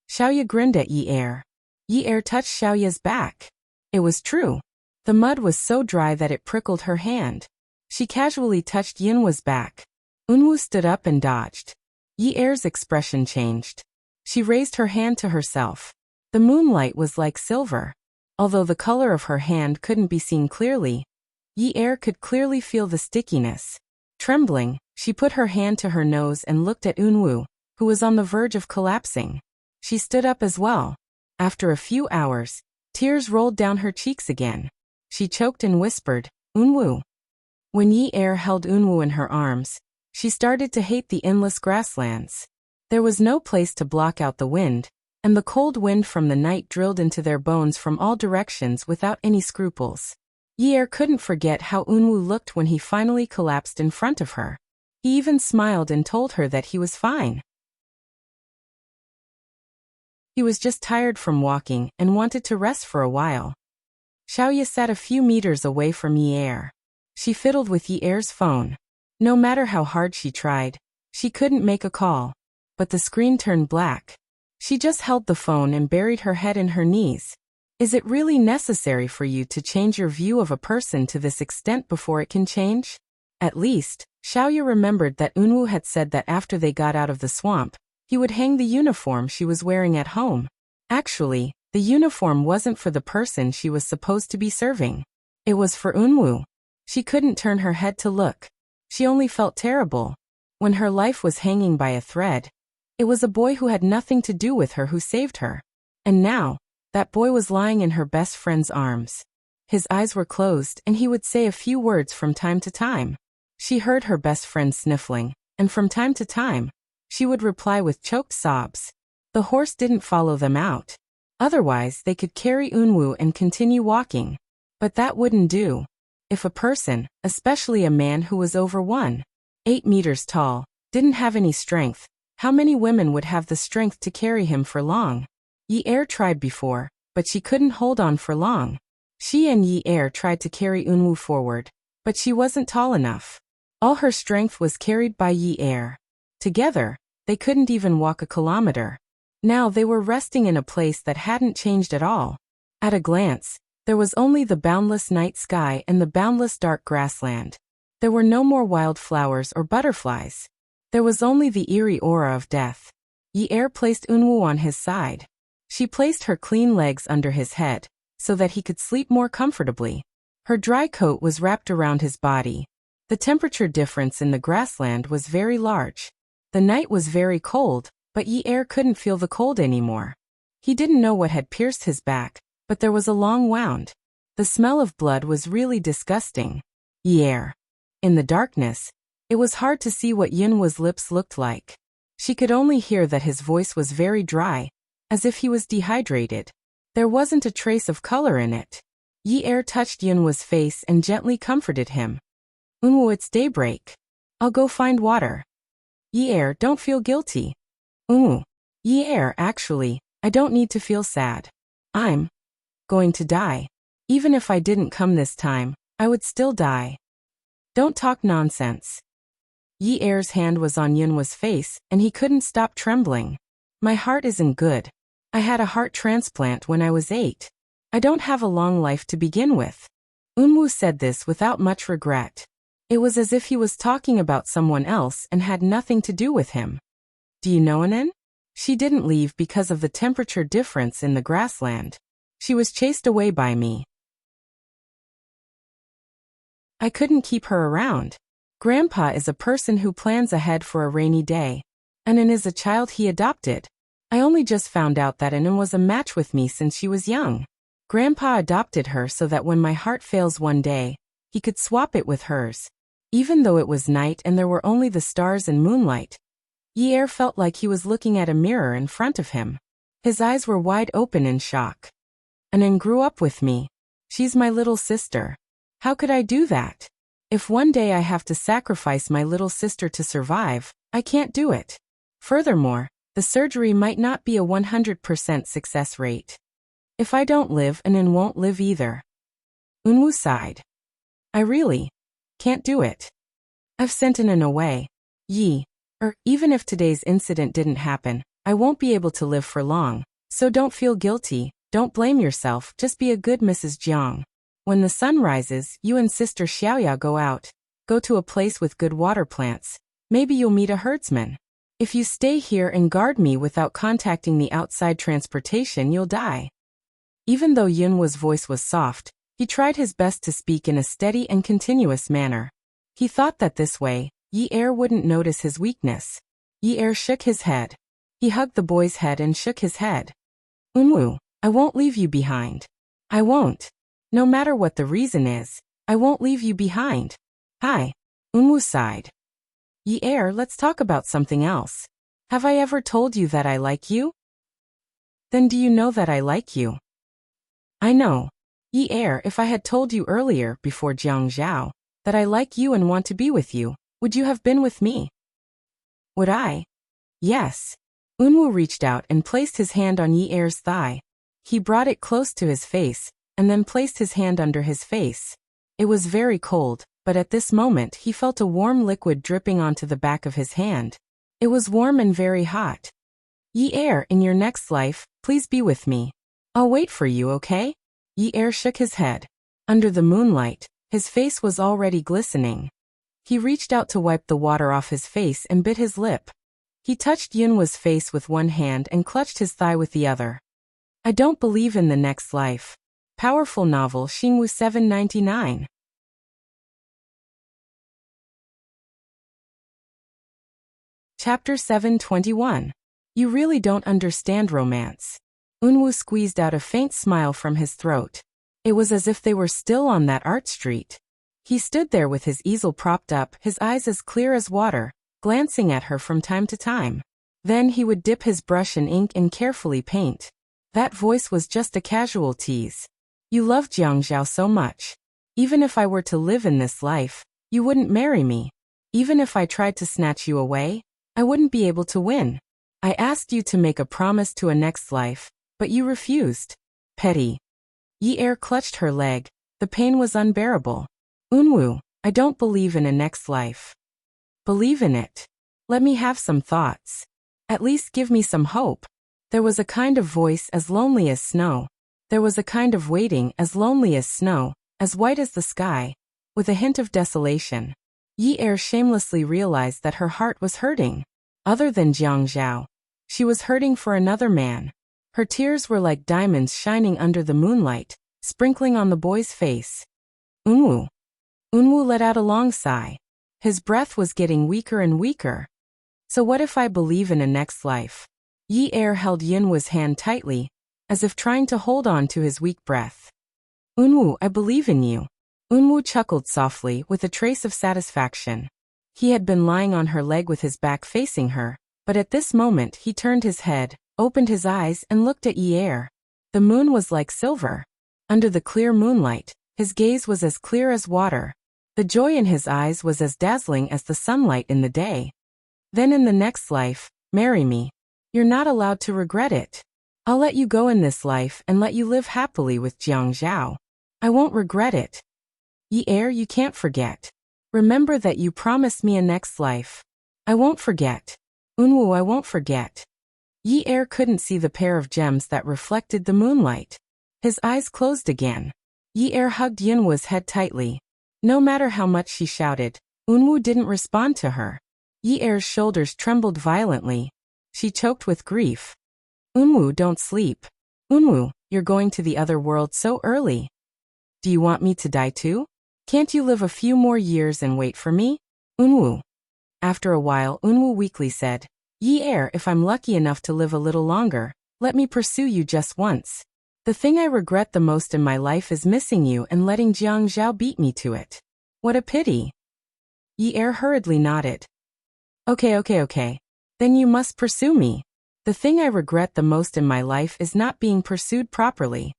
Xiaoya grinned at Yi Er. Yi Er touched Xiaoya's back. It was true. The mud was so dry that it prickled her hand. She casually touched Yinwa's back. Unwu stood up and dodged. Yi Er's expression changed. She raised her hand to herself. The moonlight was like silver. Although the color of her hand couldn't be seen clearly, Yi Er could clearly feel the stickiness. Trembling, she put her hand to her nose and looked at Unwu, who was on the verge of collapsing. She stood up as well. After a few hours, tears rolled down her cheeks again. She choked and whispered, Unwu. When Yi Er held Unwu in her arms, she started to hate the endless grasslands. There was no place to block out the wind, and the cold wind from the night drilled into their bones from all directions without any scruples. Yi Er couldn't forget how Unwu looked when he finally collapsed in front of her. He even smiled and told her that he was fine. He was just tired from walking and wanted to rest for a while. Xiaoya sat a few meters away from Yi Er. She fiddled with Yi Er's phone. No matter how hard she tried, she couldn't make a call. But the screen turned black. She just held the phone and buried her head in her knees. Is it really necessary for you to change your view of a person to this extent before it can change? At least, Xiaoya remembered that Unwu had said that after they got out of the swamp, he would hang the uniform she was wearing at home. Actually, the uniform wasn't for the person she was supposed to be serving. It was for Unwu. She couldn't turn her head to look. She only felt terrible. When her life was hanging by a thread, it was a boy who had nothing to do with her who saved her. And now, that boy was lying in her best friend's arms. His eyes were closed and he would say a few words from time to time. She heard her best friend sniffling, and from time to time, she would reply with choked sobs. The horse didn't follow them out. Otherwise, they could carry Unwu and continue walking. But that wouldn't do. If a person, especially a man who was over 1.8 meters tall, didn't have any strength, how many women would have the strength to carry him for long? Yi Er tried before, but she couldn't hold on for long. She and Yi Er tried to carry Unwu forward, but she wasn't tall enough. All her strength was carried by Yi Er. Together, they couldn't even walk a kilometer. Now they were resting in a place that hadn't changed at all. At a glance, there was only the boundless night sky and the boundless dark grassland. There were no more wild flowers or butterflies. There was only the eerie aura of death. Yi Er placed Unwu on his side. She placed her clean legs under his head, so that he could sleep more comfortably. Her dry coat was wrapped around his body. The temperature difference in the grassland was very large. The night was very cold, but Yi Er couldn't feel the cold anymore. He didn't know what had pierced his back, but there was a long wound. The smell of blood was really disgusting. Yi Er. In the darkness, it was hard to see what Yinwa's lips looked like. She could only hear that his voice was very dry, as if he was dehydrated. There wasn't a trace of color in it. Yi Er touched Yinwa's face and gently comforted him. Unwu, it's daybreak. I'll go find water. Yi Er, don't feel guilty. Unwu. Yi Er, actually, I don't need to feel sad. I'm going to die. Even if I didn't come this time, I would still die. Don't talk nonsense. Yi Er's hand was on Yunwa's face, and he couldn't stop trembling. My heart isn't good. I had a heart transplant when I was 8. I don't have a long life to begin with. Unwu said this without much regret. It was as if he was talking about someone else and had nothing to do with him. Do you know Anan? She didn't leave because of the temperature difference in the grassland. She was chased away by me. I couldn't keep her around. Grandpa is a person who plans ahead for a rainy day. Anan is a child he adopted. I only just found out that Anan was a match with me since she was young. Grandpa adopted her so that when my heart fails one day, he could swap it with hers. Even though it was night and there were only the stars and moonlight, Yi Er felt like he was looking at a mirror in front of him. His eyes were wide open in shock. Anan grew up with me. She's my little sister. How could I do that? If one day I have to sacrifice my little sister to survive, I can't do it. Furthermore, the surgery might not be a 100% success rate. If I don't live, Anan won't live either. Unwoo sighed. I really can't do it. I've sent Anan away. Even if today's incident didn't happen, I won't be able to live for long, so don't feel guilty, don't blame yourself, just be a good Mrs. Jiang. When the sun rises, you and Sister Xiaoya go out. Go to a place with good water plants. Maybe you'll meet a herdsman. If you stay here and guard me without contacting the outside transportation, you'll die. Even though Yunwoo's voice was soft, he tried his best to speak in a steady and continuous manner. He thought that this way, Yi Er wouldn't notice his weakness. Yi Er shook his head. He hugged the boy's head and shook his head. Unwoo, I won't leave you behind. I won't. No matter what the reason is, I won't leave you behind. Hi. Unwoo sighed. Yi Er, let's talk about something else. Have I ever told you that I like you? Then do you know that I like you? I know. Yi Er, if I had told you earlier, before Jiang Zhao, that I like you and want to be with you, would you have been with me? Would I? Yes. Unwoo reached out and placed his hand on Yi Er's thigh. He brought it close to his face, and then placed his hand under his face. It was very cold, but at this moment he felt a warm liquid dripping onto the back of his hand. It was warm and very hot. Yi Er, in your next life, please be with me. I'll wait for you, okay? Yi Er shook his head. Under the moonlight, his face was already glistening. He reached out to wipe the water off his face and bit his lip. He touched Yunwoo's face with one hand and clutched his thigh with the other. I don't believe in the next life. Powerful novel Xingwu 799. Chapter 721. You really don't understand romance. Unwoo squeezed out a faint smile from his throat. It was as if they were still on that art street. He stood there with his easel propped up, his eyes as clear as water, glancing at her from time to time. Then he would dip his brush in ink and carefully paint. That voice was just a casual tease. You love Jiang Zhao so much. Even if I were to live in this life, you wouldn't marry me. Even if I tried to snatch you away, I wouldn't be able to win. I asked you to make a promise to a next life, but you refused. Petty. Yi Er clutched her leg. The pain was unbearable. Unwoo, I don't believe in a next life. Believe in it. Let me have some thoughts. At least give me some hope. There was a kind of voice as lonely as snow. There was a kind of waiting as lonely as snow, as white as the sky, with a hint of desolation. Yi Er shamelessly realized that her heart was hurting. Other than Jiang Zhao, she was hurting for another man. Her tears were like diamonds shining under the moonlight, sprinkling on the boy's face. Unwoo. Unwoo let out a long sigh. His breath was getting weaker and weaker. So what if I believe in a next life? Yi Er held Yunwoo's hand tightly, as if trying to hold on to his weak breath. Unwoo, I believe in you. Unwoo chuckled softly with a trace of satisfaction. He had been lying on her leg with his back facing her, but at this moment he turned his head, opened his eyes and looked at Yi Er. The moon was like silver. Under the clear moonlight, his gaze was as clear as water. The joy in his eyes was as dazzling as the sunlight in the day. Then in the next life, marry me. You're not allowed to regret it. I'll let you go in this life and let you live happily with Jiang Zhao. I won't regret it. Yi Er, you can't forget. Remember that you promised me a next life. I won't forget. Unwoo, I won't forget. Yi Er couldn't see the pair of gems that reflected the moonlight. His eyes closed again. Yi Er hugged Yunwoo's head tightly. No matter how much she shouted, Unwoo didn't respond to her. Yi Er's shoulders trembled violently. She choked with grief. Unwoo, don't sleep. Unwoo, you're going to the other world so early. Do you want me to die too? Can't you live a few more years and wait for me? Unwoo. After a while, Unwoo weakly said, Yi Er, if I'm lucky enough to live a little longer, let me pursue you just once. The thing I regret the most in my life is missing you and letting Jiang Zhao beat me to it. What a pity. Yi Er hurriedly nodded. Okay. Then you must pursue me. The thing I regret the most in my life is not being pursued properly.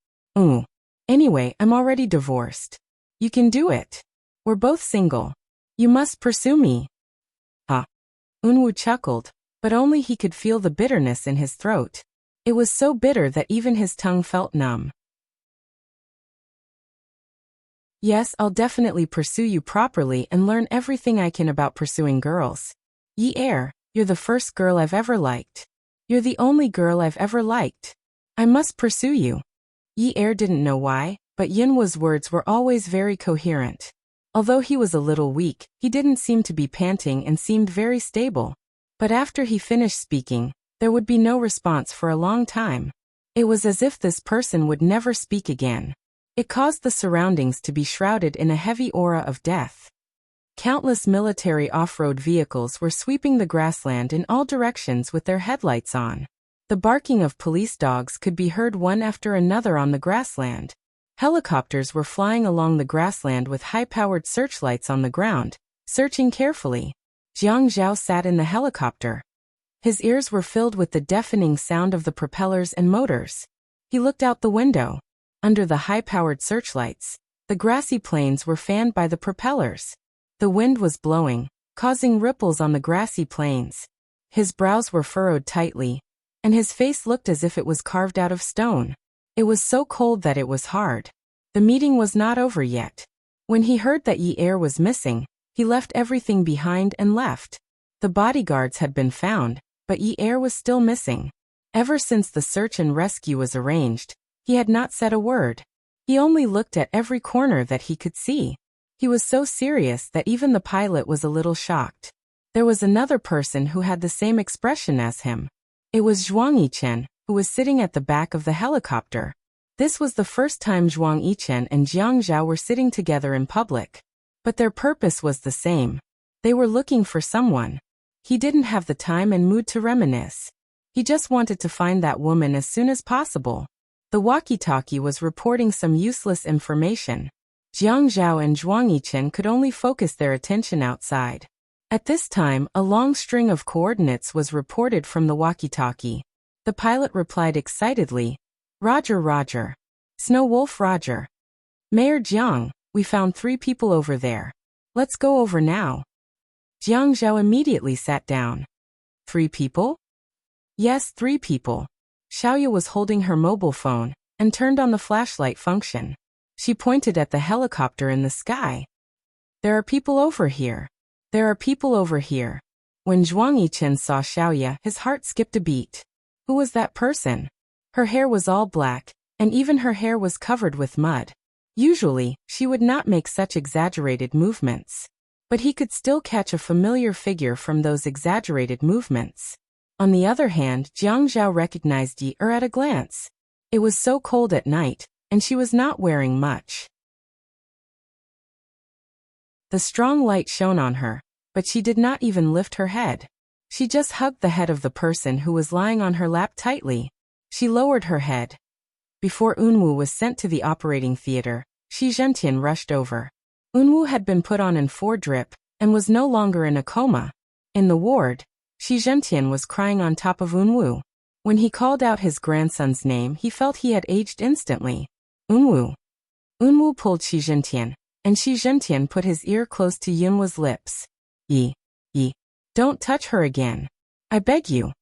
Anyway, I'm already divorced. You can do it. We're both single. You must pursue me. Ah. Unwoo chuckled, but only he could feel the bitterness in his throat. It was so bitter that even his tongue felt numb. Yes, I'll definitely pursue you properly and learn everything I can about pursuing girls. Yi-er, you're the first girl I've ever liked. You're the only girl I've ever liked. I must pursue you. Yi-er didn't know why, but Yunwoo's words were always very coherent. Although he was a little weak, he didn't seem to be panting and seemed very stable. But after he finished speaking, there would be no response for a long time. It was as if this person would never speak again. It caused the surroundings to be shrouded in a heavy aura of death. Countless military off-road vehicles were sweeping the grassland in all directions with their headlights on. The barking of police dogs could be heard one after another on the grassland. Helicopters were flying along the grassland with high-powered searchlights on the ground, searching carefully. Jiang Zhao sat in the helicopter. His ears were filled with the deafening sound of the propellers and motors. He looked out the window. Under the high-powered searchlights, the grassy plains were fanned by the propellers. The wind was blowing, causing ripples on the grassy plains. His brows were furrowed tightly, and his face looked as if it was carved out of stone. It was so cold that it was hard. The meeting was not over yet. When he heard that Yi-er was missing, he left everything behind and left. The bodyguards had been found, but Yi-er was still missing. Ever since the search and rescue was arranged, he had not said a word. He only looked at every corner that he could see. He was so serious that even the pilot was a little shocked. There was another person who had the same expression as him. It was Zhuang Yichen, who was sitting at the back of the helicopter. This was the first time Zhuang Yichen and Jiang Zhao were sitting together in public. But their purpose was the same. They were looking for someone. He didn't have the time and mood to reminisce. He just wanted to find that woman as soon as possible. The walkie-talkie was reporting some useless information. Jiang Zhao and Zhuang Yichen could only focus their attention outside. At this time, a long string of coordinates was reported from the walkie-talkie. The pilot replied excitedly, "Roger, Roger. Snow Wolf, Roger. Mayor Jiang, we found 3 people over there. Let's go over now." Jiang Zhao immediately sat down. 3 people? Yes, 3 people. Xiaoya was holding her mobile phone and turned on the flashlight function. She pointed at the helicopter in the sky. "There are people over here. There are people over here." When Zhuang Yichen saw Xiaoya, his heart skipped a beat. Who was that person? Her hair was all black, and even her hair was covered with mud. Usually, she would not make such exaggerated movements. But he could still catch a familiar figure from those exaggerated movements. On the other hand, Jiang Zhao recognized Yi-er at a glance. It was so cold at night, and she was not wearing much. The strong light shone on her, but she did not even lift her head. She just hugged the head of the person who was lying on her lap tightly. She lowered her head. Before Unwoo was sent to the operating theater, Shi Zhentian rushed over. Unwoo had been put on an 4-drip, and was no longer in a coma. In the ward, Shi Zhentian was crying on top of Unwoo. When he called out his grandson's name, he felt he had aged instantly. Unwoo. Unwoo pulled Shi Zhentian, and Shi Zhentian put his ear close to Yunwoo's lips. Yi. Don't touch her again. I beg you.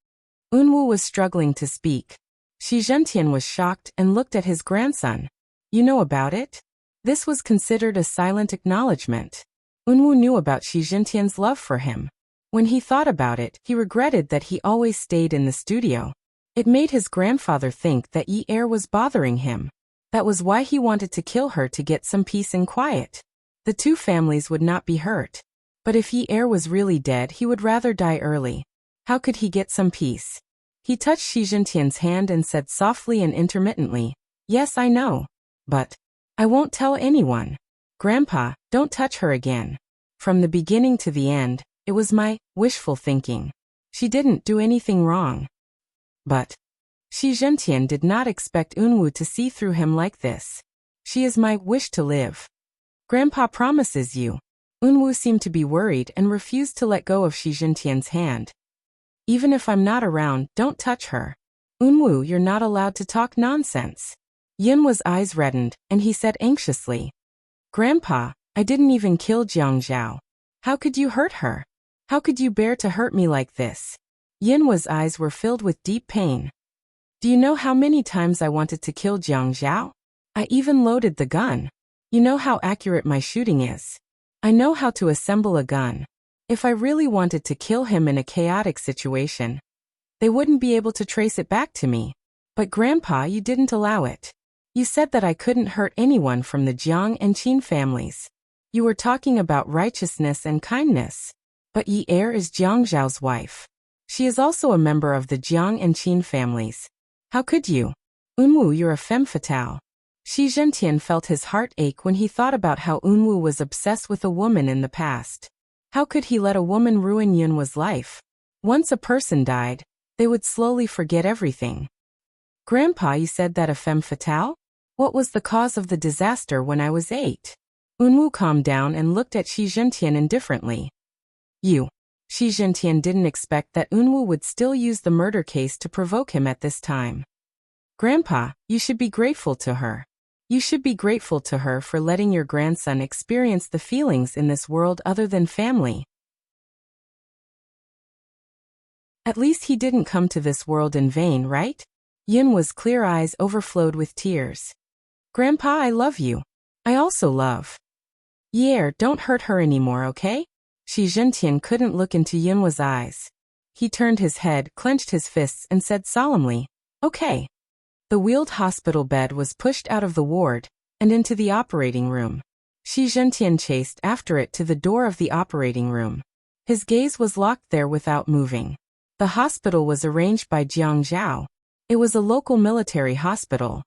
Unwoo was struggling to speak. Shi Zhentian was shocked and looked at his grandson. You know about it? This was considered a silent acknowledgement. Unwoo knew about Shi Zhentian's love for him. When he thought about it, he regretted that he always stayed in the studio. It made his grandfather think that Yi-er was bothering him. That was why he wanted to kill her to get some peace and quiet. The 2 families would not be hurt. But if Yi-er was really dead, he would rather die early. How could he get some peace? He touched Shi Zhentian's hand and said softly and intermittently, "Yes, I know. But I won't tell anyone. Grandpa, don't touch her again." From the beginning to the end, it was my wishful thinking. She didn't do anything wrong. But Shi Zhentian did not expect Unwoo to see through him like this. She is my wish to live. Grandpa promises you. Unwoo seemed to be worried and refused to let go of Shi Zhentian's hand. Even if I'm not around, don't touch her. Unwoo, you're not allowed to talk nonsense. Yunwoo's eyes reddened, and he said anxiously, Grandpa, I didn't even kill Jiang Zhao. How could you hurt her? How could you bear to hurt me like this? Yinhua's eyes were filled with deep pain. Do you know how many times I wanted to kill Jiang Zhao? I even loaded the gun. You know how accurate my shooting is. I know how to assemble a gun. If I really wanted to kill him in a chaotic situation, they wouldn't be able to trace it back to me. But Grandpa, you didn't allow it. You said that I couldn't hurt anyone from the Jiang and Qin families. You were talking about righteousness and kindness. But Yi Er is Jiang Zhao's wife. She is also a member of the Jiang and Qin families. How could you? Unwu, you're a femme fatale. Shi Zhentian felt his heart ache when he thought about how Unwu was obsessed with a woman in the past. How could he let a woman ruin Yunhua's life? Once a person died, they would slowly forget everything. Grandpa, you said that a femme fatale? What was the cause of the disaster when I was 8? Unwu calmed down and looked at Shi Zhentian indifferently. You. Shi Zhentian didn't expect that Unwu would still use the murder case to provoke him at this time. Grandpa, you should be grateful to her. You should be grateful to her for letting your grandson experience the feelings in this world other than family. At least he didn't come to this world in vain, right? Yinhua's clear eyes overflowed with tears. Grandpa, I love you. I also love. Yi Er, don't hurt her anymore, okay? Shi Zhentian couldn't look into Yinhua's eyes. He turned his head, clenched his fists, and said solemnly, okay. The wheeled hospital bed was pushed out of the ward and into the operating room. Shi Zhentian chased after it to the door of the operating room. His gaze was locked there without moving. The hospital was arranged by Jiang Zhao. It was a local military hospital.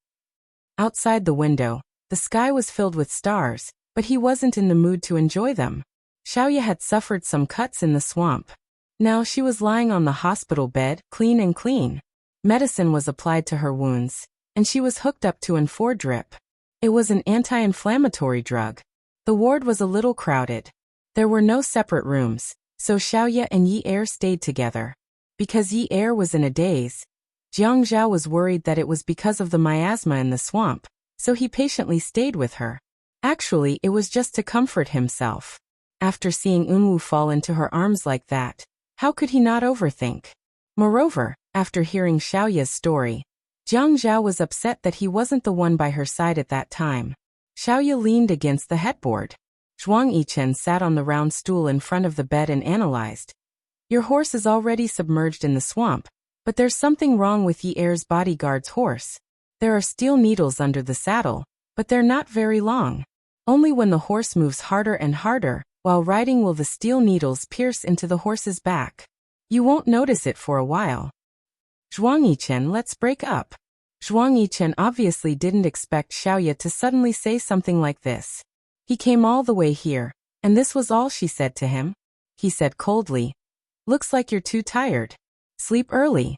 Outside the window, the sky was filled with stars, but he wasn't in the mood to enjoy them. Xiaoye had suffered some cuts in the swamp. Now she was lying on the hospital bed, clean and clean. Medicine was applied to her wounds, and she was hooked up to an 4 drip. It was an anti-inflammatory drug. The ward was a little crowded. There were no separate rooms, so Xiaoye and Yi Er stayed together. Because Yi Er was in a daze, Jiang Zhao was worried that it was because of the miasma in the swamp, so he patiently stayed with her. Actually, it was just to comfort himself. After seeing Unwu fall into her arms like that, how could he not overthink? Moreover, after hearing Xiaoye's story, Jiang Zhao was upset that he wasn't the one by her side at that time. Xiaoye leaned against the headboard. Zhuang Yichen sat on the round stool in front of the bed and analyzed. Your horse is already submerged in the swamp, but there's something wrong with Yi Er's bodyguard's horse. There are steel needles under the saddle, but they're not very long. Only when the horse moves harder and harder, while riding, will the steel needles pierce into the horse's back. You won't notice it for a while. Zhuang Yichen, let's break up. Zhuang Yichen obviously didn't expect Xiaoye to suddenly say something like this. He came all the way here, and this was all she said to him? He said coldly. Looks like you're too tired. Sleep early.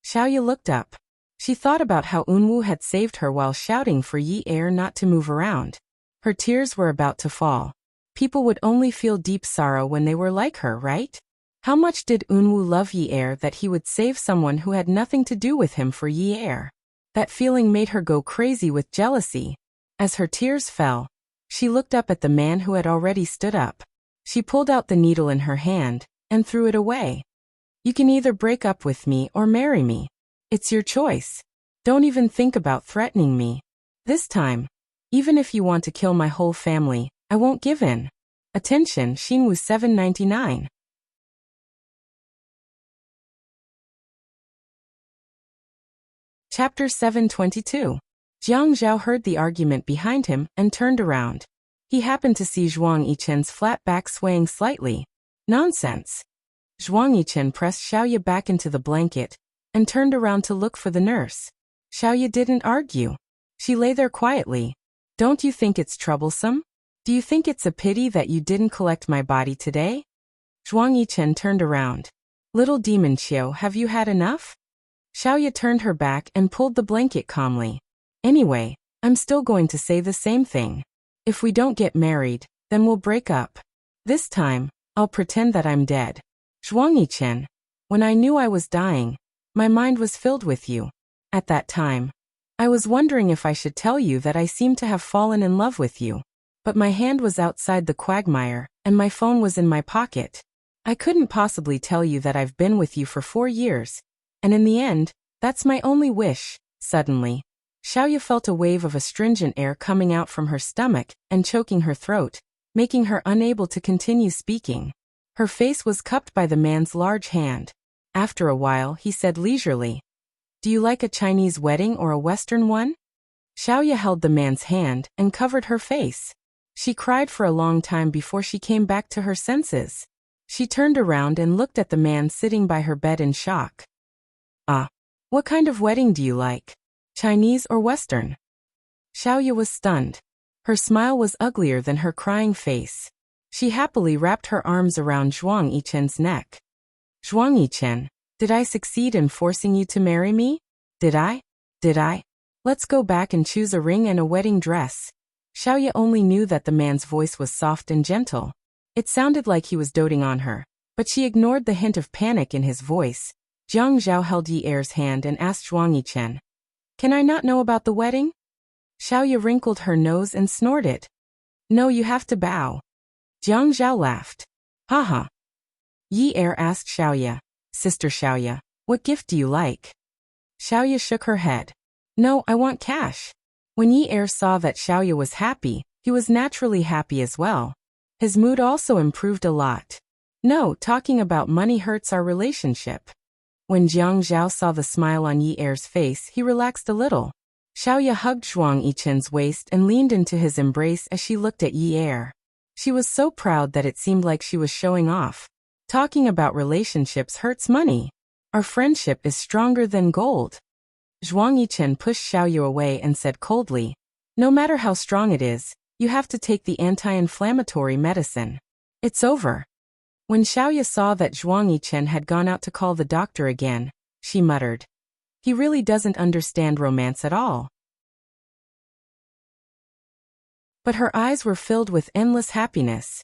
Xiaoye looked up. She thought about how Unwu had saved her while shouting for Yi Er not to move around. Her tears were about to fall. People would only feel deep sorrow when they were like her, right? How much did Unwu love Yi Er that he would save someone who had nothing to do with him for Yi Er? That feeling made her go crazy with jealousy. As her tears fell, she looked up at the man who had already stood up. She pulled out the needle in her hand and threw it away. You can either break up with me or marry me. It's your choice. Don't even think about threatening me. This time, even if you want to kill my whole family, I won't give in. Attention, Xinwu 799. Chapter 722. Jiang Zhao heard the argument behind him and turned around. He happened to see Zhuang Yichen's flat back swaying slightly. Nonsense. Zhuang Yichen pressed Xiaoye back into the blanket and turned around to look for the nurse. Xiaoye didn't argue. She lay there quietly. Don't you think it's troublesome? Do you think it's a pity that you didn't collect my body today? Zhuang Yichen turned around. Little demon Qiu, have you had enough? Xiaoye turned her back and pulled the blanket calmly. Anyway, I'm still going to say the same thing. If we don't get married, then we'll break up. This time, I'll pretend that I'm dead. Zhuang Yichen, when I knew I was dying, my mind was filled with you. At that time, I was wondering if I should tell you that I seem to have fallen in love with you. But my hand was outside the quagmire, and my phone was in my pocket. I couldn't possibly tell you that I've been with you for 4 years. And in the end, that's my only wish." Suddenly, Xiaoya felt a wave of astringent air coming out from her stomach and choking her throat, making her unable to continue speaking. Her face was cupped by the man's large hand. After a while, he said leisurely, "Do you like a Chinese wedding or a Western one?" Xiaoya held the man's hand and covered her face. She cried for a long time before she came back to her senses. She turned around and looked at the man sitting by her bed in shock. "Ah, what kind of wedding do you like? Chinese or Western?" Xiaoya was stunned. Her smile was uglier than her crying face. She happily wrapped her arms around Zhuang Yichen's neck. "Zhuang Yichen, did I succeed in forcing you to marry me? Did I? Let's go back and choose a ring and a wedding dress." Xiaoya only knew that the man's voice was soft and gentle. It sounded like he was doting on her, but she ignored the hint of panic in his voice. Jiang Zhao held Yi Er's hand and asked Zhuang Yichen, "Can I not know about the wedding?" Xiaoya wrinkled her nose and snorted. "No, you have to bow." Jiang Zhao laughed. "Haha." Yi Er asked Xiaoya, "Sister Xiaoya, what gift do you like?" Xiaoya shook her head. "No, I want cash." When Yi Er saw that Xiaoya was happy, he was naturally happy as well. His mood also improved a lot. "No, talking about money hurts our relationship." When Jiang Zhao saw the smile on Yi Er's face, he relaxed a little. Xiaoya hugged Zhuang Yichen's waist and leaned into his embrace as she looked at Yi Er. She was so proud that it seemed like she was showing off. "Talking about relationships hurts money. Our friendship is stronger than gold." Zhuang Yichen pushed Xiaoya away and said coldly, "No matter how strong it is, you have to take the anti-inflammatory medicine. It's over." When Xiaoya saw that Zhuang Yichen had gone out to call the doctor again, she muttered, "He really doesn't understand romance at all." But her eyes were filled with endless happiness.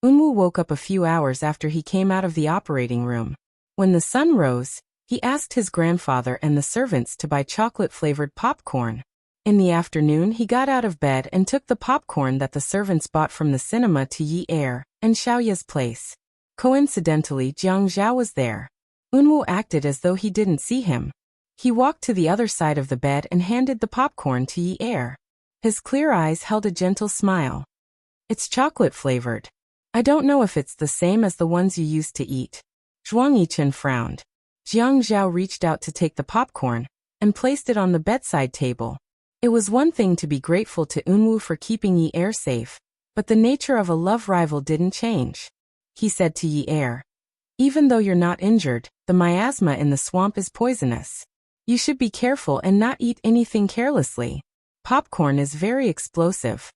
Unwu woke up a few hours after he came out of the operating room. When the sun rose, he asked his grandfather and the servants to buy chocolate-flavored popcorn. In the afternoon, he got out of bed and took the popcorn that the servants bought from the cinema to Yi Er and Xiaoya's place. Coincidentally, Jiang Zhao was there. Unwu acted as though he didn't see him. He walked to the other side of the bed and handed the popcorn to Yi Er. His clear eyes held a gentle smile. "It's chocolate-flavored. I don't know if it's the same as the ones you used to eat." Zhuang Yichen frowned. Jiang Zhao reached out to take the popcorn and placed it on the bedside table. It was one thing to be grateful to Unwu for keeping Yi Er safe, but the nature of a love rival didn't change. He said to Yi Er, "Even though you're not injured, the miasma in the swamp is poisonous. You should be careful and not eat anything carelessly. Popcorn is very explosive."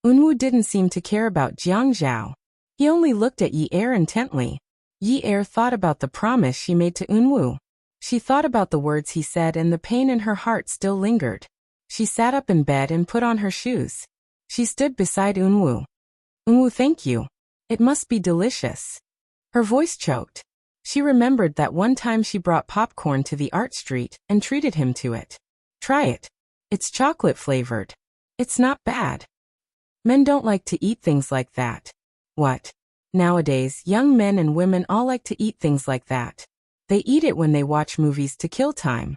Unwu didn't seem to care about Jiang Zhao. He only looked at Yi Er intently. Yi Er thought about the promise she made to Unwu. She thought about the words he said and the pain in her heart still lingered. She sat up in bed and put on her shoes. She stood beside Unwu. "Unwu, thank you. It must be delicious." Her voice choked. She remembered that one time she brought popcorn to the art street and treated him to it. "Try it. It's chocolate-flavored. It's not bad." Men don't like to eat things like that. What? Nowadays, young men and women all like to eat things like that. They eat it when they watch movies to kill time.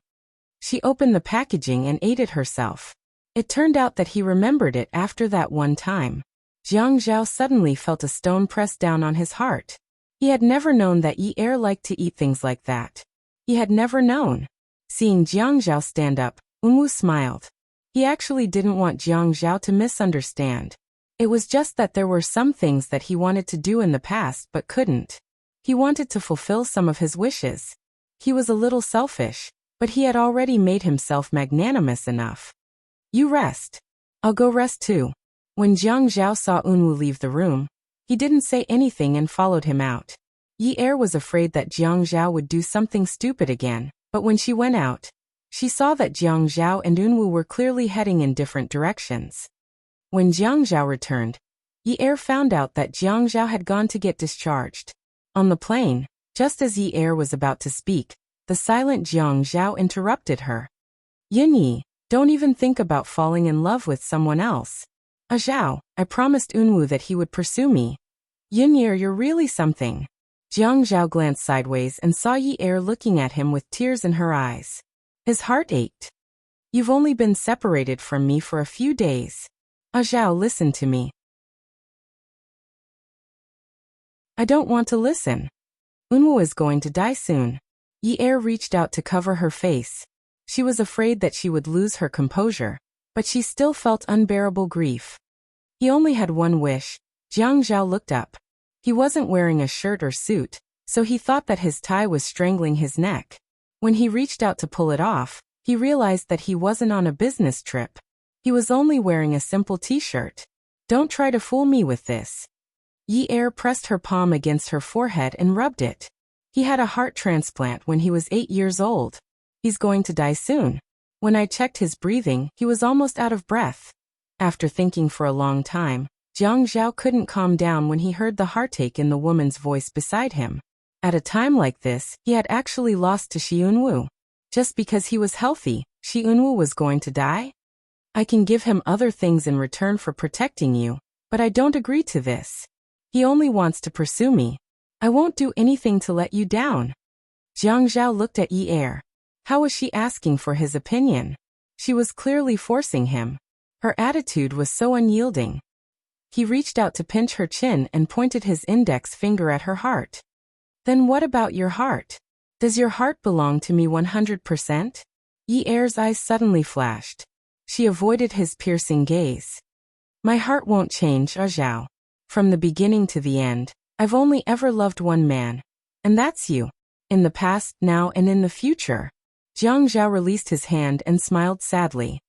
She opened the packaging and ate it herself. It turned out that he remembered it after that one time. Jiang Zhao suddenly felt a stone pressed down on his heart. He had never known that Yi Er liked to eat things like that. He had never known. Seeing Jiang Zhao stand up, Unwu smiled. He actually didn't want Jiang Zhao to misunderstand. It was just that there were some things that he wanted to do in the past but couldn't. He wanted to fulfill some of his wishes. He was a little selfish, but he had already made himself magnanimous enough. "You rest. I'll go rest too." When Jiang Zhao saw Unwu leave the room, he didn't say anything and followed him out. Yi Er was afraid that Jiang Zhao would do something stupid again, but when she went out, she saw that Jiang Zhao and Unwu were clearly heading in different directions. When Jiang Zhao returned, Yi Er found out that Jiang Zhao had gone to get discharged. On the plane, just as Yi Er was about to speak, the silent Jiang Zhao interrupted her. "Yin Yi, don't even think about falling in love with someone else. Zhao, I promised Unwoo that he would pursue me. Yin-er, you're really something. Jiang Zhao glanced sideways and saw Yi-er looking at him with tears in her eyes. His heart ached. You've only been separated from me for a few days. Zhao, listen to me. I don't want to listen. Unwoo is going to die soon. Yi-er reached out to cover her face. She was afraid that she would lose her composure, but she still felt unbearable grief. He only had one wish. Jiang Zhao looked up. He wasn't wearing a shirt or suit, so he thought that his tie was strangling his neck. When he reached out to pull it off, he realized that he wasn't on a business trip. He was only wearing a simple t-shirt. Don't try to fool me with this. Yi-er pressed her palm against her forehead and rubbed it. He had a heart transplant when he was 8 years old. He's going to die soon. When I checked his breathing, he was almost out of breath. After thinking for a long time, Jiang Zhao couldn't calm down when he heard the heartache in the woman's voice beside him. At a time like this, he had actually lost to Shi Unwoo. Just because he was healthy, Shi Unwoo was going to die? I can give him other things in return for protecting you, but I don't agree to this. He only wants to pursue me. I won't do anything to let you down. Jiang Zhao looked at Yi-er. How was she asking for his opinion? She was clearly forcing him. Her attitude was so unyielding. He reached out to pinch her chin and pointed his index finger at her heart. Then what about your heart? Does your heart belong to me 100%? Yi-er's eyes suddenly flashed. She avoided his piercing gaze. My heart won't change, Zhao. From the beginning to the end, I've only ever loved one man. And that's you. In the past, now, and in the future. Jiang Zhao released his hand and smiled sadly.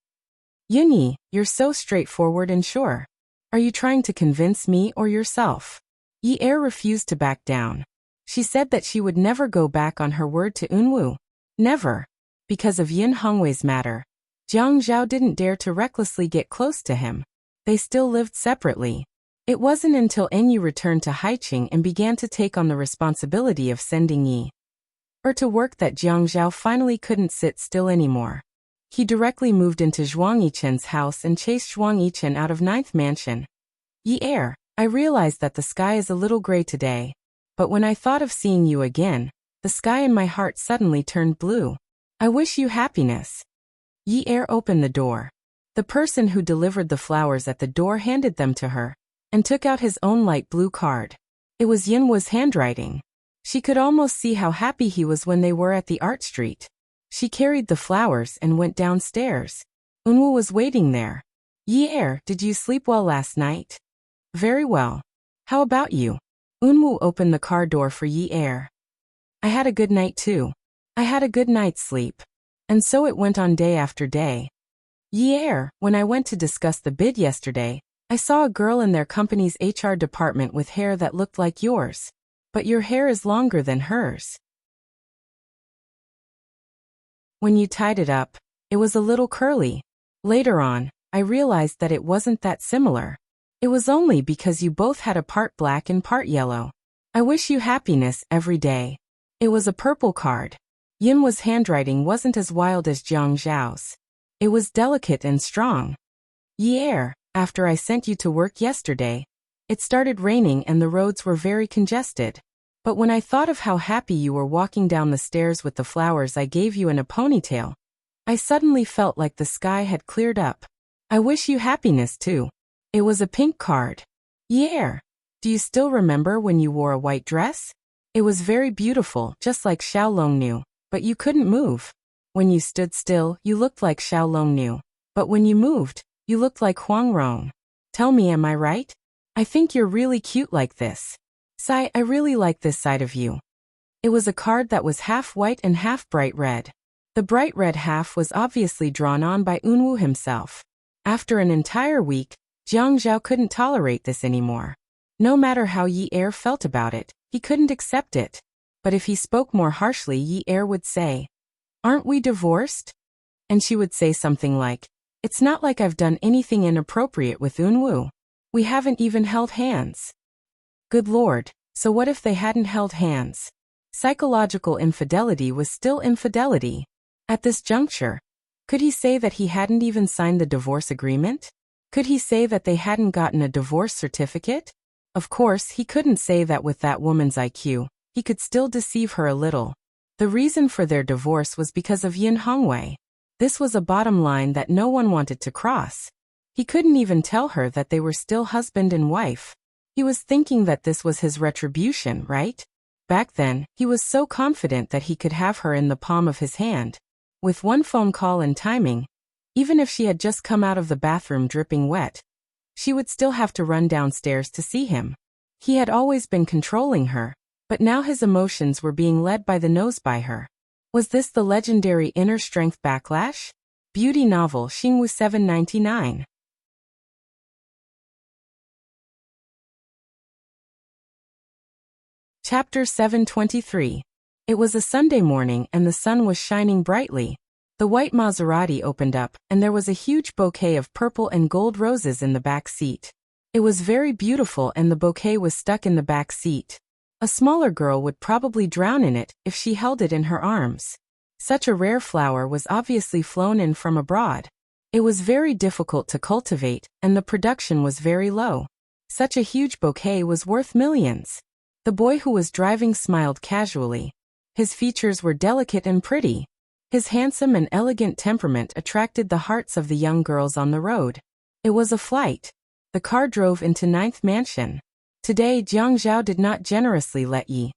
Yunyi, you're so straightforward and sure. Are you trying to convince me or yourself? Yi-er refused to back down. She said that she would never go back on her word to Unwoo. Never. Because of Yin Hongwei's matter, Jiang Zhao didn't dare to recklessly get close to him. They still lived separately. It wasn't until Enyu returned to Haiqing and began to take on the responsibility of sending Yi-er to work that Jiang Zhao finally couldn't sit still anymore. He directly moved into Zhuang Yichen's house and chased Zhuang Yichen out of 9th Mansion. Yi-er, I realized that the sky is a little gray today. But when I thought of seeing you again, the sky in my heart suddenly turned blue. I wish you happiness. Yi-er opened the door. The person who delivered the flowers at the door handed them to her, and took out his own light blue card. It was Yinwoo's handwriting. She could almost see how happy he was when they were at the art street. She carried the flowers and went downstairs. Unwoo was waiting there. Yi-er, did you sleep well last night? Very well. How about you? Unwoo opened the car door for Yi-er. I had a good night too. I had a good night's sleep. And so it went on day after day. Yi-er, when I went to discuss the bid yesterday, I saw a girl in their company's HR department with hair that looked like yours. But your hair is longer than hers. When you tied it up, it was a little curly. Later on, I realized that it wasn't that similar. It was only because you both had a part black and part yellow. I wish you happiness every day. It was a purple card. Yinwoo's handwriting wasn't as wild as Jiang Zhao's. It was delicate and strong. Yi-er, after I sent you to work yesterday, it started raining and the roads were very congested. But when I thought of how happy you were walking down the stairs with the flowers I gave you in a ponytail, I suddenly felt like the sky had cleared up. I wish you happiness too. It was a pink card. Yi-er, do you still remember when you wore a white dress? It was very beautiful, just like Xiaolong knew, but you couldn't move. When you stood still, you looked like Xiaolong knew, but when you moved, you looked like Huang Rong. Tell me, am I right? I think you're really cute like this. Sai, I really like this side of you. It was a card that was half white and half bright red. The bright red half was obviously drawn on by Unwoo himself. After an entire week, Jiang Zhao couldn't tolerate this anymore. No matter how Yi-er felt about it, he couldn't accept it. But if he spoke more harshly, Yi-er would say, "Aren't we divorced?" And she would say something like, "It's not like I've done anything inappropriate with Unwoo. We haven't even held hands." Good Lord, so what if they hadn't held hands? Psychological infidelity was still infidelity. At this juncture, could he say that he hadn't even signed the divorce agreement? Could he say that they hadn't gotten a divorce certificate? Of course, he couldn't say that with that woman's IQ. He could still deceive her a little. The reason for their divorce was because of Yin Hongwei. This was a bottom line that no one wanted to cross. He couldn't even tell her that they were still husband and wife. He was thinking that this was his retribution, right? Back then, he was so confident that he could have her in the palm of his hand. With one phone call and timing, even if she had just come out of the bathroom dripping wet, she would still have to run downstairs to see him. He had always been controlling her, but now his emotions were being led by the nose by her. Was this the legendary inner strength backlash? Beauty novel Xingwu 799. Chapter 723. It was a Sunday morning and the sun was shining brightly. The white Maserati opened up, and there was a huge bouquet of purple and gold roses in the back seat. It was very beautiful and the bouquet was stuck in the back seat. A smaller girl would probably drown in it if she held it in her arms. Such a rare flower was obviously flown in from abroad. It was very difficult to cultivate, and the production was very low. Such a huge bouquet was worth millions. The boy who was driving smiled casually. His features were delicate and pretty. His handsome and elegant temperament attracted the hearts of the young girls on the road. It was a flight. The car drove into 9th Mansion. Today Jiang Zhao did not generously let Yi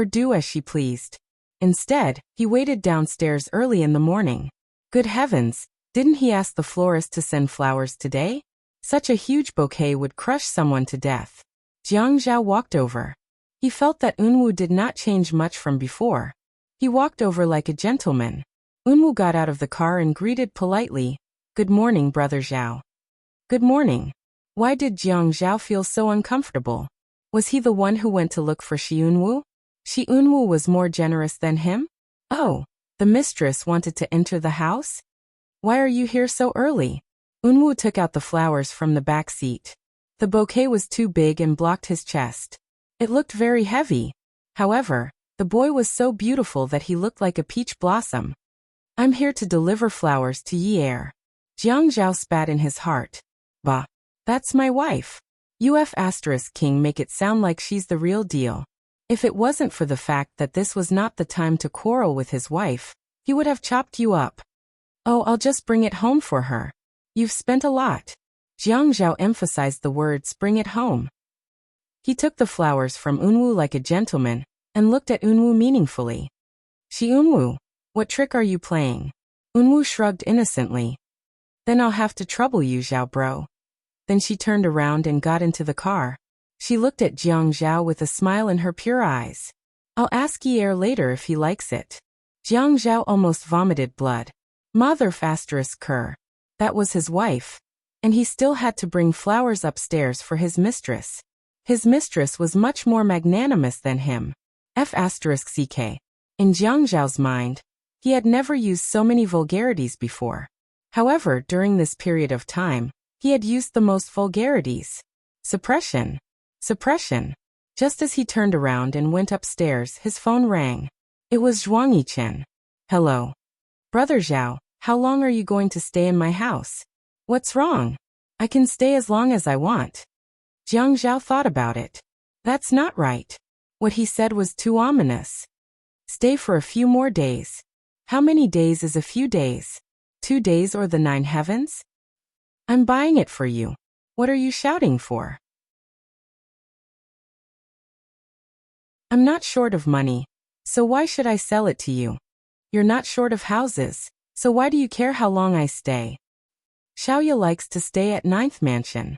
do as she pleased. Instead, he waited downstairs early in the morning. Good heavens, didn't he ask the florist to send flowers today? Such a huge bouquet would crush someone to death. Jiang Zhao walked over. He felt that Unwu did not change much from before. He walked over like a gentleman. Unwu got out of the car and greeted politely, "Good morning, Brother Zhao." Good morning. Why did Jiang Zhao feel so uncomfortable? Was he the one who went to look for Shi Unwu? Shi Unwu was more generous than him? Oh, the mistress wanted to enter the house? Why are you here so early? Unwu took out the flowers from the back seat. The bouquet was too big and blocked his chest. It looked very heavy. However, the boy was so beautiful that he looked like a peach blossom. I'm here to deliver flowers to Yi Er. Jiang Zhao spat in his heart. Bah. That's my wife. King make it sound like she's the real deal. If it wasn't for the fact that this was not the time to quarrel with his wife, he would have chopped you up. Oh, I'll just bring it home for her. You've spent a lot. Jiang Zhao emphasized the words bring it home. He took the flowers from Unwu like a gentleman, and looked at Unwu meaningfully. Shi Unwu, what trick are you playing? Unwu shrugged innocently. Then I'll have to trouble you, Zhao bro. Then she turned around and got into the car. She looked at Jiang Zhao with a smile in her pure eyes. I'll ask Yi Er later if he likes it. Jiang Zhao almost vomited blood. Mother ***. That was his wife. And he still had to bring flowers upstairs for his mistress. His mistress was much more magnanimous than him. ***. In Jiang Zhao's mind, he had never used so many vulgarities before. However, during this period of time, he had used the most vulgarities. Suppression. Suppression. Just as he turned around and went upstairs, his phone rang. It was Zhuang Yichen. Hello. Brother Zhao, how long are you going to stay in my house? What's wrong? I can stay as long as I want. Jiang Zhao thought about it. That's not right. What he said was too ominous. Stay for a few more days. How many days is a few days? 2 days or the 9 heavens? I'm buying it for you. What are you shouting for? I'm not short of money, so why should I sell it to you? You're not short of houses, so why do you care how long I stay? Xiaoya likes to stay at 9th Mansion.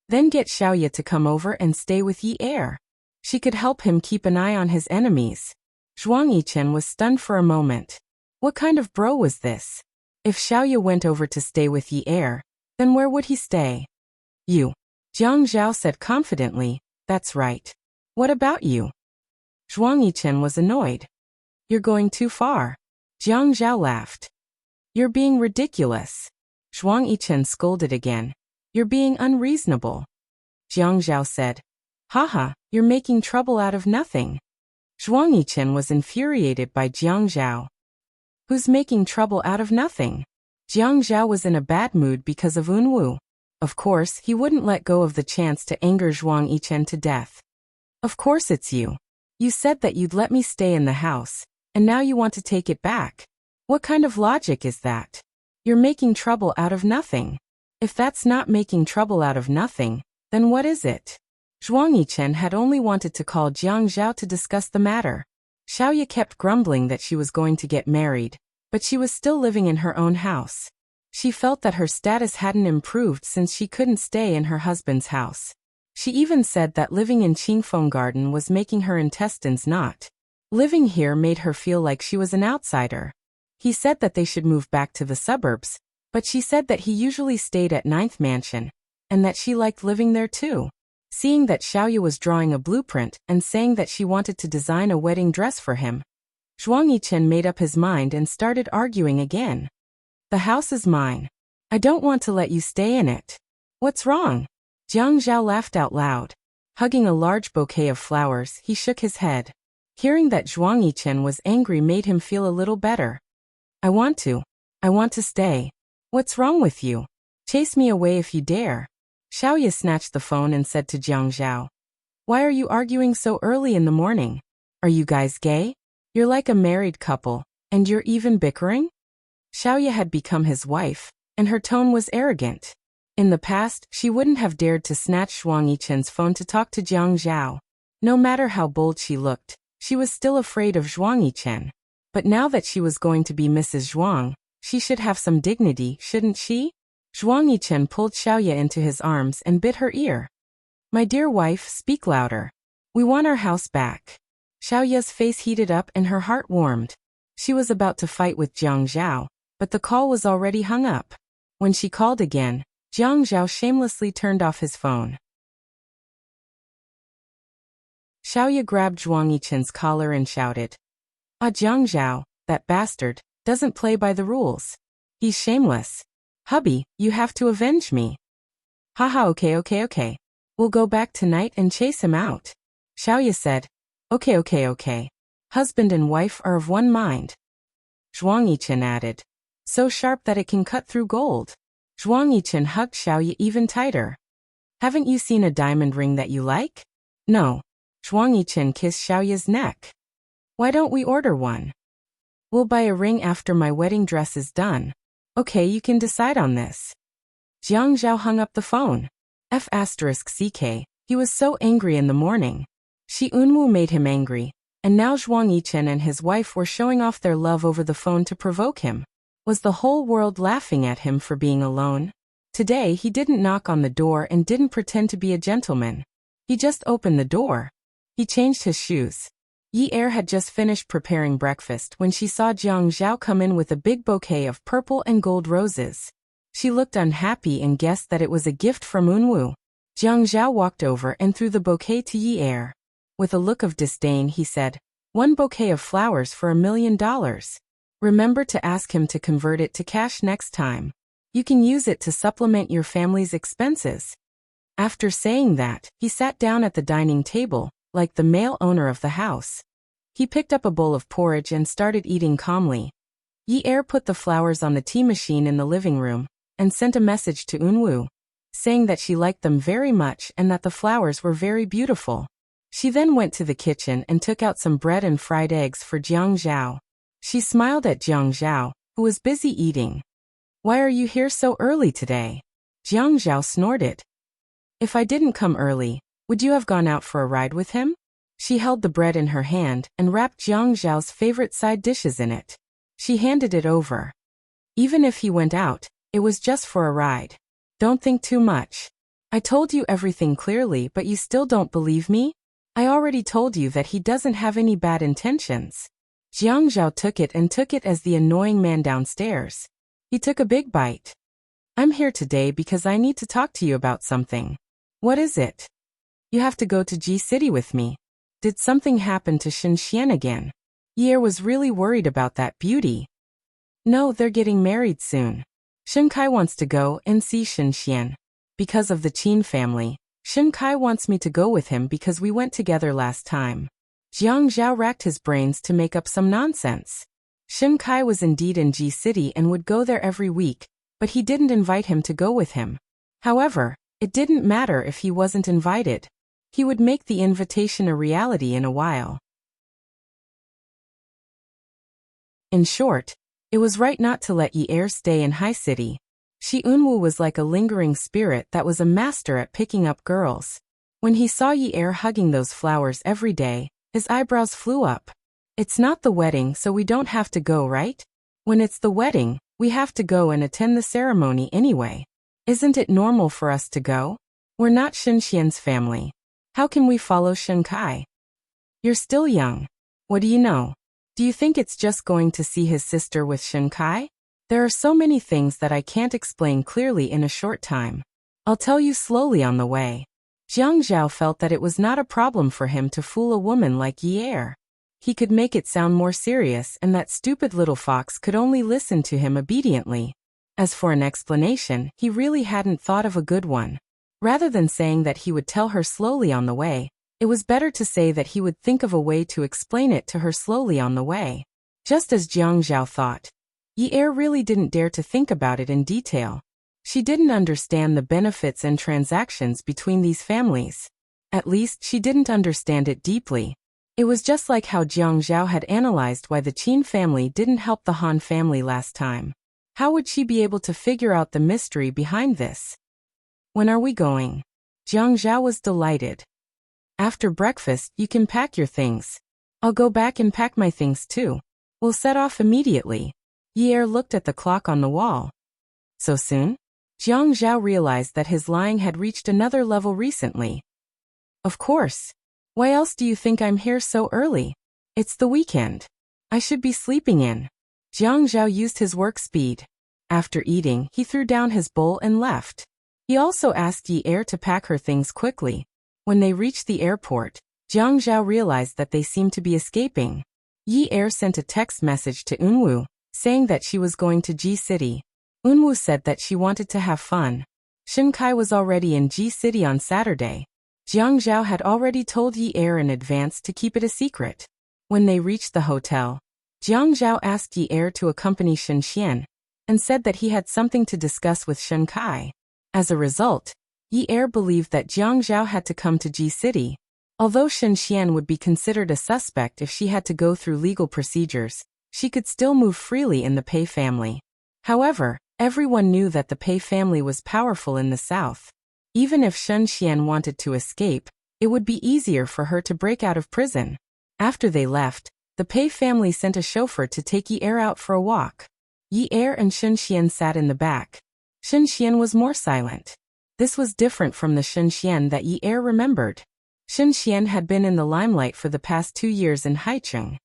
Then get Xiaoya to come over and stay with Yi Er. She could help him keep an eye on his enemies. Zhuang Yichen was stunned for a moment. What kind of bro was this? If Xiaoya went over to stay with Yi Er, then where would he stay? You. Jiang Zhao said confidently, that's right. What about you? Zhuang Yichen was annoyed. You're going too far. Jiang Zhao laughed. You're being ridiculous. Zhuang Yichen scolded again. You're being unreasonable. Jiang Zhao said. Haha, you're making trouble out of nothing. Zhuang Yichen was infuriated by Jiang Zhao. Who's making trouble out of nothing? Jiang Zhao was in a bad mood because of Unwu. Of course, he wouldn't let go of the chance to anger Zhuang Yichen to death. Of course it's you. You said that you'd let me stay in the house, and now you want to take it back. What kind of logic is that? You're making trouble out of nothing. If that's not making trouble out of nothing, then what is it? Zhuang Yichen had only wanted to call Jiang Zhao to discuss the matter. Xiaoye kept grumbling that she was going to get married, but she was still living in her own house. She felt that her status hadn't improved since she couldn't stay in her husband's house. She even said that living in Qingfeng Garden was making her intestines knot. Living here made her feel like she was an outsider. He said that they should move back to the suburbs, but she said that he usually stayed at 9th Mansion, and that she liked living there too. Seeing that Xiaoye was drawing a blueprint and saying that she wanted to design a wedding dress for him, Zhuang Yichen made up his mind and started arguing again. The house is mine. I don't want to let you stay in it. What's wrong? Jiang Zhao laughed out loud. Hugging a large bouquet of flowers, he shook his head. Hearing that Zhuang Yichen was angry made him feel a little better. I want to stay. What's wrong with you? Chase me away if you dare. Xiaoye snatched the phone and said to Jiang Zhao, Why are you arguing so early in the morning? Are you guys gay? You're like a married couple, and you're even bickering? Xiaoye had become his wife, and her tone was arrogant. In the past, she wouldn't have dared to snatch Zhuang Yichen's phone to talk to Jiang Zhao. No matter how bold she looked, she was still afraid of Zhuang Yichen. But now that she was going to be Mrs. Zhuang, she should have some dignity, shouldn't she? Zhuang Yichen pulled Xiaoye into his arms and bit her ear. My dear wife, speak louder. We want our house back. Xiaoye's face heated up and her heart warmed. She was about to fight with Jiang Zhao, but the call was already hung up. When she called again, Jiang Zhao shamelessly turned off his phone. Xiaoye grabbed Zhuang Yichen's collar and shouted, Jiang Zhao, that bastard, doesn't play by the rules. He's shameless. Hubby, you have to avenge me. Haha, okay. We'll go back tonight and chase him out. Xiaoye said, Okay. Husband and wife are of one mind. Zhuang Yichen added, so sharp that it can cut through gold. Zhuang Yichen hugged Xiaoye even tighter. Haven't you seen a diamond ring that you like? No. Zhuang Yichen kissed Xiaoye's neck. Why don't we order one? We'll buy a ring after my wedding dress is done. Okay, you can decide on this. Jiang Zhao hung up the phone. F***ck, he was so angry in the morning. Shi Unwu made him angry, and now Zhuang Yichen and his wife were showing off their love over the phone to provoke him. Was the whole world laughing at him for being alone? Today he didn't knock on the door and didn't pretend to be a gentleman. He just opened the door. He changed his shoes. Yi Er had just finished preparing breakfast when she saw Jiang Zhao come in with a big bouquet of purple and gold roses. She looked unhappy and guessed that it was a gift from Unwu. Jiang Zhao walked over and threw the bouquet to Yi Er. With a look of disdain he said, One bouquet of flowers for $1 million. Remember to ask him to convert it to cash next time. You can use it to supplement your family's expenses. After saying that, he sat down at the dining table, like the male owner of the house. He picked up a bowl of porridge and started eating calmly. Yi Er put the flowers on the tea machine in the living room, and sent a message to Unwu, saying that she liked them very much and that the flowers were very beautiful. She then went to the kitchen and took out some bread and fried eggs for Jiang Zhao. She smiled at Jiang Zhao, who was busy eating. Why are you here so early today? Jiang Zhao snorted. If I didn't come early, would you have gone out for a ride with him? She held the bread in her hand and wrapped Jiang Zhao's favorite side dishes in it. She handed it over. Even if he went out, it was just for a ride. Don't think too much. I told you everything clearly, but you still don't believe me? I already told you that he doesn't have any bad intentions. Jiang Zhao took it as the annoying man downstairs. He took a big bite. I'm here today because I need to talk to you about something. What is it? You have to go to G City with me. Did something happen to Shen Xian again? Yi Er was really worried about that beauty. No, they're getting married soon. Shen Kai wants to go and see Shen Xian. Because of the Qin family, Shen Kai wants me to go with him because we went together last time. Jiang Zhao racked his brains to make up some nonsense. Shen Kai was indeed in G City and would go there every week, but he didn't invite him to go with him. However, it didn't matter if he wasn't invited. He would make the invitation a reality in a while. In short, it was right not to let Yi stay in High City. Eunwoo was like a lingering spirit that was a master at picking up girls. When he saw Yi hugging those flowers every day, his eyebrows flew up. It's not the wedding, so we don't have to go, right? When it's the wedding, we have to go and attend the ceremony anyway. Isn't it normal for us to go? We're not Shenxian's family. How can we follow Shenkai? You're still young. What do you know? Do you think it's just going to see his sister with Shenkai? There are so many things that I can't explain clearly in a short time. I'll tell you slowly on the way. Jiang Zhao felt that it was not a problem for him to fool a woman like Yi. He could make it sound more serious, and that stupid little fox could only listen to him obediently. As for an explanation, he really hadn't thought of a good one. Rather than saying that he would tell her slowly on the way, it was better to say that he would think of a way to explain it to her slowly on the way. Just as Jiang Zhao thought. Yi really didn't dare to think about it in detail. She didn't understand the benefits and transactions between these families. At least, she didn't understand it deeply. It was just like how Jiang Zhao had analyzed why the Qin family didn't help the Han family last time. How would she be able to figure out the mystery behind this? When are we going? Jiang Zhao was delighted. After breakfast, you can pack your things. I'll go back and pack my things too. We'll set off immediately. Yi looked at the clock on the wall. So soon? Jiang Zhao realized that his lying had reached another level recently. Of course. Why else do you think I'm here so early? It's the weekend. I should be sleeping in. Jiang Zhao used his work speed. After eating, he threw down his bowl and left. He also asked Yi to pack her things quickly. When they reached the airport, Jiang Zhao realized that they seemed to be escaping. Yi sent a text message to Eunwoo, saying that she was going to G City. Eunwoo said that she wanted to have fun. Shenkai was already in G City on Saturday. Jiang Zhao had already told Yi in advance to keep it a secret. When they reached the hotel, Jiang Zhao asked Yi to accompany Shenxian, and said that he had something to discuss with Shenkai. As a result, Yi believed that Jiang Zhao had to come to G City. Although Shenxian would be considered a suspect if she had to go through legal procedures, she could still move freely in the Pei family. However, everyone knew that the Pei family was powerful in the south. Even if Shenxian wanted to escape, it would be easier for her to break out of prison. After they left, the Pei family sent a chauffeur to take Yi out for a walk. Yi and Shenxian sat in the back. Shenxian was more silent. This was different from the Shenxian that Yi remembered. Shenxian had been in the limelight for the past 2 years in Haicheng.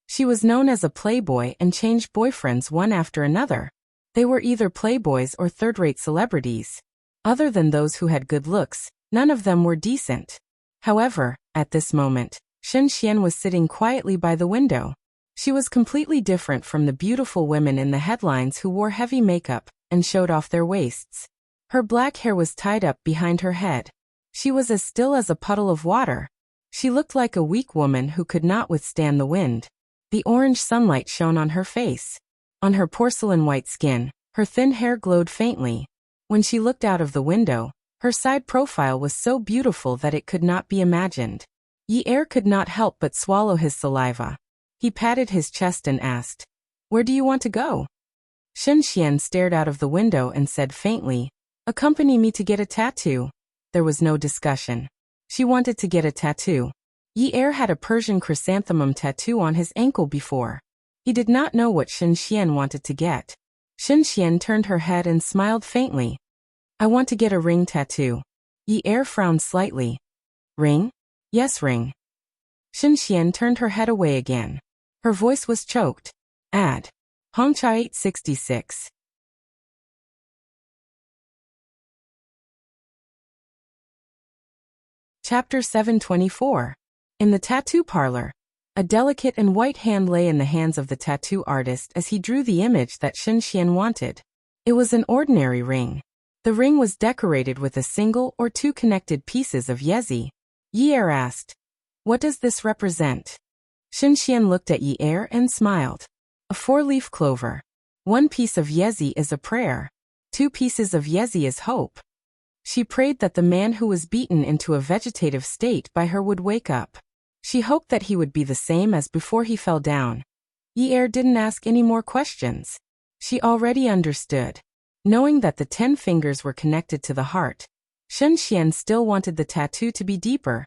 She was known as a playboy and changed boyfriends one after another. They were either playboys or third-rate celebrities. Other than those who had good looks, none of them were decent. However, at this moment, Shenxian was sitting quietly by the window. She was completely different from the beautiful women in the headlines who wore heavy makeup and showed off their waists. Her black hair was tied up behind her head. She was as still as a puddle of water. She looked like a weak woman who could not withstand the wind. The orange sunlight shone on her face. On her porcelain-white skin, her thin hair glowed faintly. When she looked out of the window, her side profile was so beautiful that it could not be imagined. Yi could not help but swallow his saliva. He patted his chest and asked, "Where do you want to go?" Shenxian stared out of the window and said faintly, "Accompany me to get a tattoo." There was no discussion. She wanted to get a tattoo. Yi had a Persian chrysanthemum tattoo on his ankle before. He did not know what Shenxian wanted to get. Shenxian turned her head and smiled faintly. "I want to get a ring tattoo." Yi frowned slightly. "Ring?" "Yes, ring." Shenxian turned her head away again. Her voice was choked. Ad. Hongcha 866. Chapter 724. In the tattoo parlor, a delicate and white hand lay in the hands of the tattoo artist as he drew the image that Shenxian wanted. It was an ordinary ring. The ring was decorated with a single or two connected pieces of yezi. Yi asked, "What does this represent?" Shenxian looked at Yi and smiled. "A 4-leaf clover." One piece of yezi is a prayer. 2 pieces of yezi is hope. She prayed that the man who was beaten into a vegetative state by her would wake up. She hoped that he would be the same as before he fell down. Yi didn't ask any more questions. She already understood. Knowing that the 10 fingers were connected to the heart, Shen Xian still wanted the tattoo to be deeper.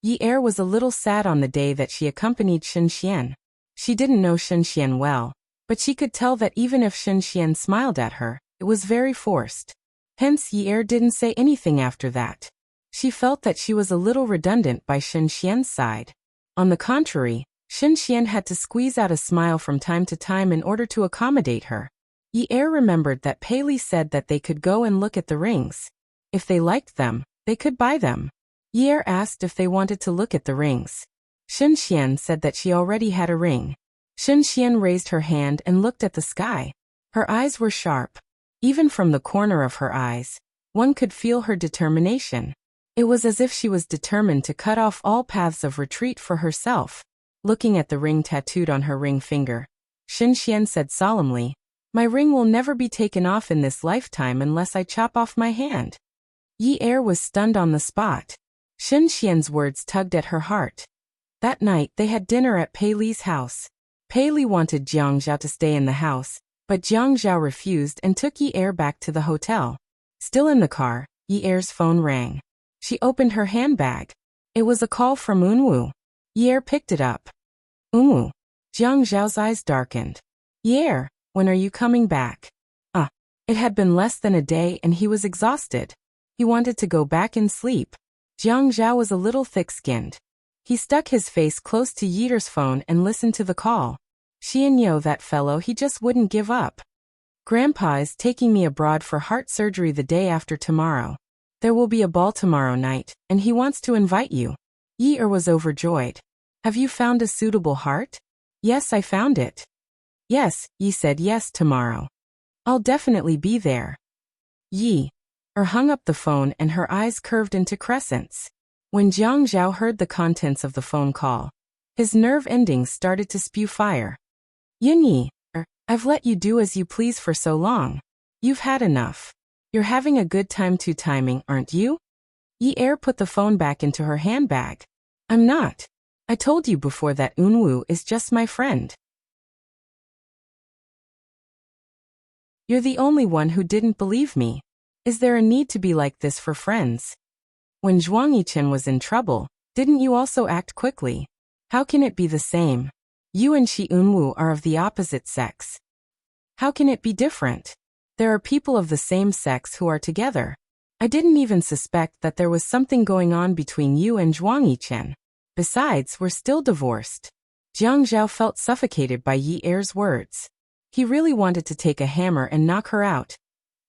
Yi was a little sad on the day that she accompanied Shen Xian. She didn't know Shen Xian well, but she could tell that even if Shen Xian smiled at her, it was very forced. Hence Yi didn't say anything after that. She felt that she was a little redundant by Shen Xian's side. On the contrary, Shen Xian had to squeeze out a smile from time to time in order to accommodate her. Yi remembered that Pei said that they could go and look at the rings. If they liked them, they could buy them. Yi asked if they wanted to look at the rings. Shen Xian said that she already had a ring. Shen Xian raised her hand and looked at the sky. Her eyes were sharp. Even from the corner of her eyes, one could feel her determination. It was as if she was determined to cut off all paths of retreat for herself. Looking at the ring tattooed on her ring finger, Shen Xian said solemnly, "My ring will never be taken off in this lifetime unless I chop off my hand." Yi was stunned on the spot. Shen Xian's words tugged at her heart. That night they had dinner at Pei Li's house. Pei Li wanted Jiang Zhao to stay in the house, but Jiang Zhao refused and took Yi back to the hotel. Still in the car, Yi phone rang. She opened her handbag. It was a call from Unwu. Yi picked it up. "Unwu." Jiang Zhao's eyes darkened. "Yi, when are you coming back?" It had been less than a day and he was exhausted. He wanted to go back and sleep. Jiang Zhao was a little thick-skinned. He stuck his face close to Yi's phone and listened to the call. Xianyo, that fellow, he just wouldn't give up. "Grandpa is taking me abroad for heart surgery the day after tomorrow. There will be a ball tomorrow night, and he wants to invite you." Yi was overjoyed. "Have you found a suitable heart?" "Yes, I found it." "Yes," Yi said, "yes, tomorrow. I'll definitely be there." Yi hung up the phone and her eyes curved into crescents. When Jiang Zhao heard the contents of the phone call, his nerve endings started to spew fire. "Yi, I've let you do as you please for so long. You've had enough. You're having a good time two-timing, aren't you?" Yi put the phone back into her handbag. "I'm not. I told you before that Unwu is just my friend." "You're the only one who didn't believe me. Is there a need to be like this for friends? When Zhuang Yichen was in trouble, didn't you also act quickly? How can it be the same? You and Shi Unwu are of the opposite sex. How can it be different? There are people of the same sex who are together. I didn't even suspect that there was something going on between you and Zhuang Yichen. Besides, we're still divorced." Jiang Zhao felt suffocated by Yi's words. He really wanted to take a hammer and knock her out.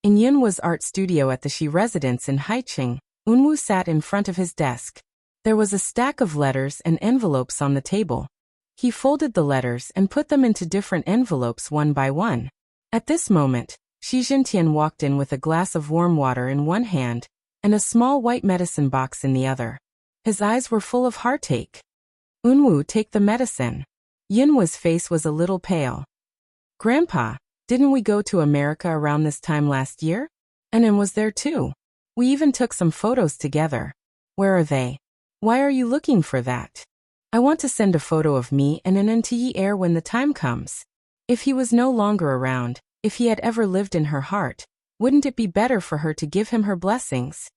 In Yunwa's art studio at the Shi residence in Haiqing, Unwu sat in front of his desk. There was a stack of letters and envelopes on the table. He folded the letters and put them into different envelopes one by one. At this moment, Shi Jintian walked in with a glass of warm water in one hand and a small white medicine box in the other. His eyes were full of heartache. "Unwu, take the medicine." Yunwa's face was a little pale. "Grandpa, didn't we go to America around this time last year? Anan was there too. We even took some photos together. Where are they? Why are you looking for that? I want to send a photo of me and Anan to Yi when the time comes. If he was no longer around, if he had ever lived in her heart, wouldn't it be better for her to give him her blessings?"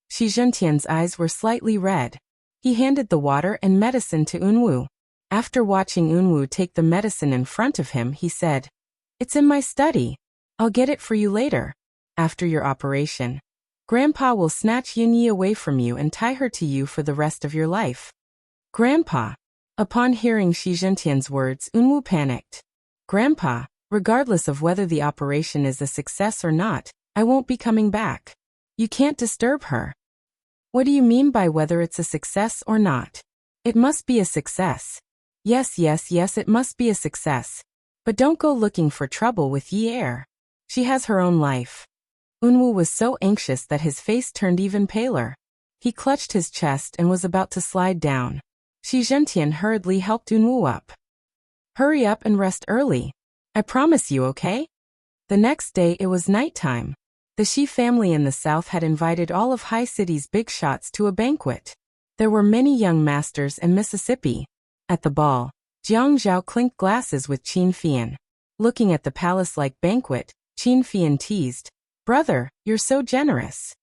Shi Zhentian's eyes were slightly red. He handed the water and medicine to Unwu. After watching Unwu take the medicine in front of him, he said, "It's in my study. I'll get it for you later. After your operation, Grandpa will snatch Yunyi away from you and tie her to you for the rest of your life." "Grandpa." Upon hearing Shi Zhentian's words, Unwu panicked. "Grandpa, regardless of whether the operation is a success or not, I won't be coming back. You can't disturb her." "What do you mean by whether it's a success or not? It must be a success." Yes, it must be a success. But don't go looking for trouble with Yi. She has her own life." Unwu was so anxious that his face turned even paler. He clutched his chest and was about to slide down. Shi Zhentian hurriedly helped Unwu up. "Hurry up and rest early. I promise you, okay? The next day it was nighttime. The Shi family in the south had invited all of High City's big shots to a banquet. There were many young masters in Mississippi. At the ball, Jiang Zhao clinked glasses with Qin Fian. Looking at the palace-like banquet, Qin Fian teased, "Brother, you're so generous."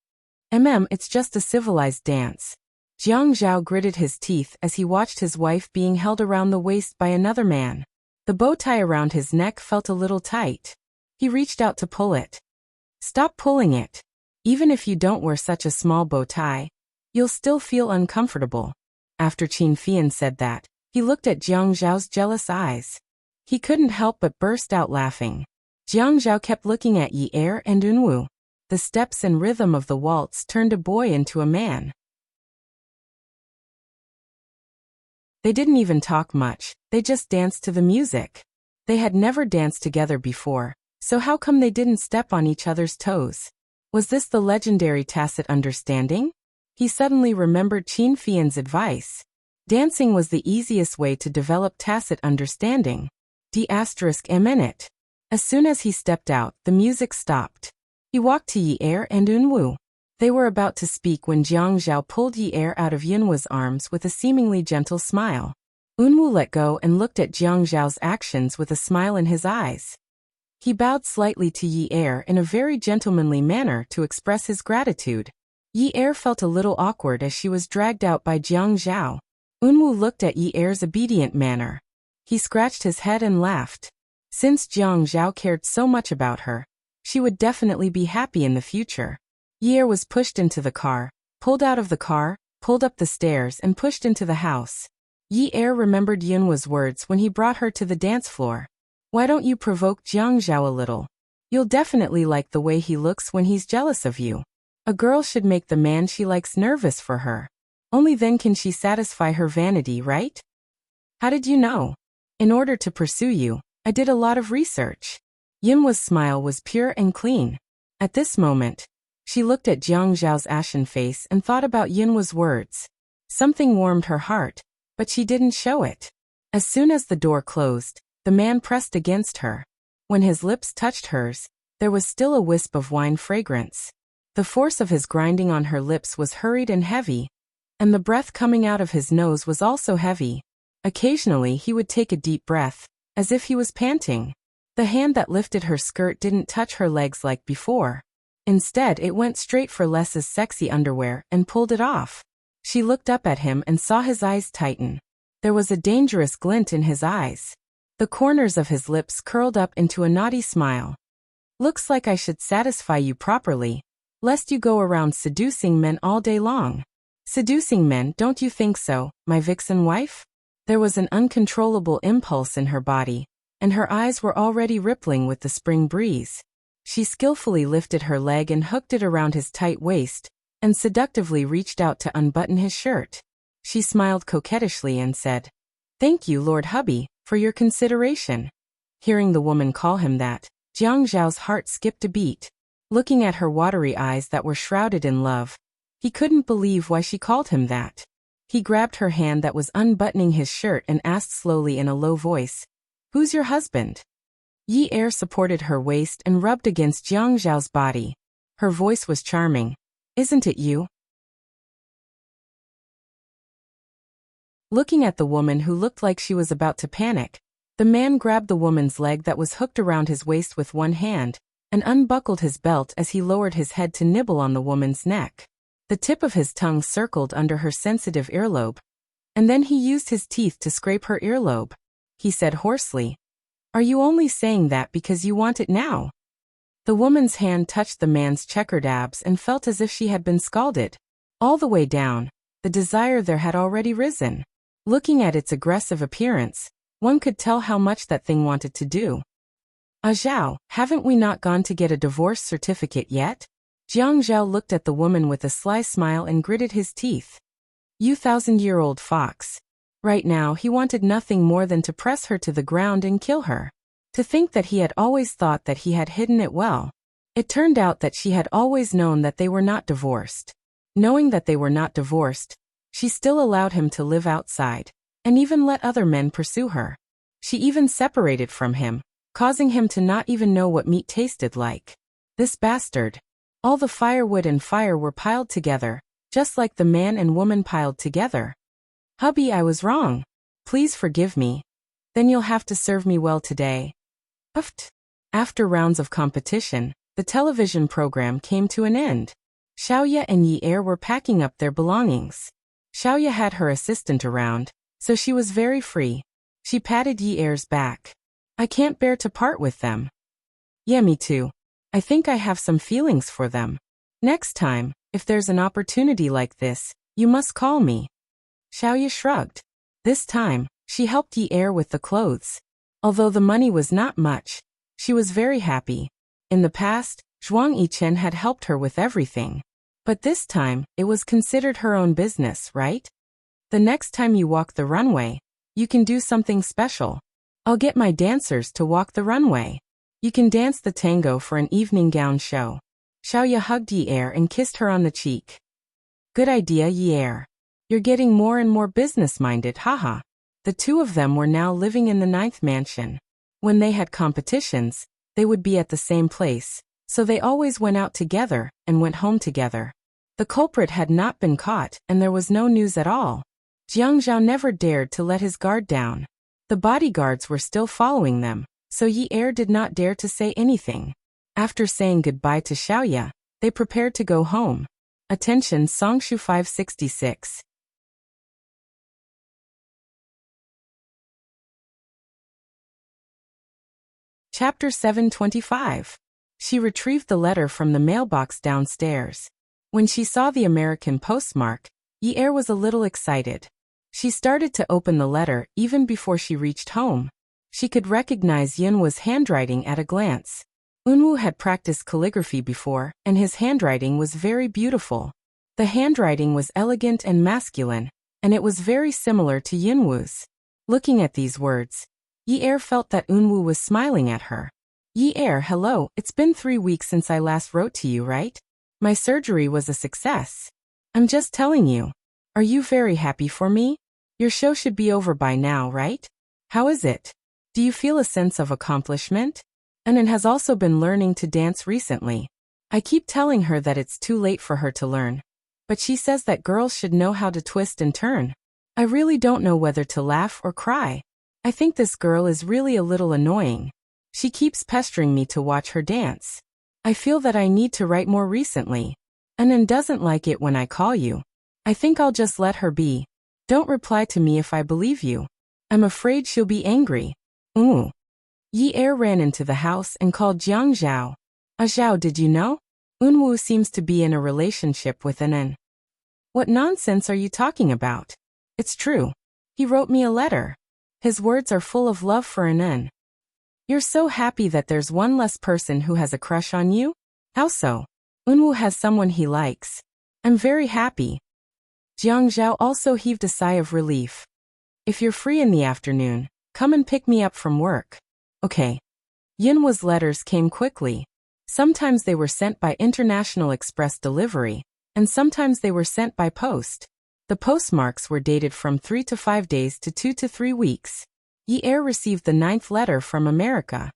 It's just a civilized dance." Jiang Zhao gritted his teeth as he watched his wife being held around the waist by another man. The bow tie around his neck felt a little tight. He reached out to pull it. "Stop pulling it. Even if you don't wear such a small bow tie, you'll still feel uncomfortable." After Qin Fian said that, he looked at Jiang Zhao's jealous eyes. He couldn't help but burst out laughing. Jiang Zhao kept looking at Yi Er and Unwu. The steps and rhythm of the waltz turned a boy into a man. They didn't even talk much, they just danced to the music. They had never danced together before, so how come they didn't step on each other's toes? Was this the legendary tacit understanding? He suddenly remembered Qin Fian's advice. Dancing was the easiest way to develop tacit understanding. D***. As soon as he stepped out, the music stopped. He walked to Yi Er and Unwu. They were about to speak when Jiang Zhao pulled Yi Er out of Yunhua's arms with a seemingly gentle smile. Unwu let go and looked at Jiang Zhao's actions with a smile in his eyes. He bowed slightly to Yi Er in a very gentlemanly manner to express his gratitude. Yi Er felt a little awkward as she was dragged out by Jiang Zhao. Unwu looked at Yi Er's obedient manner. He scratched his head and laughed. Since Jiang Zhao cared so much about her, she would definitely be happy in the future. Yi Er was pushed into the car, pulled out of the car, pulled up the stairs and pushed into the house. Yi Er remembered Yunhua's words when he brought her to the dance floor. "Why don't you provoke Jiang Zhao a little? You'll definitely like the way he looks when he's jealous of you." A girl should make the man she likes nervous for her. Only then can she satisfy her vanity, right? "How did you know?" "In order to pursue you, I did a lot of research." Yunhua's smile was pure and clean. At this moment, she looked at Jiang Zhao's ashen face and thought about Yunhua's words. Something warmed her heart, but she didn't show it. As soon as the door closed, the man pressed against her. When his lips touched hers, there was still a wisp of wine fragrance. The force of his grinding on her lips was hurried and heavy, and the breath coming out of his nose was also heavy. Occasionally he would take a deep breath, as if he was panting. The hand that lifted her skirt didn't touch her legs like before. Instead, it went straight for Les's sexy underwear and pulled it off. She looked up at him and saw his eyes tighten. There was a dangerous glint in his eyes. The corners of his lips curled up into a naughty smile. "Looks like I should satisfy you properly, lest you go around seducing men all day long." "Seducing men, don't you think so, my vixen wife?" There was an uncontrollable impulse in her body, and her eyes were already rippling with the spring breeze. She skillfully lifted her leg and hooked it around his tight waist, and seductively reached out to unbutton his shirt. She smiled coquettishly and said, "Thank you, Lord Hubby, for your consideration." Hearing the woman call him that, Jiang Zhao's heart skipped a beat. Looking at her watery eyes that were shrouded in love, he couldn't believe why she called him that. He grabbed her hand that was unbuttoning his shirt and asked slowly in a low voice, "Who's your husband?" Yi Er supported her waist and rubbed against Jiang Zhao's body. Her voice was charming. "Isn't it you?" Looking at the woman who looked like she was about to panic, the man grabbed the woman's leg that was hooked around his waist with one hand, and unbuckled his belt as he lowered his head to nibble on the woman's neck. The tip of his tongue circled under her sensitive earlobe, and then he used his teeth to scrape her earlobe. He said hoarsely, "Are you only saying that because you want it now?" The woman's hand touched the man's checkered abs and felt as if she had been scalded. All the way down, the desire there had already risen. Looking at its aggressive appearance, one could tell how much that thing wanted to do. "Ah Zhao, haven't we not gone to get a divorce certificate yet?" Jiang Zhao looked at the woman with a sly smile and gritted his teeth. "You thousand-year-old fox." Right now he wanted nothing more than to press her to the ground and kill her. To think that he had always thought that he had hidden it well. It turned out that she had always known that they were not divorced. Knowing that they were not divorced, she still allowed him to live outside, and even let other men pursue her. She even separated from him, causing him to not even know what meat tasted like. This bastard. All the firewood and fire were piled together, just like the man and woman piled together. Hubby, I was wrong. Please forgive me. Then you'll have to serve me well today. Uft. After rounds of competition, the television program came to an end. Xiaoya and Yi Er were packing up their belongings. Xiaoya had her assistant around, so she was very free. She patted Yi Er's back. I can't bear to part with them. Yeah, me too. I think I have some feelings for them. Next time, if there's an opportunity like this, you must call me. Xiaoya shrugged. This time, she helped Yi Er with the clothes. Although the money was not much, she was very happy. In the past, Zhuang Yichen had helped her with everything. But this time, it was considered her own business, right? The next time you walk the runway, you can do something special. I'll get my dancers to walk the runway. You can dance the tango for an evening gown show. Xiaoya hugged Yi Er and kissed her on the cheek. Good idea, Yi Er. You're getting more and more business-minded, haha. The two of them were now living in the 9th mansion. When they had competitions, they would be at the same place, so they always went out together and went home together. The culprit had not been caught, and there was no news at all. Jiang Zhao never dared to let his guard down. The bodyguards were still following them, so Yi Er did not dare to say anything. After saying goodbye to Xiaoya, they prepared to go home. Attention, Songshu 566. Chapter 725. She retrieved the letter from the mailbox downstairs. When she saw the American postmark, Yi Er was a little excited. She started to open the letter even before she reached home. She could recognize Yunwu's handwriting at a glance. Yunwu had practiced calligraphy before, and his handwriting was very beautiful. The handwriting was elegant and masculine, and it was very similar to Yunwu's. Looking at these words, Yi Er felt that Yunwu was smiling at her. Yi Er, hello, it's been 3 weeks since I last wrote to you, right? My surgery was a success. I'm just telling you. Are you very happy for me? Your show should be over by now, right? How is it? Do you feel a sense of accomplishment? Anan has also been learning to dance recently. I keep telling her that it's too late for her to learn. But she says that girls should know how to twist and turn. I really don't know whether to laugh or cry. I think this girl is really a little annoying. She keeps pestering me to watch her dance. I feel that I need to write more recently. Anan doesn't like it when I call you. I think I'll just let her be. Don't reply to me if I believe you. I'm afraid she'll be angry. Yi Er ran into the house and called Jiang Zhao. Zhao, did you know? Yunwu seems to be in a relationship with Anan. What nonsense are you talking about? It's true. He wrote me a letter. His words are full of love for Anan. You're so happy that there's one less person who has a crush on you? How so? Yunwu has someone he likes. I'm very happy. Jiang Zhao also heaved a sigh of relief. If you're free in the afternoon, come and pick me up from work. Okay. Yunwu's letters came quickly. Sometimes they were sent by international express delivery, and sometimes they were sent by post. The postmarks were dated from 3 to 5 days to 2 to 3 weeks. Yi Er received the 9th letter from America.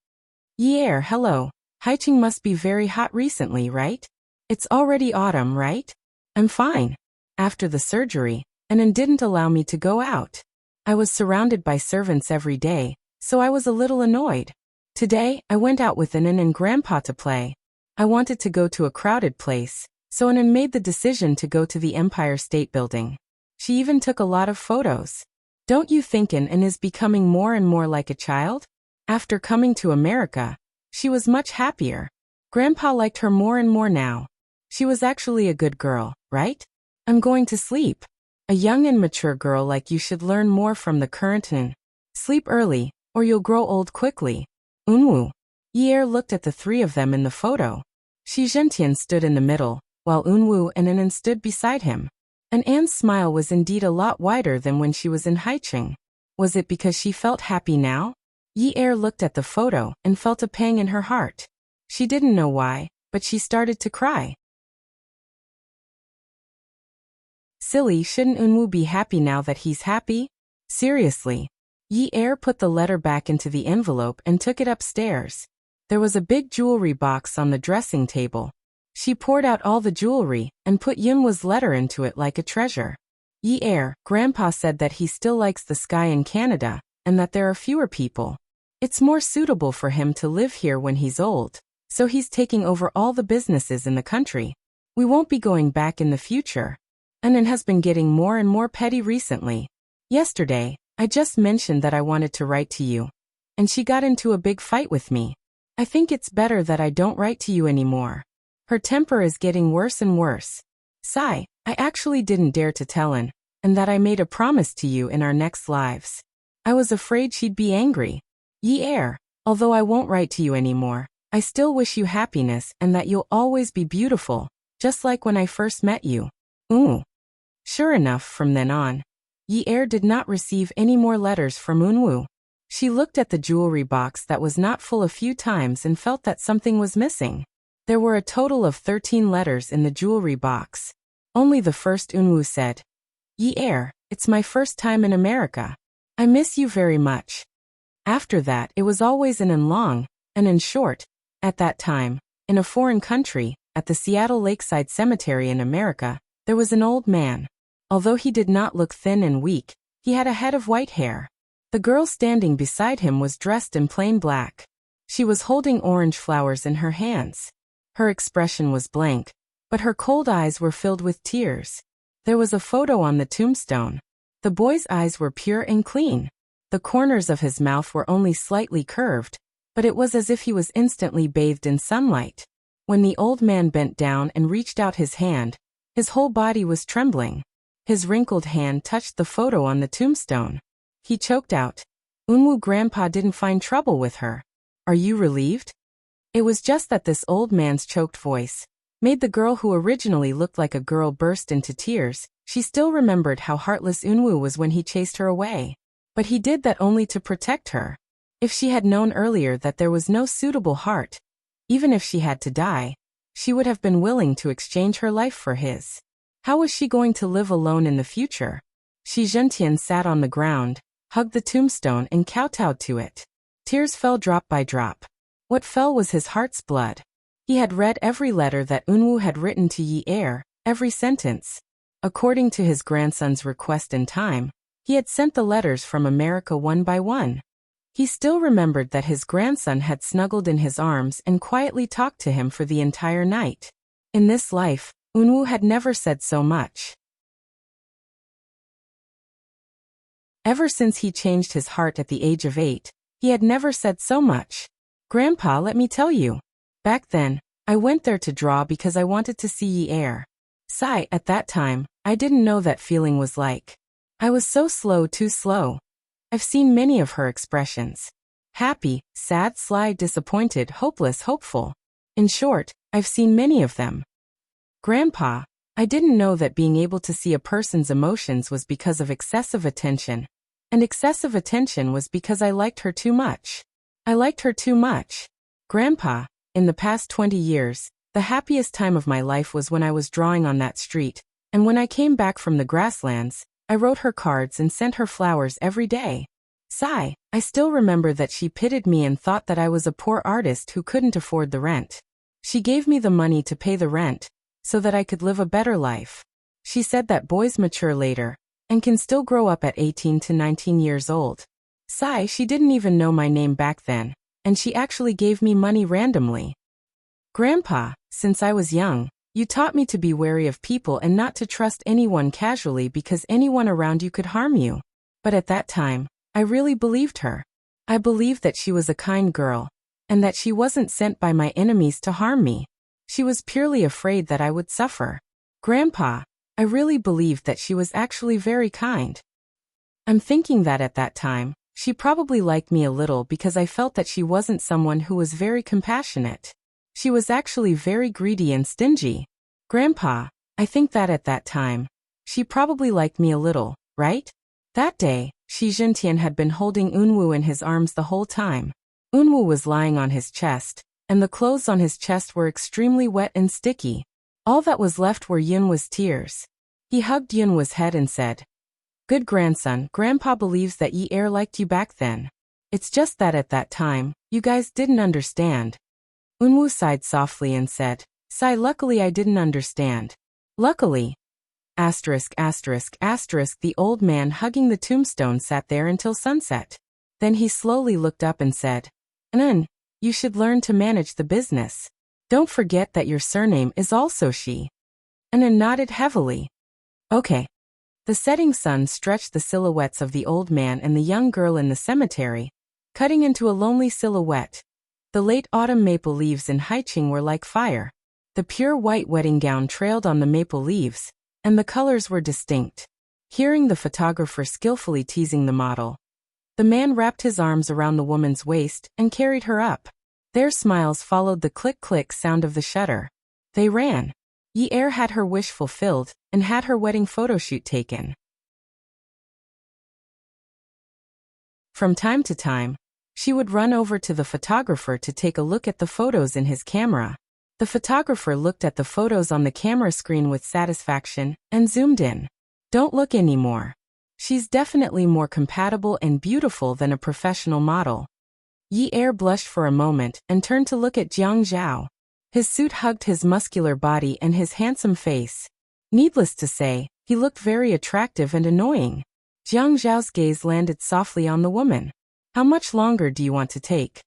Yi Er, hello. Haiqing must be very hot recently, right? It's already autumn, right? I'm fine. After the surgery, Anan didn't allow me to go out. I was surrounded by servants every day, so I was a little annoyed. Today, I went out with Anan and Grandpa to play. I wanted to go to a crowded place, so Anan made the decision to go to the Empire State Building. She even took a lot of photos. Don't you think Anan is becoming more and more like a child? After coming to America, she was much happier. Grandpa liked her more and more now. She was actually a good girl, right? I'm going to sleep. A young and mature girl like you should learn more from the current Anan. Sleep early, or you'll grow old quickly. Yunwu. Yi Er looked at the 3 of them in the photo. Shi Zhentian stood in the middle, while Yunwu and Anan stood beside him. An's smile was indeed a lot wider than when she was in Haiqing. Was it because she felt happy now? Yi Er looked at the photo and felt a pang in her heart. She didn't know why, but she started to cry. Silly, shouldn't Yunwu be happy now that he's happy? Seriously. Yi Er put the letter back into the envelope and took it upstairs. There was a big jewelry box on the dressing table. She poured out all the jewelry and put Yunwa's letter into it like a treasure. Yi Er, Grandpa said that he still likes the sky in Canada, and that there are fewer people. It's more suitable for him to live here when he's old, so he's taking over all the businesses in the country. We won't be going back in the future. Anan has been getting more and more petty recently. Yesterday, I just mentioned that I wanted to write to you, and she got into a big fight with me. I think it's better that I don't write to you anymore. Her temper is getting worse and worse. Sigh, I actually didn't dare to tell An, and that I made a promise to you in our next lives. I was afraid she'd be angry. Yi Er, although I won't write to you anymore, I still wish you happiness and that you'll always be beautiful, just like when I first met you. Sure enough, from then on, Yi Er did not receive any more letters from Unwoo. She looked at the jewelry box that was not full a few times and felt that something was missing. There were a total of 13 letters in the jewelry box. Only the first Unwoo said, Yi Er, it's my first time in America. I miss you very much. After that, it was always an and long, and in short. At that time, in a foreign country, at the Seattle Lakeside Cemetery in America, there was an old man. Although he did not look thin and weak, he had a head of white hair. The girl standing beside him was dressed in plain black. She was holding orange flowers in her hands. Her expression was blank, but her cold eyes were filled with tears. There was a photo on the tombstone. The boy's eyes were pure and clean. The corners of his mouth were only slightly curved, but it was as if he was instantly bathed in sunlight. When the old man bent down and reached out his hand, his whole body was trembling. His wrinkled hand touched the photo on the tombstone. He choked out, Unwoo, Grandpa didn't find trouble with her. Are you relieved? It was just that this old man's choked voice made the girl who originally looked like a girl burst into tears. She still remembered how heartless Unwoo was when he chased her away. But he did that only to protect her. If she had known earlier that there was no suitable heart, even if she had to die, she would have been willing to exchange her life for his. How was she going to live alone in the future? Shi Zhentian sat on the ground, hugged the tombstone and kowtowed to it. Tears fell drop by drop. What fell was his heart's blood. He had read every letter that Unwoo had written to Yi Er, every sentence. According to his grandson's request in time, he had sent the letters from America one by one. He still remembered that his grandson had snuggled in his arms and quietly talked to him for the entire night. In this life, Unwoo had never said so much. Ever since he changed his heart at the age of 8, he had never said so much. Grandpa, let me tell you. Back then, I went there to draw because I wanted to see Yi Er. Sigh, at that time, I didn't know that feeling was like. I was so slow, too slow. I've seen many of her expressions. Happy, sad, sly, disappointed, hopeless, hopeful. In short, I've seen many of them. Grandpa, I didn't know that being able to see a person's emotions was because of excessive attention. And excessive attention was because I liked her too much. I liked her too much. Grandpa, in the past 20 years, the happiest time of my life was when I was drawing on that street, and when I came back from the grasslands, I wrote her cards and sent her flowers every day. Sigh, I still remember that she pitied me and thought that I was a poor artist who couldn't afford the rent. She gave me the money to pay the rent, so that I could live a better life. She said that boys mature later, and can still grow up at 18 to 19 years old. Sigh, she didn't even know my name back then, and she actually gave me money randomly. Grandpa, since I was young, you taught me to be wary of people and not to trust anyone casually because anyone around you could harm you. But at that time, I really believed her. I believed that she was a kind girl, and that she wasn't sent by my enemies to harm me. She was purely afraid that I would suffer. Grandpa, I really believed that she was actually very kind. I'm thinking that at that time, she probably liked me a little because I felt that she wasn't someone who was very compassionate. She was actually very greedy and stingy. Grandpa, I think that at that time, she probably liked me a little, right? That day, Shi Zhentian had been holding Unwoo in his arms the whole time. Unwoo was lying on his chest, and the clothes on his chest were extremely wet and sticky. All that was left were Yunwa's tears. He hugged Yunwa's head and said, Good grandson, Grandpa believes that ye air liked you back then. It's just that at that time, you guys didn't understand. Unwoo sighed softly and said, Sigh, luckily I didn't understand. Luckily. The old man hugging the tombstone sat there until sunset. Then he slowly looked up and said, you should learn to manage the business. Don't forget that your surname is also Shi. Anan nodded heavily. Okay. The setting sun stretched the silhouettes of the old man and the young girl in the cemetery, cutting into a lonely silhouette. The late autumn maple leaves in Haiching were like fire. The pure white wedding gown trailed on the maple leaves, and the colors were distinct. Hearing the photographer skillfully teasing the model, the man wrapped his arms around the woman's waist and carried her up. Their smiles followed the click-click sound of the shutter. They ran. Ye air had her wish fulfilled and had her wedding photo shoot taken. From time to time, she would run over to the photographer to take a look at the photos in his camera. The photographer looked at the photos on the camera screen with satisfaction and zoomed in. Don't look anymore. She's definitely more compatible and beautiful than a professional model. Ye air blushed for a moment and turned to look at Jiang Zhao. His suit hugged his muscular body and his handsome face. Needless to say, he looked very attractive and annoying. Jiang Zhao's gaze landed softly on the woman. How much longer do you want to take?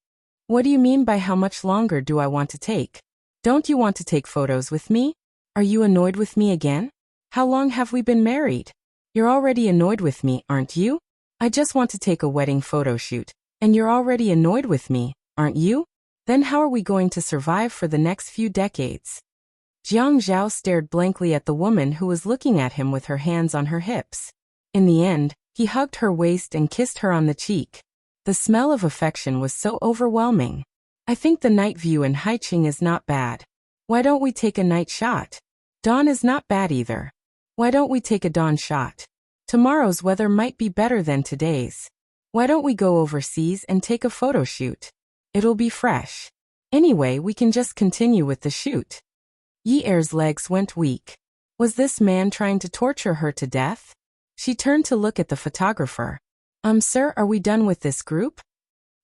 What do you mean by how much longer do I want to take? Don't you want to take photos with me? Are you annoyed with me again? How long have we been married? You're already annoyed with me, aren't you? I just want to take a wedding photo shoot, and you're already annoyed with me, aren't you? Then how are we going to survive for the next few decades? Jiang Zhao stared blankly at the woman who was looking at him with her hands on her hips. In the end, he hugged her waist and kissed her on the cheek. The smell of affection was so overwhelming. I think the night view in Haiching is not bad. Why don't we take a night shot? Dawn is not bad either. Why don't we take a dawn shot? Tomorrow's weather might be better than today's. Why don't we go overseas and take a photo shoot? It'll be fresh. Anyway, we can just continue with the shoot. Ye air's legs went weak. Was this man trying to torture her to death? She turned to look at the photographer. Sir, are we done with this group?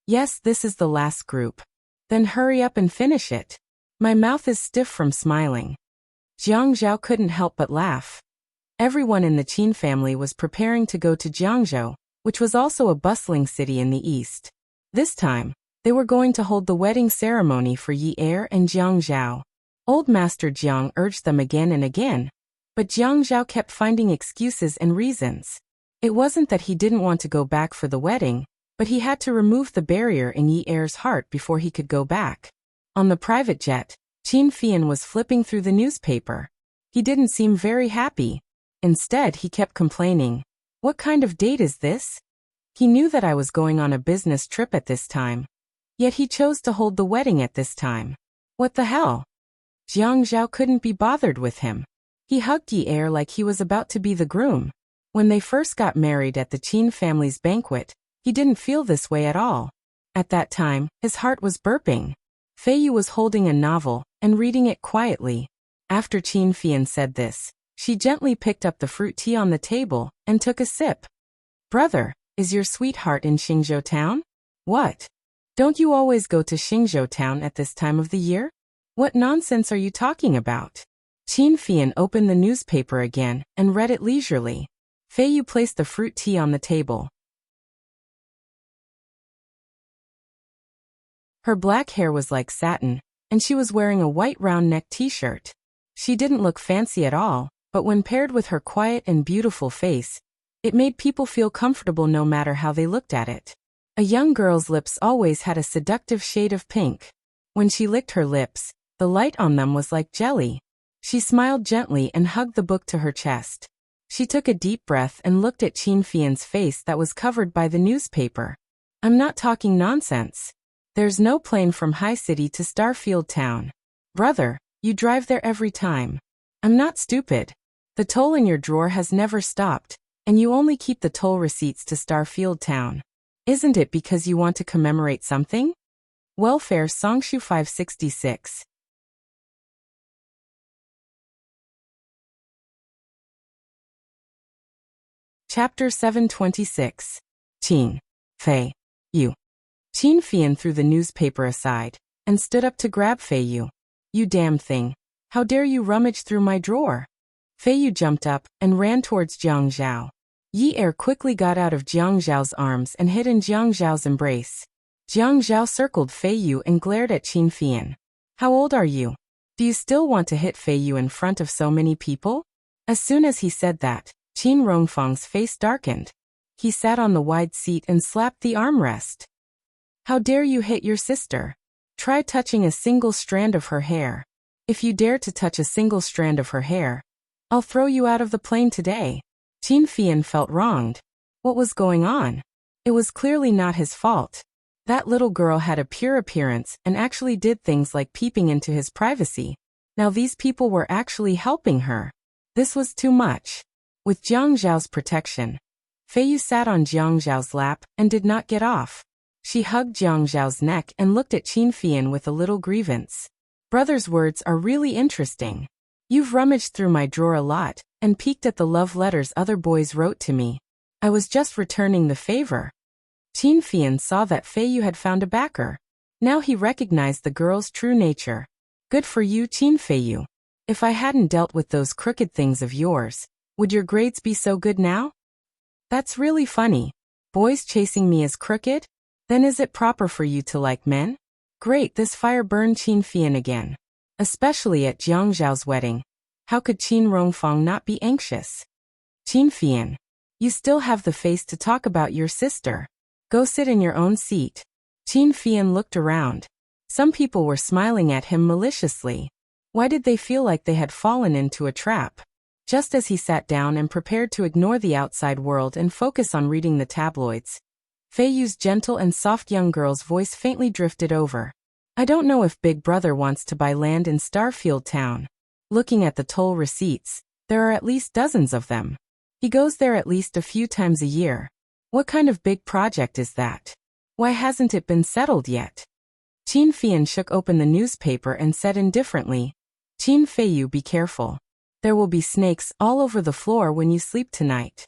Yes, this is the last group. Then hurry up and finish it. My mouth is stiff from smiling. Jiang Zhao couldn't help but laugh. Everyone in the Qin family was preparing to go to Jiangzhou, which was also a bustling city in the east. This time, they were going to hold the wedding ceremony for Ye air and Jiang Zhao. Old Master Jiang urged them again and again, but Jiang Zhao kept finding excuses and reasons. It wasn't that he didn't want to go back for the wedding, but he had to remove the barrier in Ye air's heart before he could go back. On the private jet, Qin Fian was flipping through the newspaper. He didn't seem very happy. Instead, he kept complaining. What kind of date is this? He knew that I was going on a business trip at this time. Yet he chose to hold the wedding at this time. What the hell? Jiang Zhao couldn't be bothered with him. He hugged Ye air like he was about to be the groom. When they first got married at the Qin family's banquet, he didn't feel this way at all. At that time, his heart was burping. Fei Yu was holding a novel and reading it quietly. After Qin Fian said this, she gently picked up the fruit tea on the table and took a sip. Brother, is your sweetheart in Xingzhou town? What? Don't you always go to Xingzhou town at this time of the year? What nonsense are you talking about? Qin Fian opened the newspaper again and read it leisurely. Fei Yu placed the fruit tea on the table. Her black hair was like satin, and she was wearing a white round-neck t-shirt. She didn't look fancy at all, but when paired with her quiet and beautiful face, it made people feel comfortable no matter how they looked at it. A young girl's lips always had a seductive shade of pink. When she licked her lips, the light on them was like jelly. She smiled gently and hugged the book to her chest. She took a deep breath and looked at Qin Fian's face that was covered by the newspaper. I'm not talking nonsense. There's no plane from High City to Starfield Town. Brother, you drive there every time. I'm not stupid. The toll in your drawer has never stopped, and you only keep the toll receipts to Starfield Town. Isn't it because you want to commemorate something? Welfare Songshu 566. Chapter 726. Qin Fei Yu. Qin Fian threw the newspaper aside and stood up to grab Fei Yu. You damn thing. How dare you rummage through my drawer? Fei Yu jumped up and ran towards Jiang Zhao. Yi Er quickly got out of Jiang Zhao's arms and hid in Jiang Zhao's embrace. Jiang Zhao circled Fei Yu and glared at Qin Fian. How old are you? Do you still want to hit Fei Yu in front of so many people? As soon as he said that, Qin Rongfang's face darkened. He sat on the wide seat and slapped the armrest. How dare you hit your sister? Try touching a single strand of her hair. If you dare to touch a single strand of her hair, I'll throw you out of the plane today. Qin Fian felt wronged. What was going on? It was clearly not his fault. That little girl had a pure appearance and actually did things like peeping into his privacy. Now these people were actually helping her. This was too much. With Jiang Zhao's protection, Fei Yu sat on Jiang Zhao's lap and did not get off. She hugged Jiang Zhao's neck and looked at Qin Fian with a little grievance. Brother's words are really interesting. You've rummaged through my drawer a lot and peeked at the love letters other boys wrote to me. I was just returning the favor. Qin Fian saw that Fei Yu had found a backer. Now he recognized the girl's true nature. Good for you, Qin Fei Yu. If I hadn't dealt with those crooked things of yours, would your grades be so good now? That's really funny. Boys chasing me is crooked? Then is it proper for you to like men? Great, this fire burned Qin Fian again. Especially at Jiang Zhao's wedding. How could Qin Rongfang not be anxious? Qin Fian, you still have the face to talk about your sister. Go sit in your own seat. Qin Fian looked around. Some people were smiling at him maliciously. Why did they feel like they had fallen into a trap? Just as he sat down and prepared to ignore the outside world and focus on reading the tabloids, Fei Yu's gentle and soft young girl's voice faintly drifted over. I don't know if Big Brother wants to buy land in Starfield Town. Looking at the toll receipts, there are at least dozens of them. He goes there at least a few times a year. What kind of big project is that? Why hasn't it been settled yet? Qin Fian shook open the newspaper and said indifferently, Qin Fei Yu, be careful. There will be snakes all over the floor when you sleep tonight.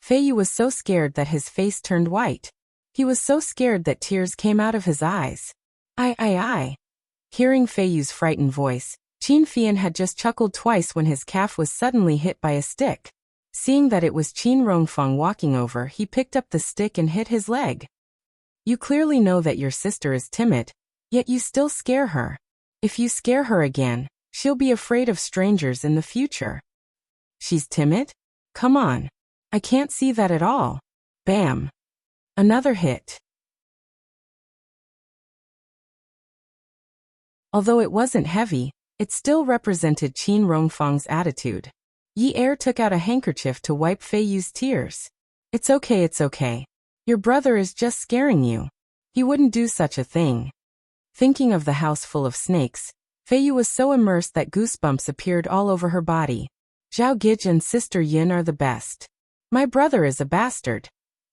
Fei Yu was so scared that his face turned white. He was so scared that tears came out of his eyes. I. Hearing Fei Yu's frightened voice, Qin Fian had just chuckled twice when his calf was suddenly hit by a stick. Seeing that it was Qin Rongfang walking over, he picked up the stick and hit his leg. You clearly know that your sister is timid, yet you still scare her. If you scare her again, she'll be afraid of strangers in the future. She's timid? Come on. I can't see that at all. Bam. Another hit. Although it wasn't heavy, it still represented Qin Rongfang's attitude. Yi Er took out a handkerchief to wipe Fei Yu's tears. It's okay. Your brother is just scaring you. He wouldn't do such a thing. Thinking of the house full of snakes, Fei Yu was so immersed that goosebumps appeared all over her body. Zhao Gij and Sister Yin are the best. My brother is a bastard.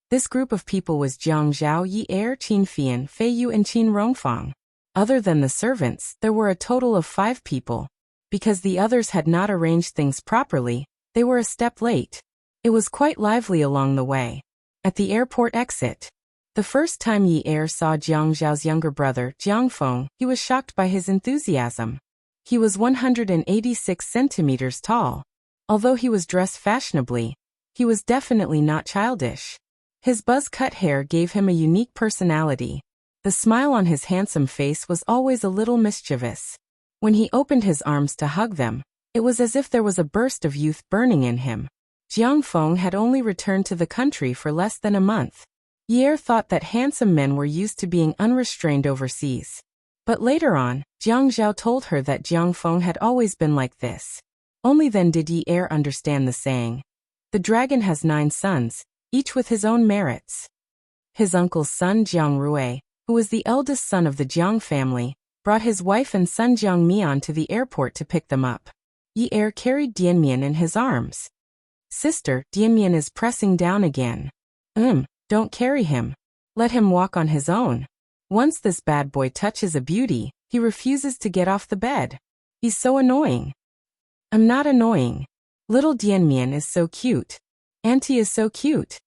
This group of people was Jiang Zhao, Yi Er, Qin Fian, Fei Yu and Qin Rongfang. Other than the servants, there were a total of 5 people. Because the others had not arranged things properly, they were a step late. It was quite lively along the way. At the airport exit, the first time Yi Er saw Jiang Zhao's younger brother, Jiang Feng, he was shocked by his enthusiasm. He was 186 centimeters tall. Although he was dressed fashionably, he was definitely not childish. His buzz-cut hair gave him a unique personality. The smile on his handsome face was always a little mischievous. When he opened his arms to hug them, it was as if there was a burst of youth burning in him. Jiang Feng had only returned to the country for less than a month. Yi Er thought that handsome men were used to being unrestrained overseas. But later on, Jiang Zhao told her that Jiang Feng had always been like this. Only then did Yi Er understand the saying. The dragon has 9 sons, each with his own merits. His uncle's son Jiang Rui, who was the eldest son of the Jiang family, brought his wife and son Jiang Mian to the airport to pick them up. Yi Er carried Dianmian in his arms. Sister, Dianmian is pressing down again. Don't carry him. Let him walk on his own. Once this bad boy touches a beauty, he refuses to get off the bed. He's so annoying. I'm not annoying. Little Dianmian is so cute. Auntie is so cute.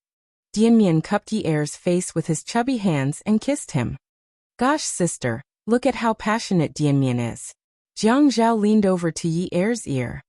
Dianmian cupped Yi Er's face with his chubby hands and kissed him. Gosh, sister, look at how passionate Dianmian is. Jiang Zhao leaned over to Yi Er's ear.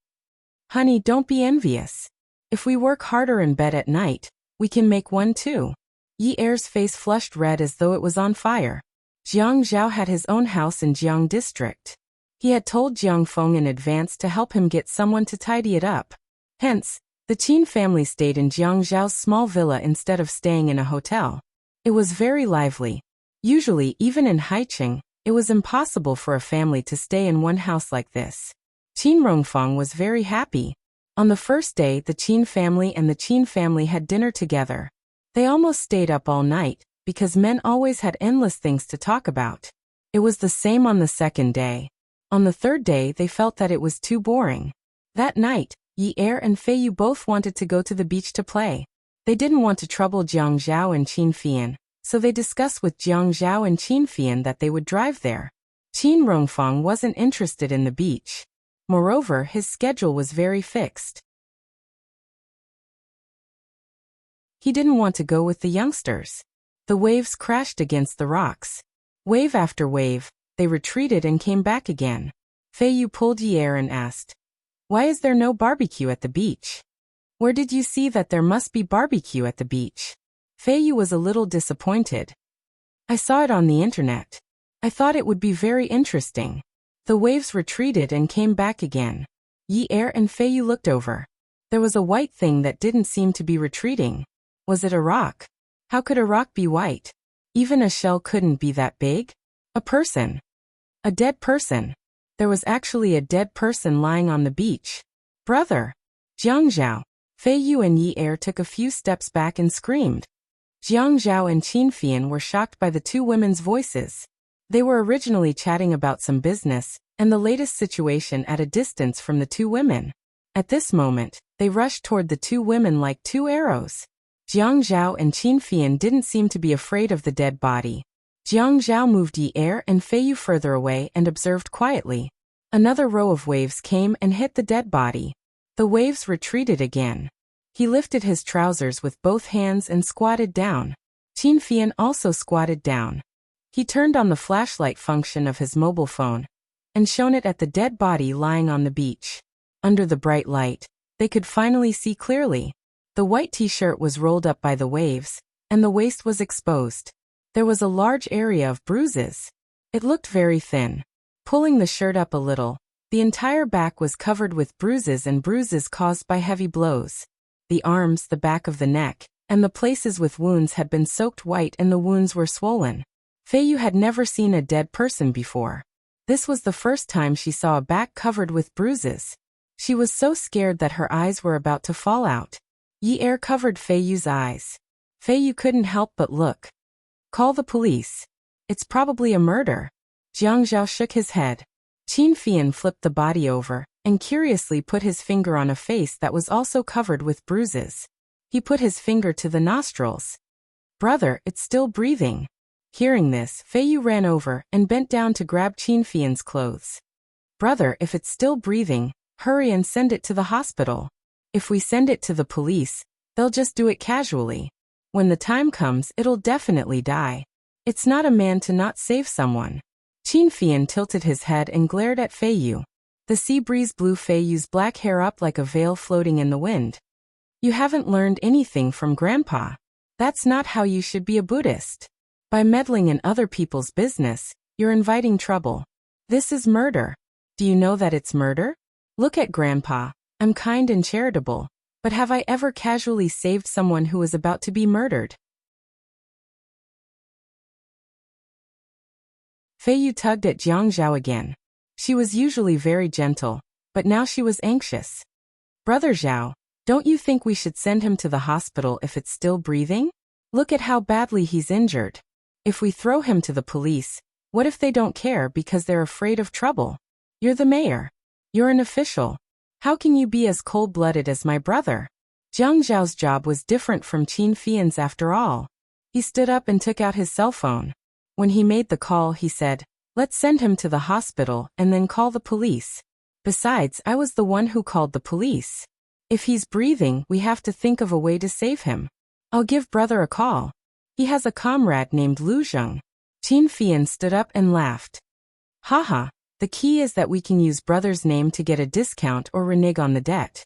Honey, don't be envious. If we work harder in bed at night, we can make one too. Yi Er's face flushed red as though it was on fire. Jiang Zhao had his own house in Jiang district. He had told Jiang Feng in advance to help him get someone to tidy it up. Hence, the Qin family stayed in Jiang Zhao's small villa instead of staying in a hotel. It was very lively. Usually, even in Haicheng, it was impossible for a family to stay in one house like this. Qin Rongfang was very happy. On the first day, the Qin family and the Qin family had dinner together. They almost stayed up all night, because men always had endless things to talk about. It was the same on the second day. On the third day, they felt that it was too boring. That night, Yi Er and Fei Yu both wanted to go to the beach to play. They didn't want to trouble Jiang Zhao and Qin Fian, so they discussed with Jiang Zhao and Qin Fian that they would drive there. Qin Rongfang wasn't interested in the beach. Moreover, his schedule was very fixed. He didn't want to go with the youngsters. The waves crashed against the rocks. Wave after wave, they retreated and came back again. Fei Yu pulled Yi Er and asked, "Why is there no barbecue at the beach? Where did you see that there must be barbecue at the beach?" Fei Yu was a little disappointed. "I saw it on the internet. I thought it would be very interesting." The waves retreated and came back again. Yi Er and Fei Yu looked over. There was a white thing that didn't seem to be retreating. Was it a rock? How could a rock be white? Even a shell couldn't be that big. A person. A dead person. There was actually a dead person lying on the beach. Brother! Jiang Zhao! Fei Yu and Yi Er took a few steps back and screamed. Jiang Zhao and Qin Fian were shocked by the two women's voices. They were originally chatting about some business and the latest situation at a distance from the two women. At this moment, they rushed toward the two women like two arrows. Jiang Zhao and Qin Fian didn't seem to be afraid of the dead body. Jiang Zhao moved Yi Er and Fei Yu further away and observed quietly. Another row of waves came and hit the dead body. The waves retreated again. He lifted his trousers with both hands and squatted down. Qin Fian also squatted down. He turned on the flashlight function of his mobile phone and shone it at the dead body lying on the beach. Under the bright light, they could finally see clearly. The white t-shirt was rolled up by the waves, and the waist was exposed. There was a large area of bruises. It looked very thin. Pulling the shirt up a little, the entire back was covered with bruises and bruises caused by heavy blows. The arms, the back of the neck, and the places with wounds had been soaked white and the wounds were swollen. Fei Yu had never seen a dead person before. This was the first time she saw a back covered with bruises. She was so scared that her eyes were about to fall out. Yi Er covered Fei Yu's eyes. Fei Yu couldn't help but look. "Call the police. It's probably a murder." Jiang Zhao shook his head. Qin Fian flipped the body over and curiously put his finger on a face that was also covered with bruises. He put his finger to the nostrils. "Brother, it's still breathing." Hearing this, Fei Yu ran over and bent down to grab Qin Fian's clothes. "Brother, if it's still breathing, hurry and send it to the hospital. If we send it to the police, they'll just do it casually. When the time comes, it'll definitely die. It's not a man to not save someone." Qin Fian tilted his head and glared at Fei Yu. The sea breeze blew Fei Yu's black hair up like a veil floating in the wind. "You haven't learned anything from Grandpa. That's not how you should be a Buddhist. By meddling in other people's business, you're inviting trouble. This is murder. Do you know that it's murder? Look at Grandpa. I'm kind and charitable, but have I ever casually saved someone who was about to be murdered?" Fei Yu tugged at Jiang Zhao again. She was usually very gentle, but now she was anxious. "Brother Zhao, don't you think we should send him to the hospital if it's still breathing? Look at how badly he's injured. If we throw him to the police, what if they don't care because they're afraid of trouble? You're the mayor. You're an official. How can you be as cold-blooded as my brother?" Jiang Zhao's job was different from Qin Fian's after all. He stood up and took out his cell phone. When he made the call, he said, "Let's send him to the hospital and then call the police. Besides, I was the one who called the police." If he's breathing, we have to think of a way to save him. I'll give brother a call. He has a comrade named Lu Zheng. Qin Fian stood up and laughed. Haha, the key is that we can use brother's name to get a discount or renege on the debt.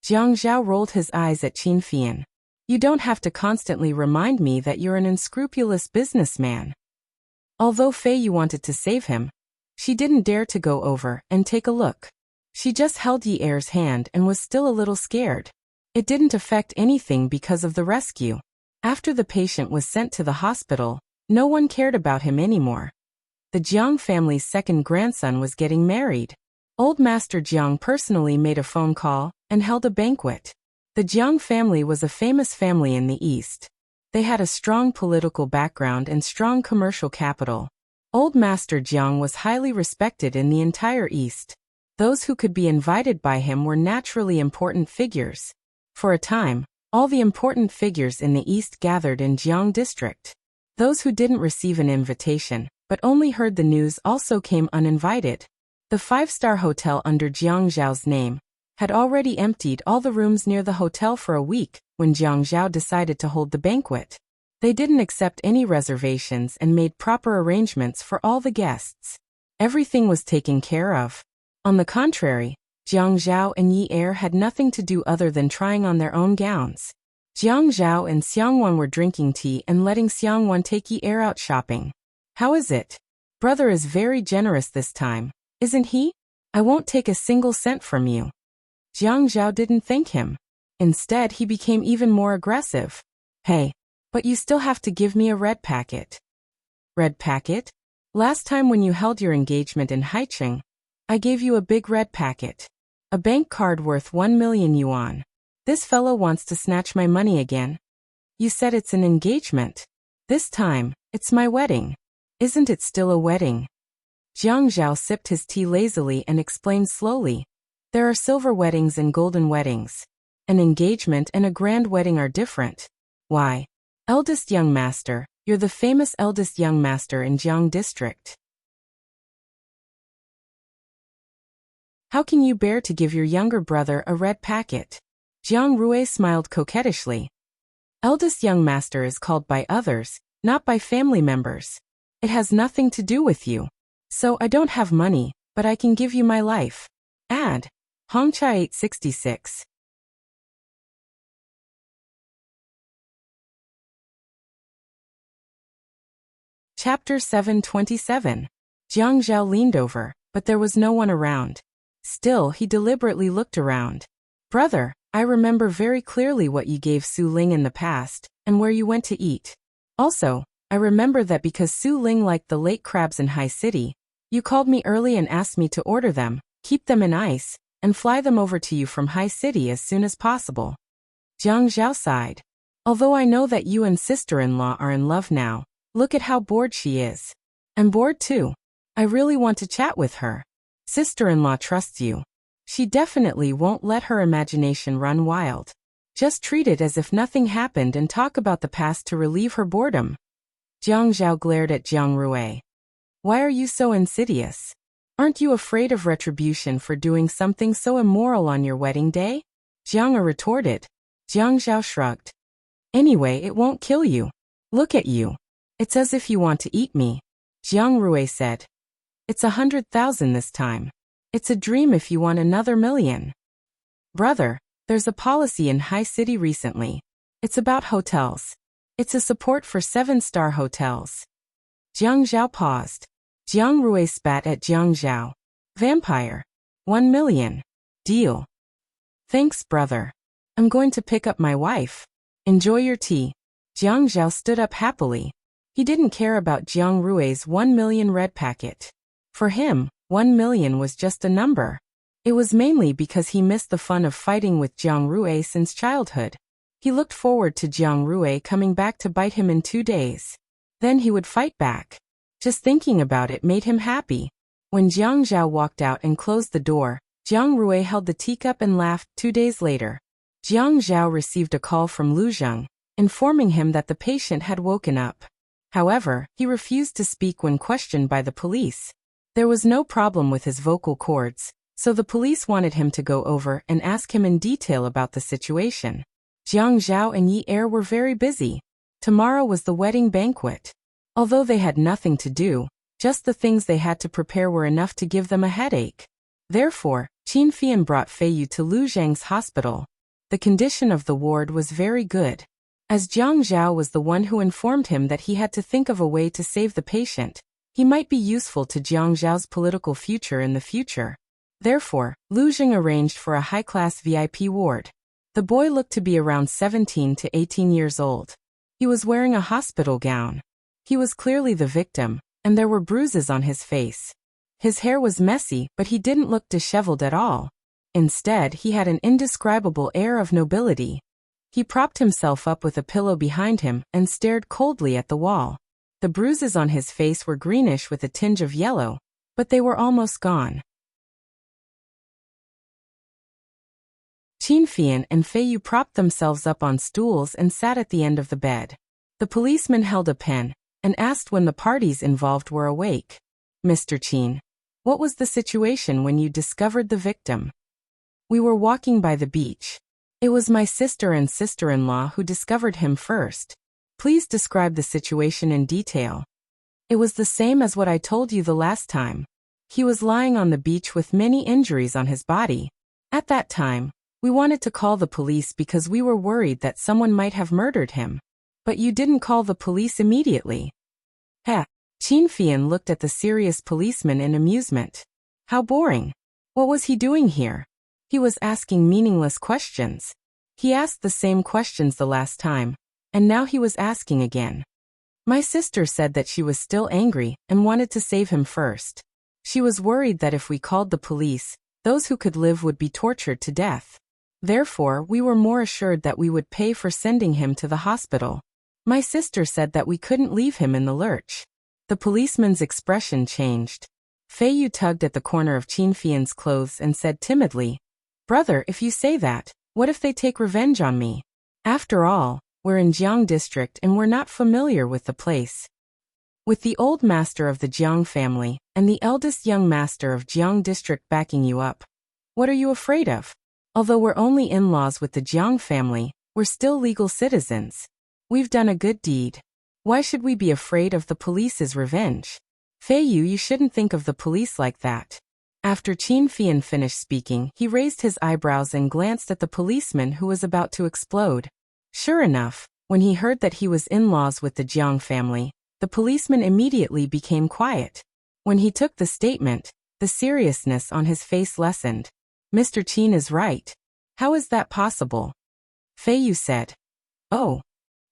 Jiang Zhao rolled his eyes at Qin Fian. You don't have to constantly remind me that you're an unscrupulous businessman. Although Fei Yu wanted to save him, she didn't dare to go over and take a look. She just held Yi Er's hand and was still a little scared. It didn't affect anything because of the rescue. After the patient was sent to the hospital, no one cared about him anymore. The Jiang family's second grandson was getting married. Old Master Jiang personally made a phone call and held a banquet. The Jiang family was a famous family in the East. They had a strong political background and strong commercial capital. Old Master Jiang was highly respected in the entire East. Those who could be invited by him were naturally important figures. For a time, all the important figures in the East gathered in Jiang district. Those who didn't receive an invitation, but only heard the news also came uninvited. The five-star hotel under Jiang Zhao's name had already emptied all the rooms near the hotel for a week when Jiang Zhao decided to hold the banquet. They didn't accept any reservations and made proper arrangements for all the guests. Everything was taken care of. On the contrary, Jiang Zhao and Yi Er had nothing to do other than trying on their own gowns. Jiang Zhao and Xiangwan were drinking tea and letting Xiangwan take Yi Er out shopping. How is it? Brother is very generous this time, isn't he? I won't take a single cent from you. Jiang Zhao didn't thank him. Instead, he became even more aggressive. Hey, but you still have to give me a red packet. Red packet? Last time when you held your engagement in Haicheng, I gave you a big red packet. A bank card worth 1 million yuan. This fellow wants to snatch my money again. You said it's an engagement. This time, it's my wedding. Isn't it still a wedding? Jiang Zhao sipped his tea lazily and explained slowly. There are silver weddings and golden weddings. An engagement and a grand wedding are different. Why? Eldest young master, you're the famous eldest young master in Jiang district. How can you bear to give your younger brother a red packet? Jiang Rui smiled coquettishly. Eldest young master is called by others, not by family members. It has nothing to do with you. So I don't have money, but I can give you my life. Add. Hongchai 866. Chapter 727. Jiang Zhao leaned over, but there was no one around. Still, he deliberately looked around. Brother, I remember very clearly what you gave Su Ling in the past, and where you went to eat. Also, I remember that because Su Ling liked the lake crabs in High City, you called me early and asked me to order them, keep them in ice, and fly them over to you from High City as soon as possible. Jiang Zhao sighed. Although I know that you and sister-in-law are in love now, look at how bored she is. I'm bored too. I really want to chat with her. Sister-in-law trusts you. She definitely won't let her imagination run wild. Just treat it as if nothing happened and talk about the past to relieve her boredom. Jiang Zhao glared at Jiang Rui. Why are you so insidious? Aren't you afraid of retribution for doing something so immoral on your wedding day? Jiang retorted. Jiang Zhao shrugged. Anyway, it won't kill you. Look at you. It's as if you want to eat me. Jiang Rui said. It's 100,000 this time. It's a dream if you want another million. Brother, there's a policy in High City recently. It's about hotels. It's a support for 7-star hotels. Jiang Zhao paused. Jiang Rui spat at Jiang Zhao. Vampire. 1 million. Deal. Thanks, brother. I'm going to pick up my wife. Enjoy your tea. Jiang Zhao stood up happily. He didn't care about Jiang Rui's 1 million red packet. For him, 1 million was just a number. It was mainly because he missed the fun of fighting with Jiang Rui since childhood. He looked forward to Jiang Rui coming back to bite him in 2 days. Then he would fight back. Just thinking about it made him happy. When Jiang Zhao walked out and closed the door, Jiang Rui held the teacup and laughed. 2 days later, Jiang Zhao received a call from Lu Zheng, informing him that the patient had woken up. However, he refused to speak when questioned by the police. There was no problem with his vocal cords, So the police wanted him to go over and ask him in detail about the situation. Jiang Zhao and Yi Er were very busy. Tomorrow was the wedding banquet. Although they had nothing to do, just the things they had to prepare were enough to give them a headache. Therefore, Qin Fian brought Fei Yu to Lu Zhang's hospital. The condition of the ward was very good. As Jiang Zhao was the one who informed him that he had to think of a way to save the patient, he might be useful to Jiang Zhao's political future in the future. Therefore, Lu Zhang arranged for a high-class VIP ward. The boy looked to be around 17 to 18 years old. He was wearing a hospital gown. He was clearly the victim, and there were bruises on his face. His hair was messy, but he didn't look disheveled at all. Instead, he had an indescribable air of nobility. He propped himself up with a pillow behind him and stared coldly at the wall. The bruises on his face were greenish with a tinge of yellow, but they were almost gone. Qin Fian and Fei Yu propped themselves up on stools and sat at the end of the bed. The policeman held a pen and asked when the parties involved were awake. Mr. Qin, what was the situation when you discovered the victim? We were walking by the beach. It was my sister and sister-in-law who discovered him first. Please describe the situation in detail. It was the same as what I told you the last time. He was lying on the beach with many injuries on his body. At that time, we wanted to call the police because we were worried that someone might have murdered him. But you didn't call the police immediately. Heh. Qin Fian looked at the serious policeman in amusement. How boring. What was he doing here? He was asking meaningless questions. He asked the same questions the last time, and now he was asking again. My sister said that she was still angry and wanted to save him first. She was worried that if we called the police, those who could live would be tortured to death. Therefore, we were more assured that we would pay for sending him to the hospital. My sister said that we couldn't leave him in the lurch. The policeman's expression changed. Fei Yu tugged at the corner of Qin Fian's clothes and said timidly, Brother, if you say that, what if they take revenge on me? After all, we're in Jiang district and we're not familiar with the place. With the old master of the Jiang family and the eldest young master of Jiang district backing you up, what are you afraid of? Although we're only in-laws with the Jiang family, we're still legal citizens. We've done a good deed. Why should we be afraid of the police's revenge? Fei Yu, you shouldn't think of the police like that. After Qin Fian finished speaking, he raised his eyebrows and glanced at the policeman who was about to explode. Sure enough, when he heard that he was in-laws with the Jiang family, the policeman immediately became quiet. When he took the statement, the seriousness on his face lessened. Mr. Qin is right. How is that possible? Fei Yu said. Oh.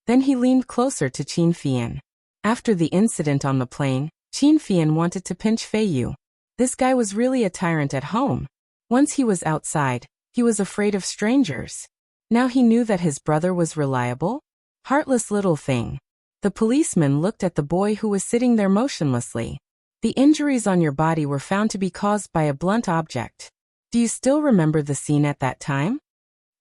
Then he leaned closer to Qin Fian. After the incident on the plane, Qin Fian wanted to pinch Fei Yu. This guy was really a tyrant at home. Once he was outside, he was afraid of strangers. Now he knew that his brother was reliable? Heartless little thing. The policeman looked at the boy who was sitting there motionlessly. The injuries on your body were found to be caused by a blunt object. Do you still remember the scene at that time?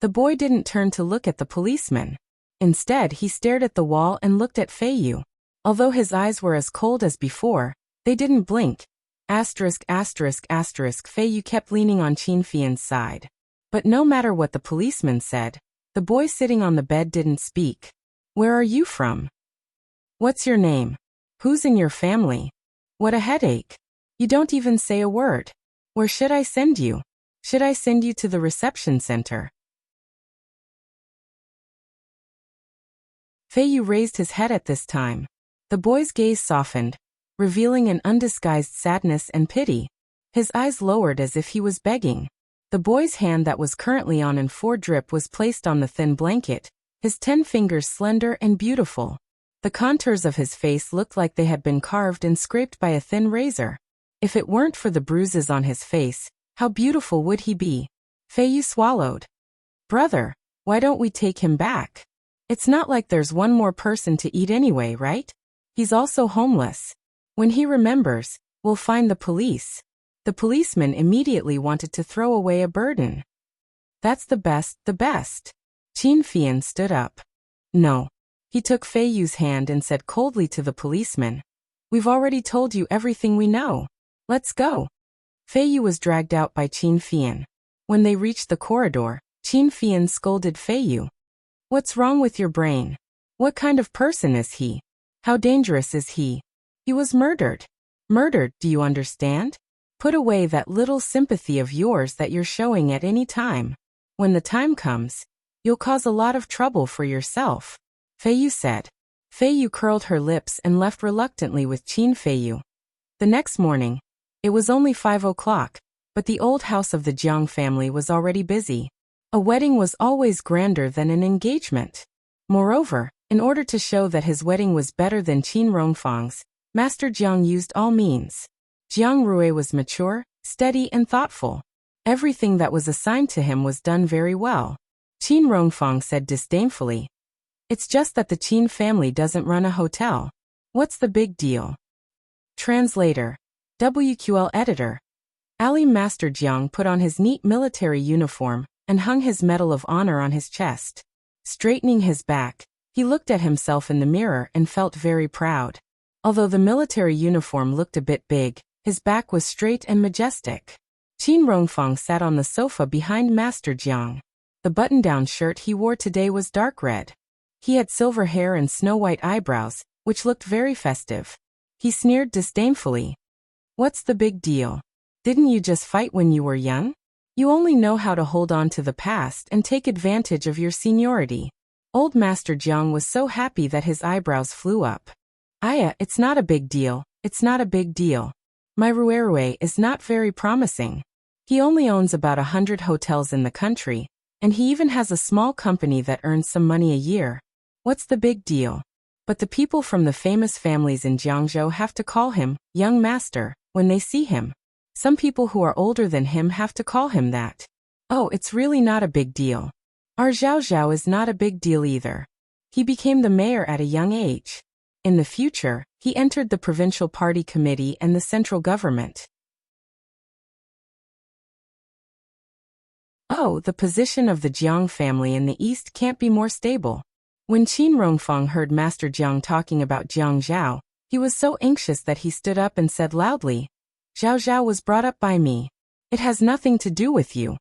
The boy didn't turn to look at the policeman. Instead, he stared at the wall and looked at Fei Yu. Although his eyes were as cold as before, they didn't blink. Fei Yu kept leaning on Qin Fian's side. But no matter what the policeman said, the boy sitting on the bed didn't speak. Where are you from? What's your name? Who's in your family? What a headache. You don't even say a word. Where should I send you? Should I send you to the reception center? Fei Yu raised his head at this time. The boy's gaze softened, revealing an undisguised sadness and pity. His eyes lowered as if he was begging. The boy's hand that was currently on in 4 drip was placed on the thin blanket, his 10 fingers slender and beautiful. The contours of his face looked like they had been carved and scraped by a thin razor. If it weren't for the bruises on his face, how beautiful would he be? Fei Yu swallowed. Brother, why don't we take him back? It's not like there's one more person to eat anyway, right? He's also homeless. When he remembers, we'll find the police. The policeman immediately wanted to throw away a burden. That's the best. Qin Fian stood up. No. He took Fei Yu's hand and said coldly to the policeman, We've already told you everything we know. Let's go. Fei Yu was dragged out by Qin Fian. When they reached the corridor, Qin Fian scolded Fei Yu. What's wrong with your brain? What kind of person is he? How dangerous is he? He was murdered. Murdered, do you understand? Put away that little sympathy of yours that you're showing at any time. When the time comes, you'll cause a lot of trouble for yourself, Fei Yu said. Fei Yu curled her lips and left reluctantly with Qin Fei Yu. The next morning, it was only 5 o'clock, but the old house of the Jiang family was already busy. A wedding was always grander than an engagement. Moreover, in order to show that his wedding was better than Qin Rongfang's, Master Jiang used all means. Jiang Rui was mature, steady and thoughtful. Everything that was assigned to him was done very well. Qin Rongfang said disdainfully. It's just that the Qin family doesn't run a hotel. What's the big deal? Translator. WQL Editor. Ali Master Jiang put on his neat military uniform and hung his Medal of Honor on his chest. Straightening his back, he looked at himself in the mirror and felt very proud. Although the military uniform looked a bit big, his back was straight and majestic. Qin Rongfang sat on the sofa behind Master Jiang. The button-down shirt he wore today was dark red. He had silver hair and snow-white eyebrows, which looked very festive. He sneered disdainfully. What's the big deal? Didn't you just fight when you were young? You only know how to hold on to the past and take advantage of your seniority. Old Master Jiang was so happy that his eyebrows flew up. Aya, it's not a big deal, it's not a big deal. My Ruerue is not very promising. He only owns about 100 hotels in the country, and he even has a small company that earns some money a year. What's the big deal? But the people from the famous families in Jiangzhou have to call him young master when they see him. Some people who are older than him have to call him that. Oh, it's really not a big deal. Our Zhao Zhao is not a big deal either. He became the mayor at a young age. In the future, he entered the provincial party committee and the central government. Oh, the position of the Jiang family in the east can't be more stable. When Qin Rongfang heard Master Jiang talking about Jiang Zhao, he was so anxious that he stood up and said loudly, Zhao Zhao was brought up by me. It has nothing to do with you.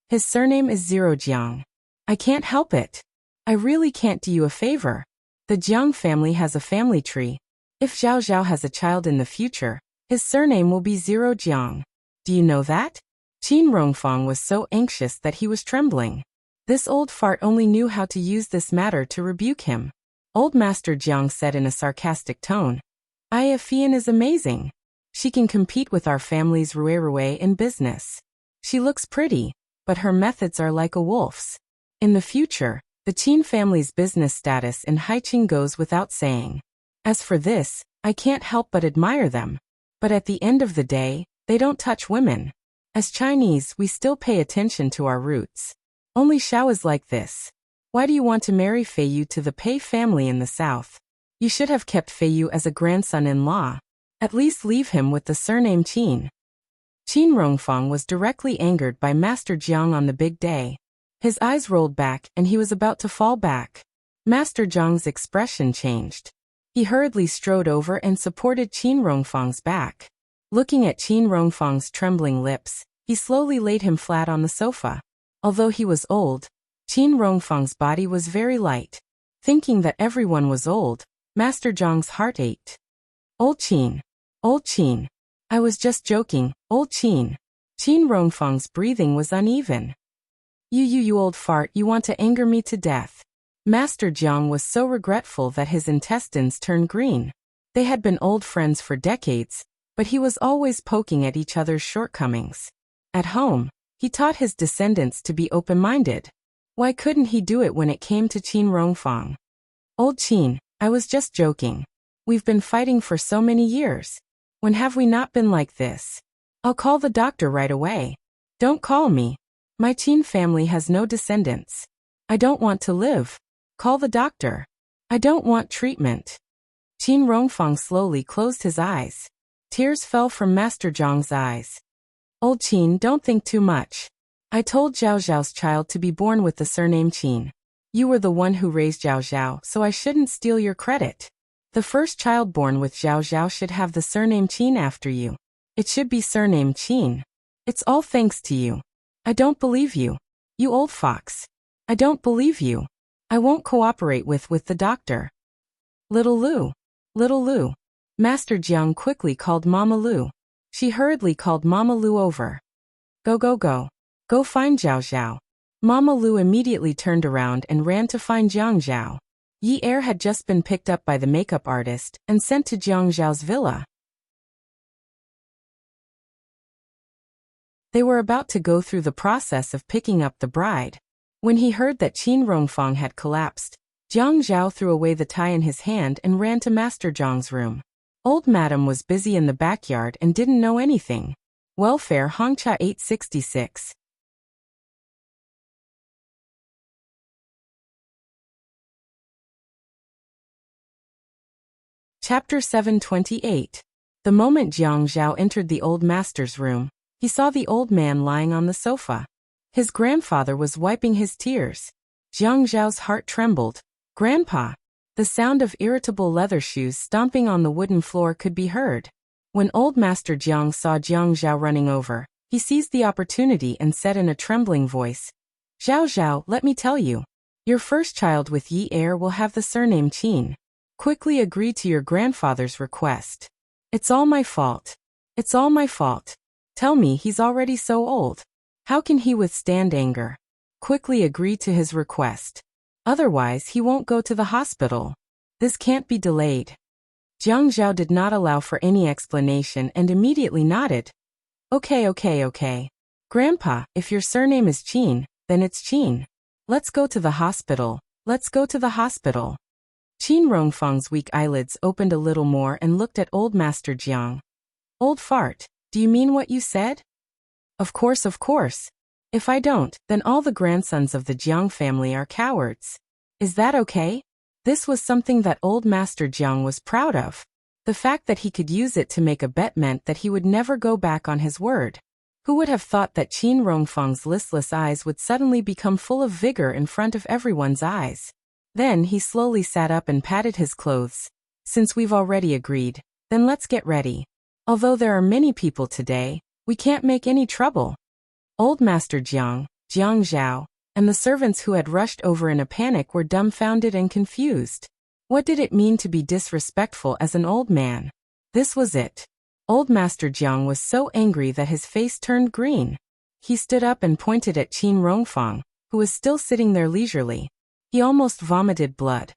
His surname is Jiang. I can't help it. I really can't do you a favor. The Jiang family has a family tree. If Zhao Zhao has a child in the future, his surname will be Jiang. Do you know that? Qin Rongfang was so anxious that he was trembling. This old fart only knew how to use this matter to rebuke him. Old Master Jiang said in a sarcastic tone, Aya Fian is amazing. She can compete with our family's Ruerue in business. She looks pretty, but her methods are like a wolf's. In the future, the Qin family's business status in Haiqing goes without saying. As for this, I can't help but admire them. But at the end of the day, they don't touch women. As Chinese, we still pay attention to our roots. Only Xiao is like this. Why do you want to marry Fei Yu to the Pei family in the south? You should have kept Fei Yu as a grandson-in-law. At least leave him with the surname Qin. Qin Rongfang was directly angered by Master Jiang on the big day. His eyes rolled back and he was about to fall back. Master Jiang's expression changed. He hurriedly strode over and supported Qin Rongfang's back. Looking at Qin Rongfang's trembling lips, he slowly laid him flat on the sofa. Although he was old, Qin Rongfang's body was very light. Thinking that everyone was old, Master Jiang's heart ached. Old Qin. Old Qin. I was just joking, old Qin. Qin Rongfang's breathing was uneven. You old fart, you want to anger me to death. Master Jiang was so regretful that his intestines turned green. They had been old friends for decades, but he was always poking at each other's shortcomings. At home, he taught his descendants to be open-minded. Why couldn't he do it when it came to Qin Rongfang? Old Qin, I was just joking. We've been fighting for so many years. When have we not been like this? I'll call the doctor right away. Don't call me. My Qin family has no descendants. I don't want to live. Call the doctor. I don't want treatment. Qin Rongfang slowly closed his eyes. Tears fell from Master Jiang's eyes. Old Qin, don't think too much. I told Zhao Zhao's child to be born with the surname Qin. You were the one who raised Zhao Zhao, so I shouldn't steal your credit. The first child born with Zhao Zhao should have the surname Qin after you. It should be surnamed Qin. It's all thanks to you. I don't believe you. You old fox. I don't believe you. I won't cooperate with the doctor. Little Lu. Little Lu. Master Jiang quickly called Mama Lu. She hurriedly called Mama Lu over. Go go go. Go find Zhao Zhao. Mama Lu immediately turned around and ran to find Jiang Zhao. Yi Er had just been picked up by the makeup artist and sent to Jiang Zhao's villa. They were about to go through the process of picking up the bride. When he heard that Qin Rongfang had collapsed, Jiang Zhao threw away the tie in his hand and ran to Master Zhang's room. Old Madam was busy in the backyard and didn't know anything. Welfare Hongcha 866. Chapter 728. The moment Jiang Zhao entered the old master's room, he saw the old man lying on the sofa. His grandfather was wiping his tears. Jiang Zhao's heart trembled. Grandpa! The sound of irritable leather shoes stomping on the wooden floor could be heard. When old Master Jiang saw Jiang Zhao running over, he seized the opportunity and said in a trembling voice, Zhao Zhao, let me tell you. Your first child with Yi Er will have the surname Qin. Quickly agree to your grandfather's request. It's all my fault. It's all my fault. Tell me he's already so old. How can he withstand anger? Quickly agree to his request. Otherwise he won't go to the hospital. This can't be delayed. Jiang Zhao did not allow for any explanation and immediately nodded. Okay. Grandpa, if your surname is Qin, then it's Qin. Let's go to the hospital. Let's go to the hospital. Qin Rongfang's weak eyelids opened a little more and looked at old Master Jiang. Old fart, do you mean what you said? Of course. If I don't, then all the grandsons of the Jiang family are cowards. Is that okay? This was something that old Master Jiang was proud of. The fact that he could use it to make a bet meant that he would never go back on his word. Who would have thought that Qin Rongfang's listless eyes would suddenly become full of vigor in front of everyone's eyes? Then he slowly sat up and patted his clothes. Since we've already agreed, then let's get ready. Although there are many people today, we can't make any trouble. Old Master Jiang, Jiang Zhao, and the servants who had rushed over in a panic were dumbfounded and confused. What did it mean to be disrespectful as an old man? This was it. Old Master Jiang was so angry that his face turned green. He stood up and pointed at Qin Rongfang, who was still sitting there leisurely. He almost vomited blood.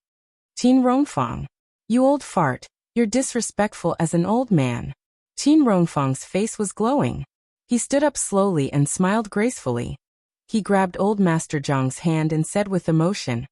Qin Rongfang. You old fart, you're disrespectful as an old man. Qin Rongfang's face was glowing. He stood up slowly and smiled gracefully. He grabbed old Master Jiang's hand and said with emotion,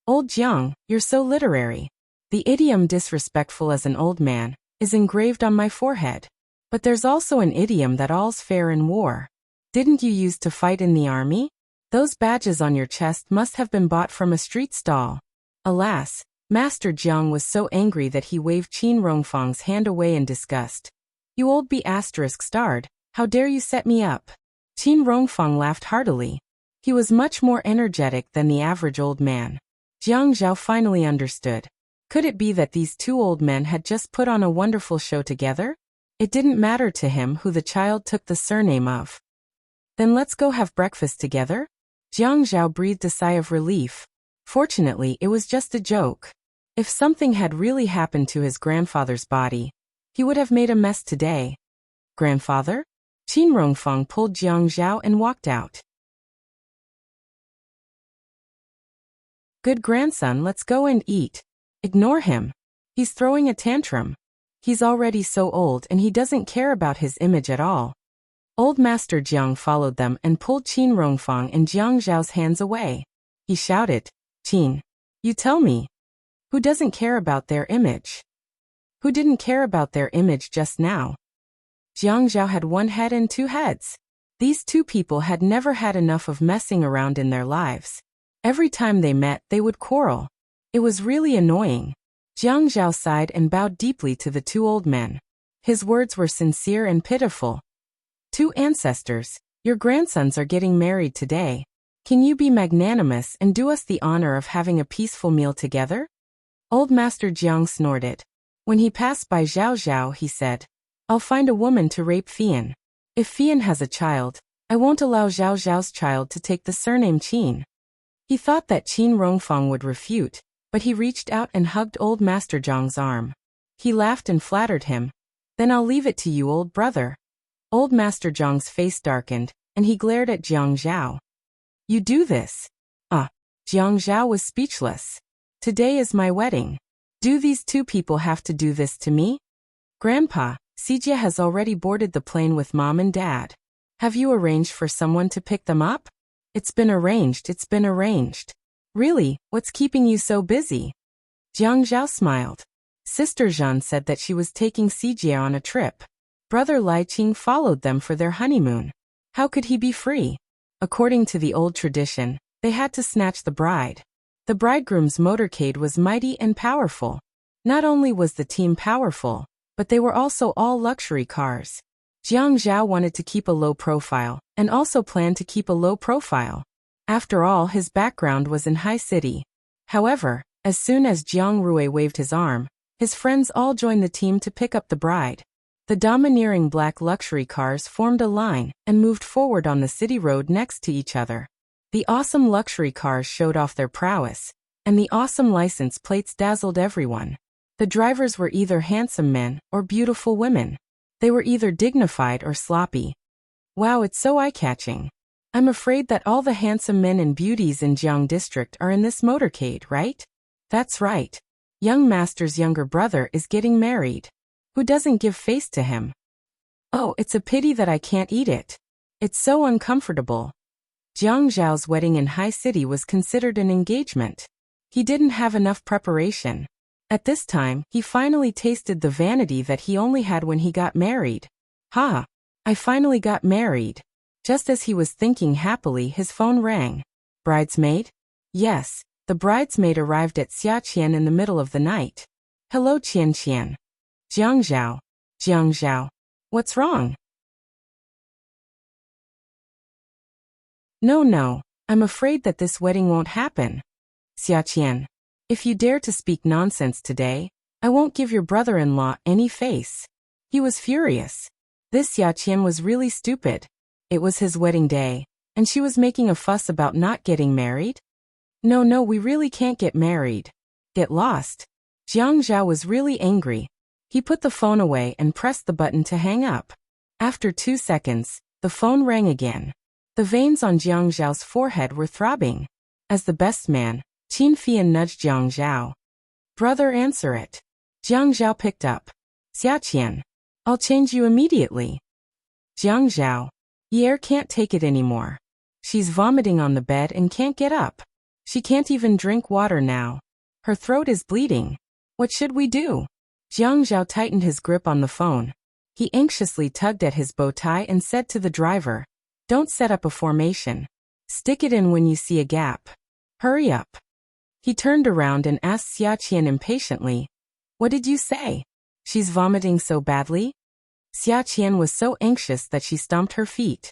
Old Jiang, you're so literary. The idiom disrespectful as an old man is engraved on my forehead. But there's also an idiom that all's fair in war. Didn't you use to fight in the army? Those badges on your chest must have been bought from a street stall. Alas, Master Jiang was so angry that he waved Qin Rongfang's hand away in disgust. You old B***starred, how dare you set me up? Qin Rongfang laughed heartily. He was much more energetic than the average old man. Jiang Zhao finally understood. Could it be that these two old men had just put on a wonderful show together? It didn't matter to him who the child took the surname of. Then let's go have breakfast together? Jiang Zhao breathed a sigh of relief. Fortunately, it was just a joke. If something had really happened to his grandfather's body, he would have made a mess today. Grandfather? Qin Rongfang pulled Jiang Zhao and walked out. Good grandson, let's go and eat. Ignore him. He's throwing a tantrum. He's already so old and he doesn't care about his image at all. Old Master Jiang followed them and pulled Qin Rongfang and Jiang Zhao's hands away. He shouted, Qin, you tell me. Who doesn't care about their image? Who didn't care about their image just now? Jiang Zhao had one head and two heads. These two people had never had enough of messing around in their lives. Every time they met, they would quarrel. It was really annoying. Jiang Zhao sighed and bowed deeply to the two old men. His words were sincere and pitiful. Two ancestors, your grandsons are getting married today. Can you be magnanimous and do us the honor of having a peaceful meal together? Old Master Jiang snorted. When he passed by Zhao Zhao, he said, I'll find a woman to rape Fian. If Fian has a child, I won't allow Zhao Zhao's child to take the surname Qin. He thought that Qin Rongfang would refute, but he reached out and hugged old Master Zhang's arm. He laughed and flattered him. Then I'll leave it to you, old brother. Old Master Zhang's face darkened, and he glared at Jiang Zhao. You do this? Jiang Zhao was speechless. Today is my wedding. Do these two people have to do this to me? Grandpa, Sijia has already boarded the plane with Mom and Dad. Have you arranged for someone to pick them up? It's been arranged. Really, what's keeping you so busy? Jiang Zhao smiled. Sister Zhan said that she was taking Sijia on a trip. Brother Lai Qing followed them for their honeymoon. How could he be free? According to the old tradition, they had to snatch the bride. The bridegroom's motorcade was mighty and powerful. Not only was the team powerful, but they were also all luxury cars. Jiang Zhao wanted to keep a low profile, and also planned to keep a low profile. After all, his background was in high city. However, as soon as Jiang Rui waved his arm, his friends all joined the team to pick up the bride. The domineering black luxury cars formed a line and moved forward on the city road next to each other. The awesome luxury cars showed off their prowess, and the awesome license plates dazzled everyone. The drivers were either handsome men or beautiful women. They were either dignified or sloppy. Wow, it's so eye-catching. I'm afraid that all the handsome men and beauties in Jiang District are in this motorcade, right? That's right. Young Master's younger brother is getting married. Who doesn't give face to him? Oh, it's a pity that I can't eat it. It's so uncomfortable. Jiang Zhao's wedding in High City was considered an engagement. He didn't have enough preparation. At this time, he finally tasted the vanity that he only had when he got married. Ha! I finally got married. Just as he was thinking happily, his phone rang. Bridesmaid? Yes, the bridesmaid arrived at Xiaqian in the middle of the night. Hello, Qian Qian. Jiang Zhao. What's wrong? No, I'm afraid that this wedding won't happen. Xiaqian, if you dare to speak nonsense today, I won't give your brother-in-law any face. He was furious. This Xiaqian was really stupid. It was his wedding day, and she was making a fuss about not getting married? No, we really can't get married. Get lost. Jiang Zhao was really angry. He put the phone away and pressed the button to hang up. After 2 seconds, the phone rang again. The veins on Jiang Zhao's forehead were throbbing. As the best man, Qin Fian nudged Jiang Zhao. Brother, answer it. Jiang Zhao picked up. Xiaqian, I'll change you immediately. Jiang Zhao. Yair can't take it anymore. She's vomiting on the bed and can't get up. She can't even drink water now. Her throat is bleeding. What should we do? Jiang Zhao tightened his grip on the phone. He anxiously tugged at his bow tie and said to the driver, don't set up a formation. Stick it in when you see a gap. Hurry up. He turned around and asked Xiaqian impatiently, what did you say? She's vomiting so badly? Xiaqian was so anxious that she stomped her feet.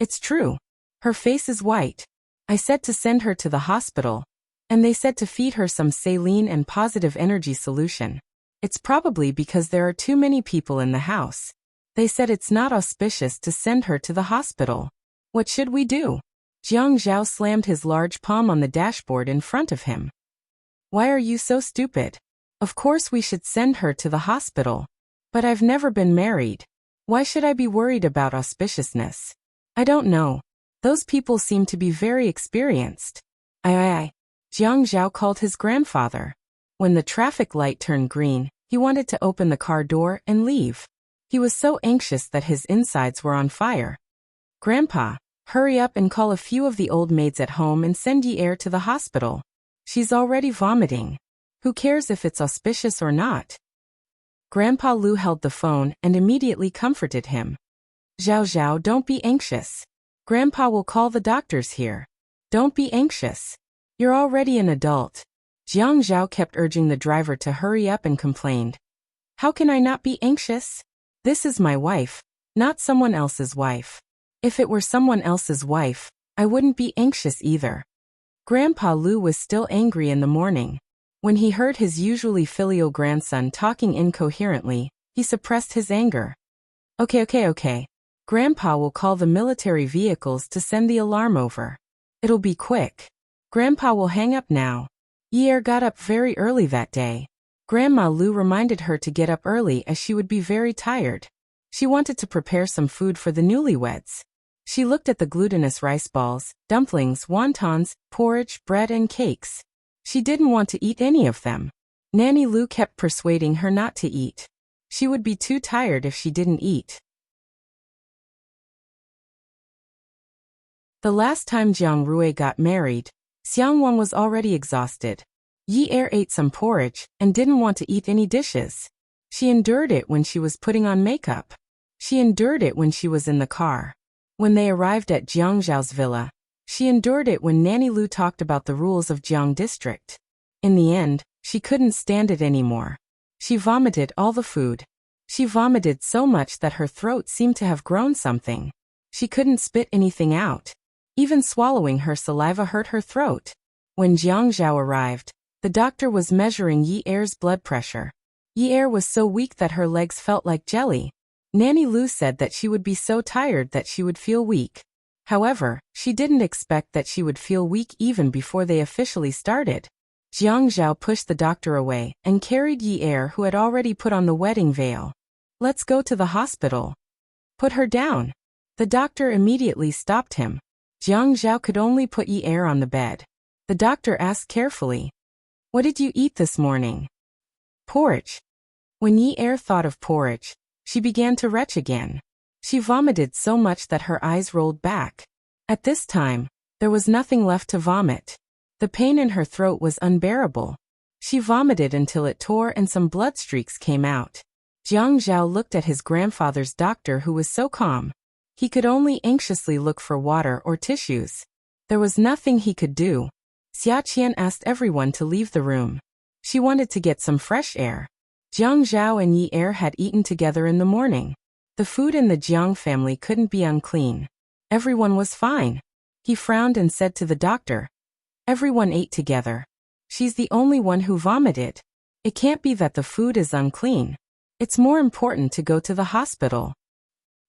It's true. Her face is white. I said to send her to the hospital, and they said to feed her some saline and positive energy solution. It's probably because there are too many people in the house. They said it's not auspicious to send her to the hospital. What should we do? Jiang Zhao slammed his large palm on the dashboard in front of him. Why are you so stupid? Of course we should send her to the hospital. But I've never been married. Why should I be worried about auspiciousness? I don't know. Those people seem to be very experienced. Aye. Jiang Zhao called his grandfather. When the traffic light turned green, he wanted to open the car door and leave. He was so anxious that his insides were on fire. Grandpa, hurry up and call a few of the old maids at home and send Yair to the hospital. She's already vomiting. Who cares if it's auspicious or not? Grandpa Lu held the phone and immediately comforted him. Zhao, don't be anxious. Grandpa will call the doctors here. Don't be anxious. You're already an adult. Jiang Zhao kept urging the driver to hurry up and complained. How can I not be anxious? This is my wife, not someone else's wife. If it were someone else's wife, I wouldn't be anxious either. Grandpa Lu was still angry in the morning. When he heard his usually filial grandson talking incoherently, he suppressed his anger. Okay. Grandpa will call the military vehicles to send the alarm over. It'll be quick. Grandpa will hang up now. Yi-er got up very early that day. Grandma Lu reminded her to get up early as she would be very tired. She wanted to prepare some food for the newlyweds. She looked at the glutinous rice balls, dumplings, wontons, porridge, bread and cakes. She didn't want to eat any of them. Nanny Lu kept persuading her not to eat. She would be too tired if she didn't eat. The last time Jiang Rui got married, Xiang Wan was already exhausted. Yi-er ate some porridge and didn't want to eat any dishes. She endured it when she was putting on makeup. She endured it when she was in the car. When they arrived at Jiang Zhao's villa, she endured it when Nanny Lu talked about the rules of Jiang district. In the end, she couldn't stand it anymore. She vomited all the food. She vomited so much that her throat seemed to have grown something. She couldn't spit anything out. Even swallowing her saliva hurt her throat. When Jiang Zhao arrived, the doctor was measuring Yi-er's blood pressure. Yi-er was so weak that her legs felt like jelly. Nanny Lu said that she would be so tired that she would feel weak. However, she didn't expect that she would feel weak even before they officially started. Jiang Zhao pushed the doctor away and carried Yi-er, who had already put on the wedding veil. Let's go to the hospital. Put her down. The doctor immediately stopped him. Jiang Zhao could only put Yi-er on the bed. The doctor asked carefully, "What did you eat this morning?" "Porridge." When Yi-er thought of porridge, she began to retch again. She vomited so much that her eyes rolled back. At this time, there was nothing left to vomit. The pain in her throat was unbearable. She vomited until it tore and some blood streaks came out. Jiang Zhao looked at his grandfather's doctor, who was so calm. He could only anxiously look for water or tissues. There was nothing he could do. Xia Qian asked everyone to leave the room. She wanted to get some fresh air. Jiang Zhao and Yi-er had eaten together in the morning. The food in the Jiang family couldn't be unclean. Everyone was fine. He frowned and said to the doctor, "Everyone ate together. She's the only one who vomited. It can't be that the food is unclean. It's more important to go to the hospital.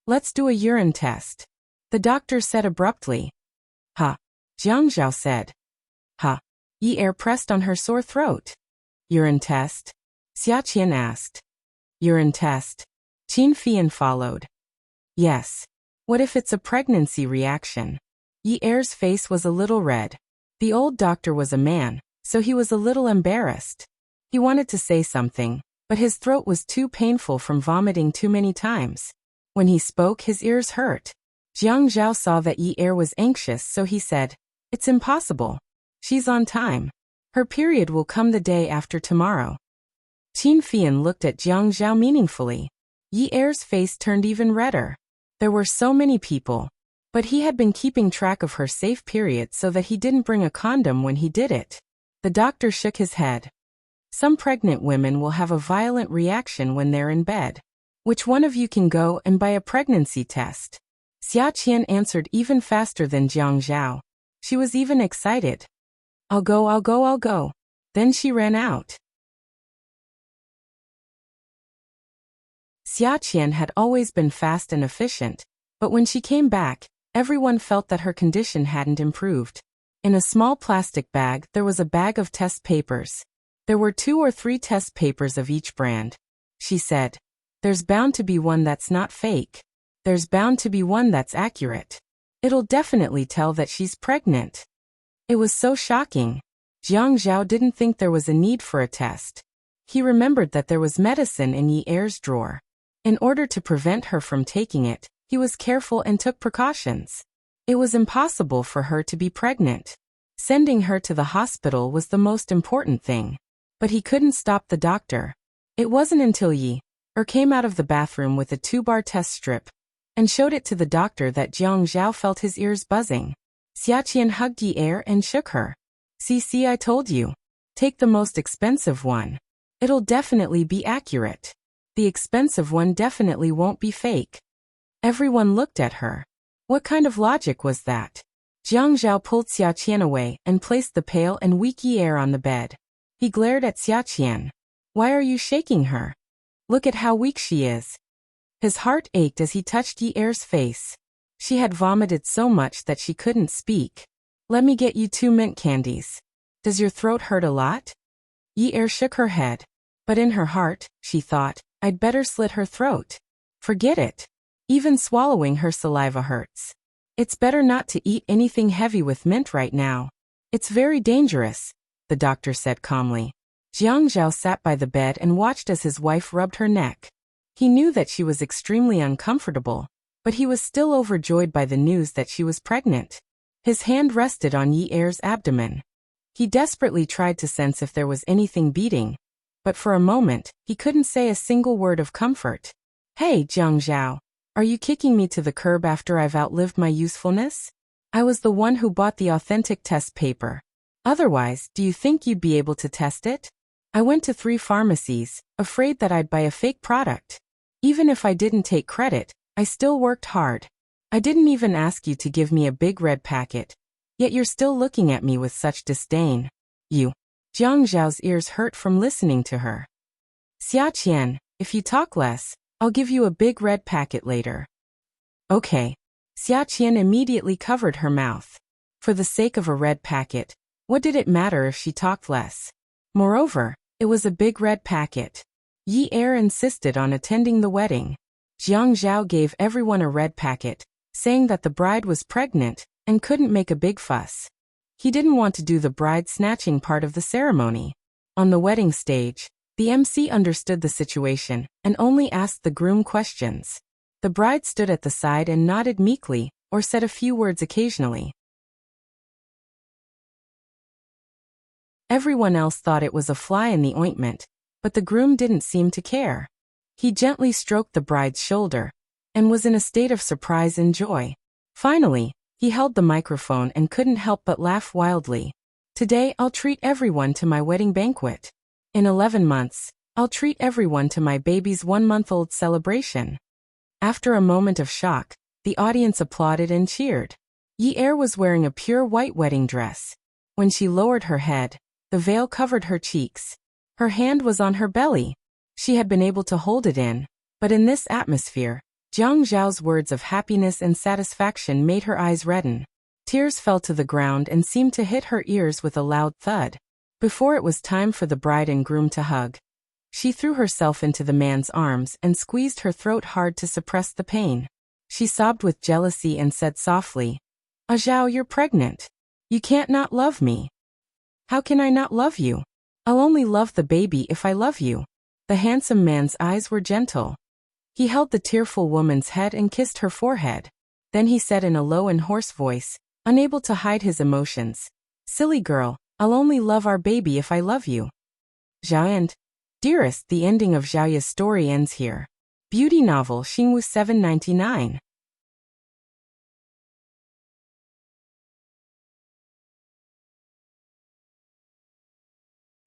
Let's do a urine test," the doctor said abruptly. "Ha," Jiang Zhao said. "Ha." Yi-er pressed on her sore throat. "Urine test?" Xia Qian asked. "Urine test." Qin Fian followed. "Yes. What if it's a pregnancy reaction?" Yi-er's face was a little red. The old doctor was a man, so he was a little embarrassed. He wanted to say something, but his throat was too painful from vomiting too many times. When he spoke, his ears hurt. Jiang Zhao saw that Yi-er was anxious, so he said, "It's impossible. She's on time. Her period will come the day after tomorrow." Qin Fian looked at Jiang Zhao meaningfully. Yi-er's face turned even redder. There were so many people, but he had been keeping track of her safe period so that he didn't bring a condom when he did it. The doctor shook his head. "Some pregnant women will have a violent reaction when they're in bed. Which one of you can go and buy a pregnancy test?" Xia Qian answered even faster than Jiang Zhao. She was even excited. I'll go. Then she ran out. Xia Qian had always been fast and efficient, but when she came back, everyone felt that her condition hadn't improved. In a small plastic bag, there was a bag of test papers. There were 2 or 3 test papers of each brand. She said, "There's bound to be one that's not fake. There's bound to be one that's accurate. It'll definitely tell that she's pregnant." It was so shocking. Jiang Zhao didn't think there was a need for a test. He remembered that there was medicine in Yi-er's drawer. In order to prevent her from taking it, he was careful and took precautions. It was impossible for her to be pregnant. Sending her to the hospital was the most important thing. But he couldn't stop the doctor. It wasn't until Yi-er came out of the bathroom with a 2-bar test strip and showed it to the doctor that Jiang Zhao felt his ears buzzing. Xia Qian hugged Yi-er and shook her. See, I told you. Take the most expensive one. It'll definitely be accurate. The expensive one definitely won't be fake." Everyone looked at her. What kind of logic was that? Jiang Zhao pulled Xia Qian away and placed the pale and weak Yi-er on the bed. He glared at Xia Qian. "Why are you shaking her? Look at how weak she is." His heart ached as he touched Yi Er's face. She had vomited so much that she couldn't speak. Let me get you 2 mint candies. Does your throat hurt a lot? Yi Er shook her head. But in her heart, she thought, I'd better slit her throat. Forget it. Even swallowing her saliva hurts. It's better not to eat anything heavy with mint right now. It's very dangerous, the doctor said calmly. Jiang Zhao sat by the bed and watched as his wife rubbed her neck. He knew that she was extremely uncomfortable, but he was still overjoyed by the news that she was pregnant. His hand rested on Yi Er's abdomen. He desperately tried to sense if there was anything beating, but for a moment, he couldn't say a single word of comfort. Hey, Jiang Zhao, are you kicking me to the curb after I've outlived my usefulness? I was the one who bought the authentic test paper. Otherwise, do you think you'd be able to test it? I went to 3 pharmacies, afraid that I'd buy a fake product. Even if I didn't take credit, I still worked hard. I didn't even ask you to give me a big red packet. Yet you're still looking at me with such disdain. You. Jiang Zhao's ears hurt from listening to her. Xia Qian, if you talk less, I'll give you a big red packet later. Okay. Xia Qian immediately covered her mouth. For the sake of a red packet, what did it matter if she talked less? Moreover, it was a big red packet. Yi Er insisted on attending the wedding. Jiang Zhao gave everyone a red packet, saying that the bride was pregnant and couldn't make a big fuss. He didn't want to do the bride snatching part of the ceremony. On the wedding stage, the MC understood the situation and only asked the groom questions. The bride stood at the side and nodded meekly, or said a few words occasionally. Everyone else thought it was a fly in the ointment, but the groom didn't seem to care. He gently stroked the bride's shoulder, and was in a state of surprise and joy. Finally, he held the microphone and couldn't help but laugh wildly. Today I'll treat everyone to my wedding banquet. In 11 months, I'll treat everyone to my baby's 1-month-old celebration. After a moment of shock, the audience applauded and cheered. Yi Er was wearing a pure white wedding dress. When she lowered her head, the veil covered her cheeks. Her hand was on her belly. She had been able to hold it in, but in this atmosphere, Jiang Zhao's words of happiness and satisfaction made her eyes redden. Tears fell to the ground and seemed to hit her ears with a loud thud. Before it was time for the bride and groom to hug, she threw herself into the man's arms and squeezed her throat hard to suppress the pain. She sobbed with jealousy and said softly, "Ah Zhao, you're pregnant. You can't not love me." "How can I not love you? I'll only love the baby if I love you." The handsome man's eyes were gentle. He held the tearful woman's head and kissed her forehead. Then he said in a low and hoarse voice, unable to hide his emotions, "Silly girl, I'll only love our baby if I love you." Zhao and dearest, the ending of Zhaoya's story ends here. Beauty novel Xingwu 799.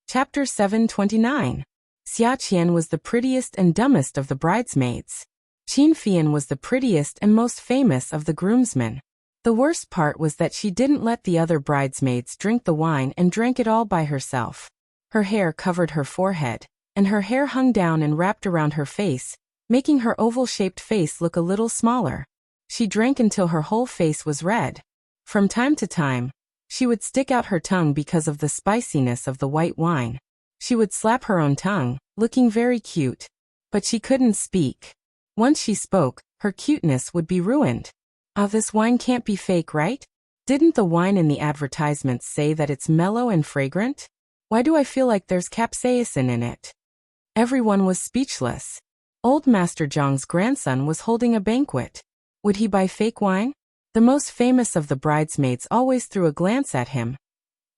Chapter 729. Xia Qian was the prettiest and dumbest of the bridesmaids. Qin Fian was the prettiest and most famous of the groomsmen. The worst part was that she didn't let the other bridesmaids drink the wine and drank it all by herself. Her hair covered her forehead, and her hair hung down and wrapped around her face, making her oval-shaped face look a little smaller. She drank until her whole face was red. From time to time, she would stick out her tongue because of the spiciness of the white wine. She would slap her own tongue, looking very cute. But she couldn't speak. Once she spoke, her cuteness would be ruined. "Ah, this wine can't be fake, right? Didn't the wine in the advertisements say that it's mellow and fragrant? Why do I feel like there's capsaicin in it?" Everyone was speechless. Old Master Zhang's grandson was holding a banquet. Would he buy fake wine? The most famous of the bridesmaids always threw a glance at him,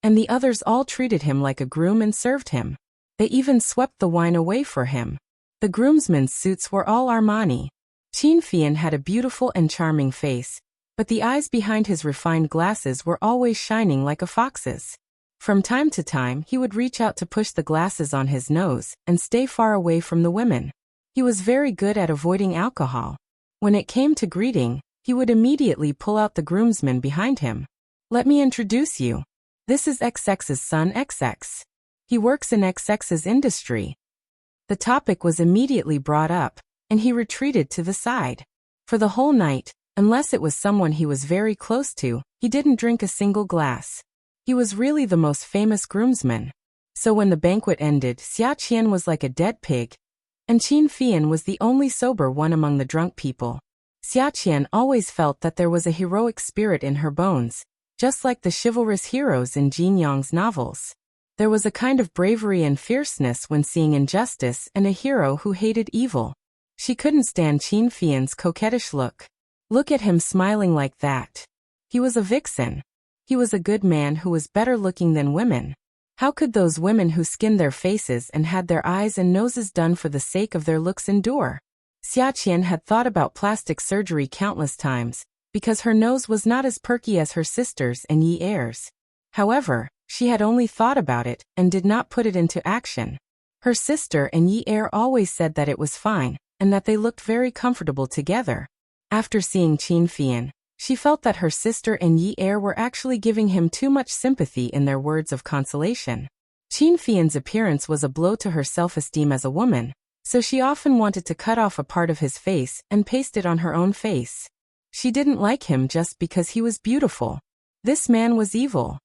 and the others all treated him like a groom and served him. They even swept the wine away for him. The groomsmen's suits were all Armani. Qin Fian had a beautiful and charming face, but the eyes behind his refined glasses were always shining like a fox's. From time to time, he would reach out to push the glasses on his nose and stay far away from the women. He was very good at avoiding alcohol. When it came to greeting, he would immediately pull out the groomsmen behind him. "Let me introduce you. This is XX's son XX. He works in XX's industry." The topic was immediately brought up, and he retreated to the side. For the whole night, unless it was someone he was very close to, he didn't drink a single glass. He was really the most famous groomsman. So when the banquet ended, Xia Qian was like a dead pig, and Qin Fian was the only sober one among the drunk people. Xia Qian always felt that there was a heroic spirit in her bones, just like the chivalrous heroes in Jin Yang's novels. There was a kind of bravery and fierceness when seeing injustice and a hero who hated evil. She couldn't stand Qin Fian's coquettish look. Look at him smiling like that. He was a vixen. He was a good man who was better looking than women. How could those women who skinned their faces and had their eyes and noses done for the sake of their looks endure? Xia Qian had thought about plastic surgery countless times, because her nose was not as perky as her sister's and Yi Er's. However, she had only thought about it and did not put it into action. Her sister and Yi Er always said that it was fine, and that they looked very comfortable together. After seeing Qin Fian, she felt that her sister and Yi Er were actually giving him too much sympathy in their words of consolation. Qin Fian's appearance was a blow to her self-esteem as a woman, so she often wanted to cut off a part of his face and paste it on her own face. She didn't like him just because he was beautiful. This man was evil.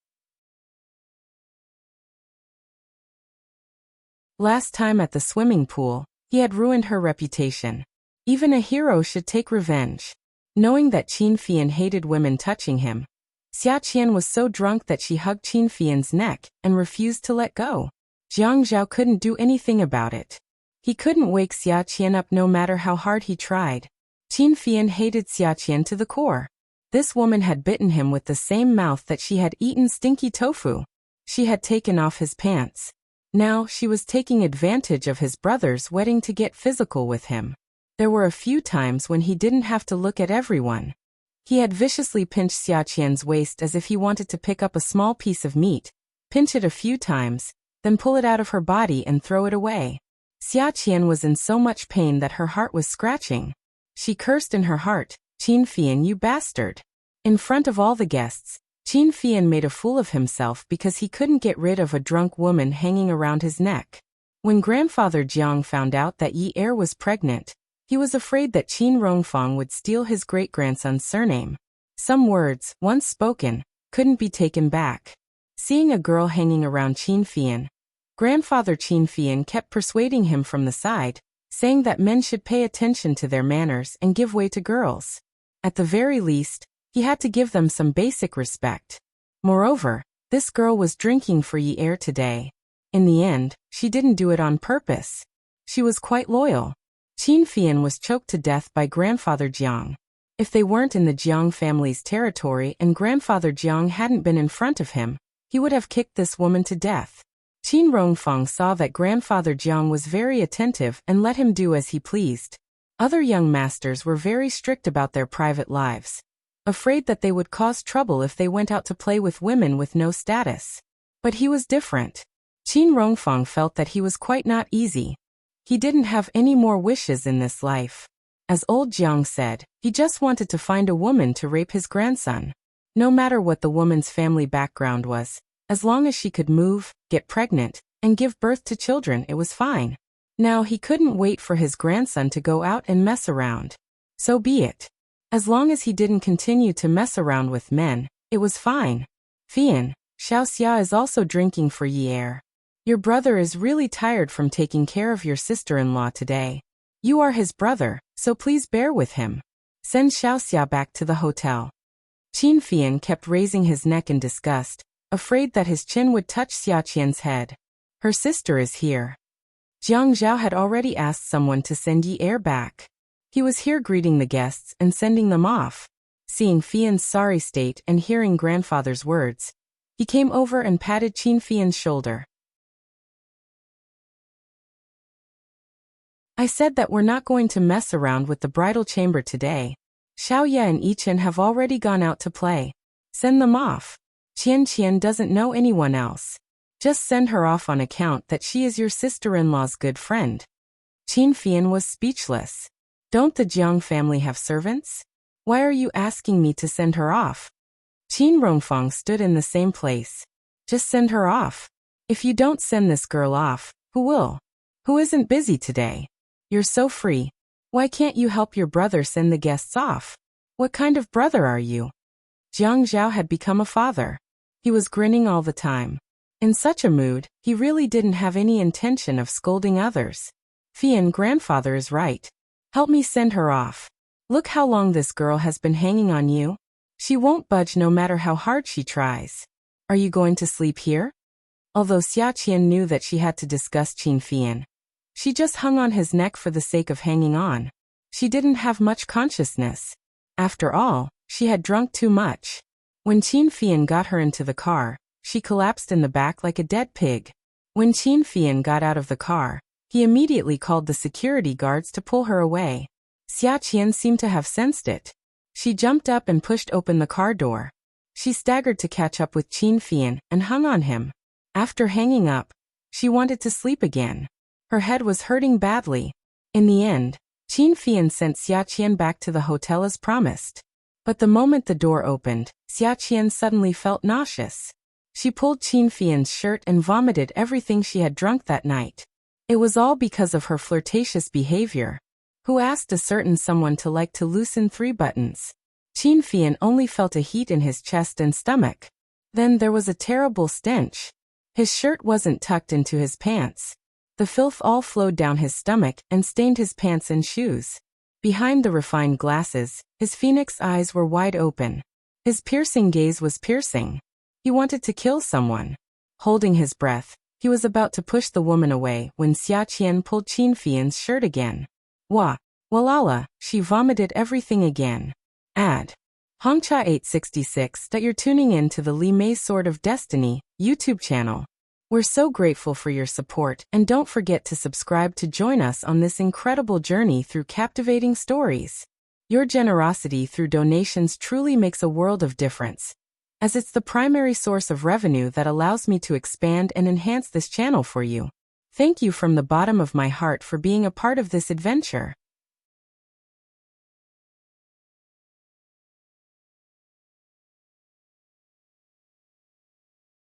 Last time at the swimming pool, he had ruined her reputation. Even a hero should take revenge. Knowing that Qin Fian hated women touching him, Xia Qian was so drunk that she hugged Qin Fian's neck and refused to let go. Jiang Zhao couldn't do anything about it. He couldn't wake Xia Qian up no matter how hard he tried. Qin Fian hated Xia Qian to the core. This woman had bitten him with the same mouth that she had eaten stinky tofu. She had taken off his pants. Now she was taking advantage of his brother's wedding to get physical with him. There were a few times when he didn't have to look at everyone. He had viciously pinched Xia Qian's waist as if he wanted to pick up a small piece of meat, pinch it a few times, then pull it out of her body and throw it away. Xia Qian was in so much pain that her heart was scratching. She cursed in her heart, "Qin Fian, you bastard." In front of all the guests, Qin Fian made a fool of himself because he couldn't get rid of a drunk woman hanging around his neck. When grandfather Jiang found out that Yi Er was pregnant, he was afraid that Qin Rongfang would steal his great-grandson's surname. Some words, once spoken, couldn't be taken back. Seeing a girl hanging around Qin Fian, grandfather Qin Fian kept persuading him from the side, saying that men should pay attention to their manners and give way to girls. At the very least, he had to give them some basic respect. Moreover, this girl was drinking for Yi Er today. In the end, she didn't do it on purpose. She was quite loyal. Qin Fian was choked to death by grandfather Jiang. If they weren't in the Jiang family's territory and grandfather Jiang hadn't been in front of him, he would have kicked this woman to death. Qin Rongfang saw that grandfather Jiang was very attentive and let him do as he pleased. Other young masters were very strict about their private lives, afraid that they would cause trouble if they went out to play with women with no status. But he was different. Qin Rongfang felt that he was quite not easy. He didn't have any more wishes in this life. As old Jiang said, he just wanted to find a woman to rape his grandson. No matter what the woman's family background was, as long as she could move, get pregnant, and give birth to children, it was fine. Now he couldn't wait for his grandson to go out and mess around. So be it. As long as he didn't continue to mess around with men, it was fine. Fian, Xiaoxia is also drinking for Yi Er. Your brother is really tired from taking care of your sister-in-law today. You are his brother, so please bear with him. Send Xiaoxia back to the hotel. Qin Fian kept raising his neck in disgust, afraid that his chin would touch Xia Qian's head. Her sister is here. Jiang Zhao had already asked someone to send Yi Er back. He was here greeting the guests and sending them off. Seeing Fian's sorry state and hearing grandfather's words, he came over and patted Qin Fian's shoulder. I said that we're not going to mess around with the bridal chamber today. Xiaoye and Yichen have already gone out to play. Send them off. Qian doesn't know anyone else. Just send her off on account that she is your sister-in-law's good friend. Qin Fian was speechless. Don't the Jiang family have servants? Why are you asking me to send her off? Qin Rongfang stood in the same place. Just send her off. If you don't send this girl off, who will? Who isn't busy today? You're so free. Why can't you help your brother send the guests off? What kind of brother are you? Jiang Zhao had become a father. He was grinning all the time. In such a mood, he really didn't have any intention of scolding others. Fian, grandfather is right. Help me send her off. Look how long this girl has been hanging on you. She won't budge no matter how hard she tries. Are you going to sleep here? Although Xia Qian knew that she had to discuss Qin Fian, she just hung on his neck for the sake of hanging on. She didn't have much consciousness. After all, she had drunk too much. When Qin Fian got her into the car, she collapsed in the back like a dead pig. When Qin Fian got out of the car, he immediately called the security guards to pull her away. Xia Qian seemed to have sensed it. She jumped up and pushed open the car door. She staggered to catch up with Qin Fian and hung on him. After hanging up, she wanted to sleep again. Her head was hurting badly. In the end, Qin Fian sent Xia Qian back to the hotel as promised. But the moment the door opened, Xia Qian suddenly felt nauseous. She pulled Qin Fian's shirt and vomited everything she had drunk that night. It was all because of her flirtatious behavior. Who asked a certain someone to like to loosen 3 buttons? Qin Fian only felt a heat in his chest and stomach. Then there was a terrible stench. His shirt wasn't tucked into his pants. The filth all flowed down his stomach and stained his pants and shoes. Behind the refined glasses, his phoenix eyes were wide open. His piercing gaze was piercing. He wanted to kill someone. Holding his breath, he was about to push the woman away when Xia Qian pulled Qin Fian's shirt again. Wah! Walala, she vomited everything again. Ad. Hongcha 866 that you're tuning in to the Li Mei Sword of Destiny YouTube channel. We're so grateful for your support, and don't forget to subscribe to join us on this incredible journey through captivating stories. Your generosity through donations truly makes a world of difference, as it's the primary source of revenue that allows me to expand and enhance this channel for you. Thank you from the bottom of my heart for being a part of this adventure.